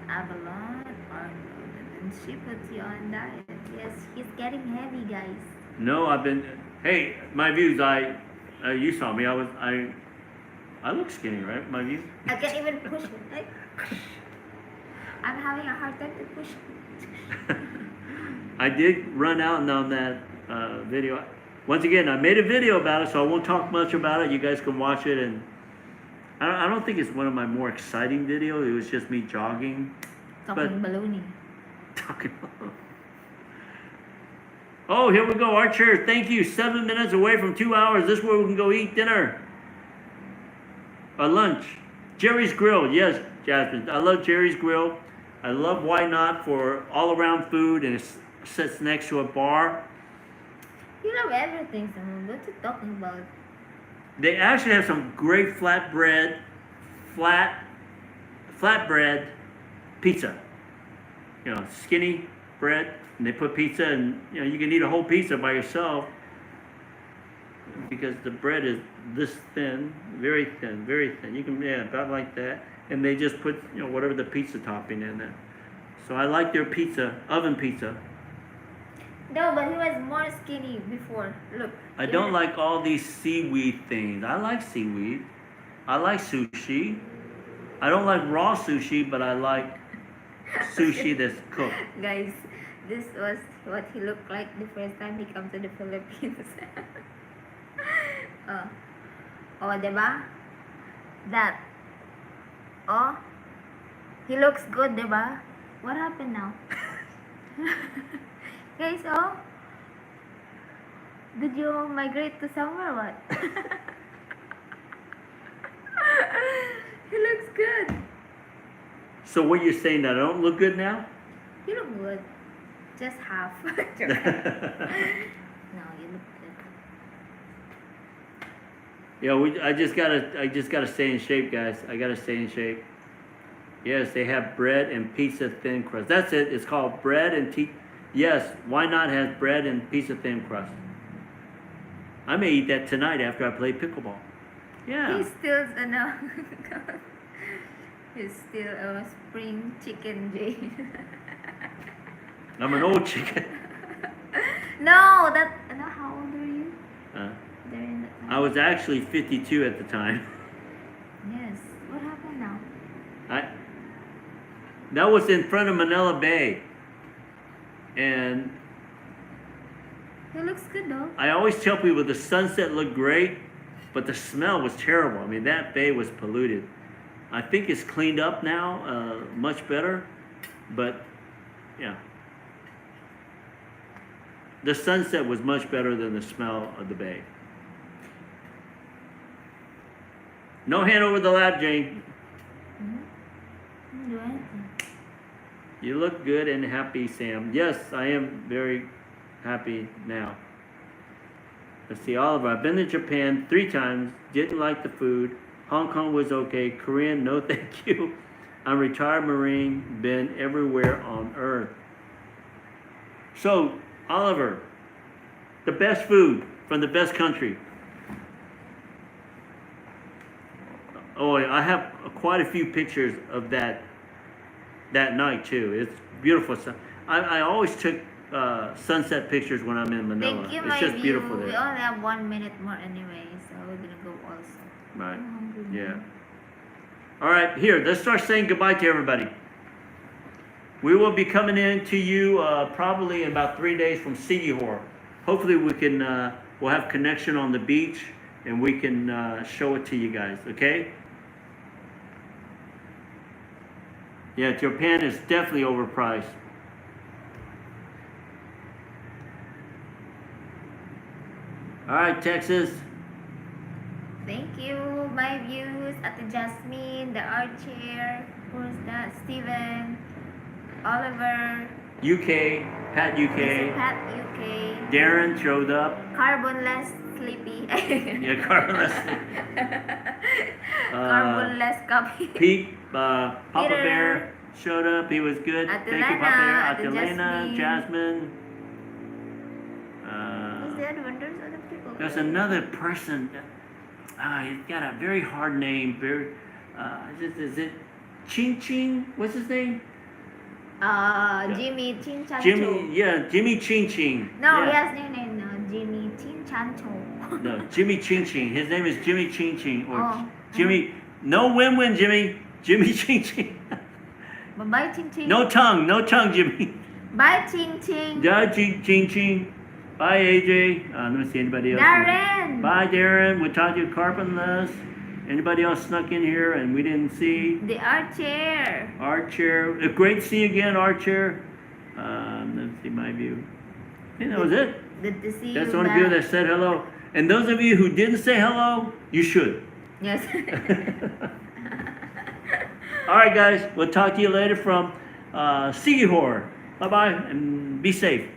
[SPEAKER 1] Avalon and she puts you on diet. Yes, he's getting heavy, guys.
[SPEAKER 2] No, I've been. Hey, my views. You saw me. I look skinny, right? My views.
[SPEAKER 1] I can't even push it. Like, I'm having a hard time to push it.
[SPEAKER 2] I did run out on that video. Once again, I made a video about it, so I won't talk much about it. You guys can watch it, and I don't think it's one of my more exciting videos. It was just me jogging.
[SPEAKER 1] Talking baloney.
[SPEAKER 2] Talking about. Oh, here we go. Archer, thank you. 7 minutes away from 2 hours. This is where we can go eat dinner. Or lunch. Jerry's Grill. Yes, Jasmine. I love Jerry's Grill. I love Why Not for all around food, and it sits next to a bar.
[SPEAKER 1] You love everything, Simon. What you talking about?
[SPEAKER 2] They actually have some great flatbread pizza. You know, skinny bread, and they put pizza, and you know you can eat a whole pizza by yourself because the bread is this thin, very thin, very thin. You can about like that, and they just put whatever the pizza topping in there. So I like their pizza, oven pizza.
[SPEAKER 1] No, but he was more skinny before. Look.
[SPEAKER 2] I don't like all these seaweed things. I like seaweed. I like sushi. I don't like raw sushi, but I like sushi that's cooked.
[SPEAKER 1] Guys, this was what he looked like the first time he came to the Philippines. Oh, diba? That. Oh, he looks good, diba? What happened now? Guys, oh, did you migrate to somewhere? What? He looks good.
[SPEAKER 2] So what you're saying, that I don't look good now?
[SPEAKER 1] You look good. Just half. No, you look good.
[SPEAKER 2] Yeah, I just gotta stay in shape, guys. I gotta stay in shape. Yes, they have bread and pizza thin crust. That's it. It's called bread and Yes, Why Not has bread and pizza thin crust. I may eat that tonight after I play pickleball. Yeah.
[SPEAKER 1] He's still no. He's still a spring chicken, Jay.
[SPEAKER 2] I'm an old chicken.
[SPEAKER 1] No, how old are you? During that time?
[SPEAKER 2] I was actually 52 at the time.
[SPEAKER 1] Yes. What happened now?
[SPEAKER 2] That was in front of Manila Bay. And
[SPEAKER 1] He looks good though.
[SPEAKER 2] I always tell people the sunset looked great, but the smell was terrible. I mean, that bay was polluted. I think it's cleaned up now, much better, but yeah. The sunset was much better than the smell of the bay. No hand over the lap, Jane.
[SPEAKER 1] Do anything.
[SPEAKER 2] You look good and happy, Sam. Yes, I am very happy now. Let's see, Oliver. I've been to Japan 3 times. Didn't like the food. Hong Kong was okay. Korean, no thank you. I'm a retired Marine. Been everywhere on earth. So, Oliver, the best food from the best country. Oh, I have quite a few pictures of that night too. It's beautiful. I always took sunset pictures when I'm in Manila.
[SPEAKER 1] Thank you,
[SPEAKER 2] It's
[SPEAKER 1] my
[SPEAKER 2] just
[SPEAKER 1] view.
[SPEAKER 2] beautiful
[SPEAKER 1] We
[SPEAKER 2] there.
[SPEAKER 1] only have 1 minute more anyway, so we're gonna go also.
[SPEAKER 2] Right.
[SPEAKER 1] I'm hungry
[SPEAKER 2] Yeah.
[SPEAKER 1] now.
[SPEAKER 2] All right, here, let's start saying goodbye to everybody. We will be coming in to you probably in about 3 days from Sigihor. Hopefully we can, we'll have connection on the beach and we can show it to you guys, okay? Yeah, Japan is definitely overpriced. All right, Texas.
[SPEAKER 1] Thank you, my views. Ate Jasmine, the art chair. Who's that? Steven, Oliver,
[SPEAKER 2] UK, Pat
[SPEAKER 1] Mr.
[SPEAKER 2] UK.
[SPEAKER 1] Pat UK,
[SPEAKER 2] Darren showed up.
[SPEAKER 1] Carbonless Sleepy.
[SPEAKER 2] Yeah, Carlos.
[SPEAKER 1] Carbonless Copy.
[SPEAKER 2] Pete, Papa
[SPEAKER 1] Peter.
[SPEAKER 2] Bear showed up. He was good.
[SPEAKER 1] Ate
[SPEAKER 2] Thank you,
[SPEAKER 1] Lena,
[SPEAKER 2] Papa Bear.
[SPEAKER 1] Ate
[SPEAKER 2] Ate Lena,
[SPEAKER 1] Jasmine.
[SPEAKER 2] Jasmine.
[SPEAKER 1] Who's the other one? There's other people.
[SPEAKER 2] There's another person. He's got a very hard name. Very. Is it Ching Ching? What's his name?
[SPEAKER 1] Jimmy Chin Chancho.
[SPEAKER 2] Jimmy. Yeah, Jimmy Ching Ching.
[SPEAKER 1] No,
[SPEAKER 2] yeah.
[SPEAKER 1] he has new name now. Jimmy Chin Chancho.
[SPEAKER 2] No, Jimmy Ching Ching. His name is Jimmy Ching Ching or
[SPEAKER 1] Oh.
[SPEAKER 2] Jimmy. No win-win, Jimmy. Jimmy Ching Ching.
[SPEAKER 1] Bye, Ching Ching.
[SPEAKER 2] No tongue, Jimmy.
[SPEAKER 1] Bye, Ching Ching.
[SPEAKER 2] Yeah, Ching Ching Ching. Bye, AJ. Let me see anybody else.
[SPEAKER 1] Darren.
[SPEAKER 2] Bye, Darren. We'll talk to you, Carpentless. Anybody else snuck in here and we didn't see?
[SPEAKER 1] The art chair.
[SPEAKER 2] Archer. Great to see you again, Archer. Let's see my view. I think that was it.
[SPEAKER 1] Good to see
[SPEAKER 2] That's
[SPEAKER 1] you
[SPEAKER 2] the only
[SPEAKER 1] back.
[SPEAKER 2] view that said hello. And those of you who didn't say hello, you should.
[SPEAKER 1] Yes.
[SPEAKER 2] All right, guys. We'll talk to you later from Sige Bye bye and be safe.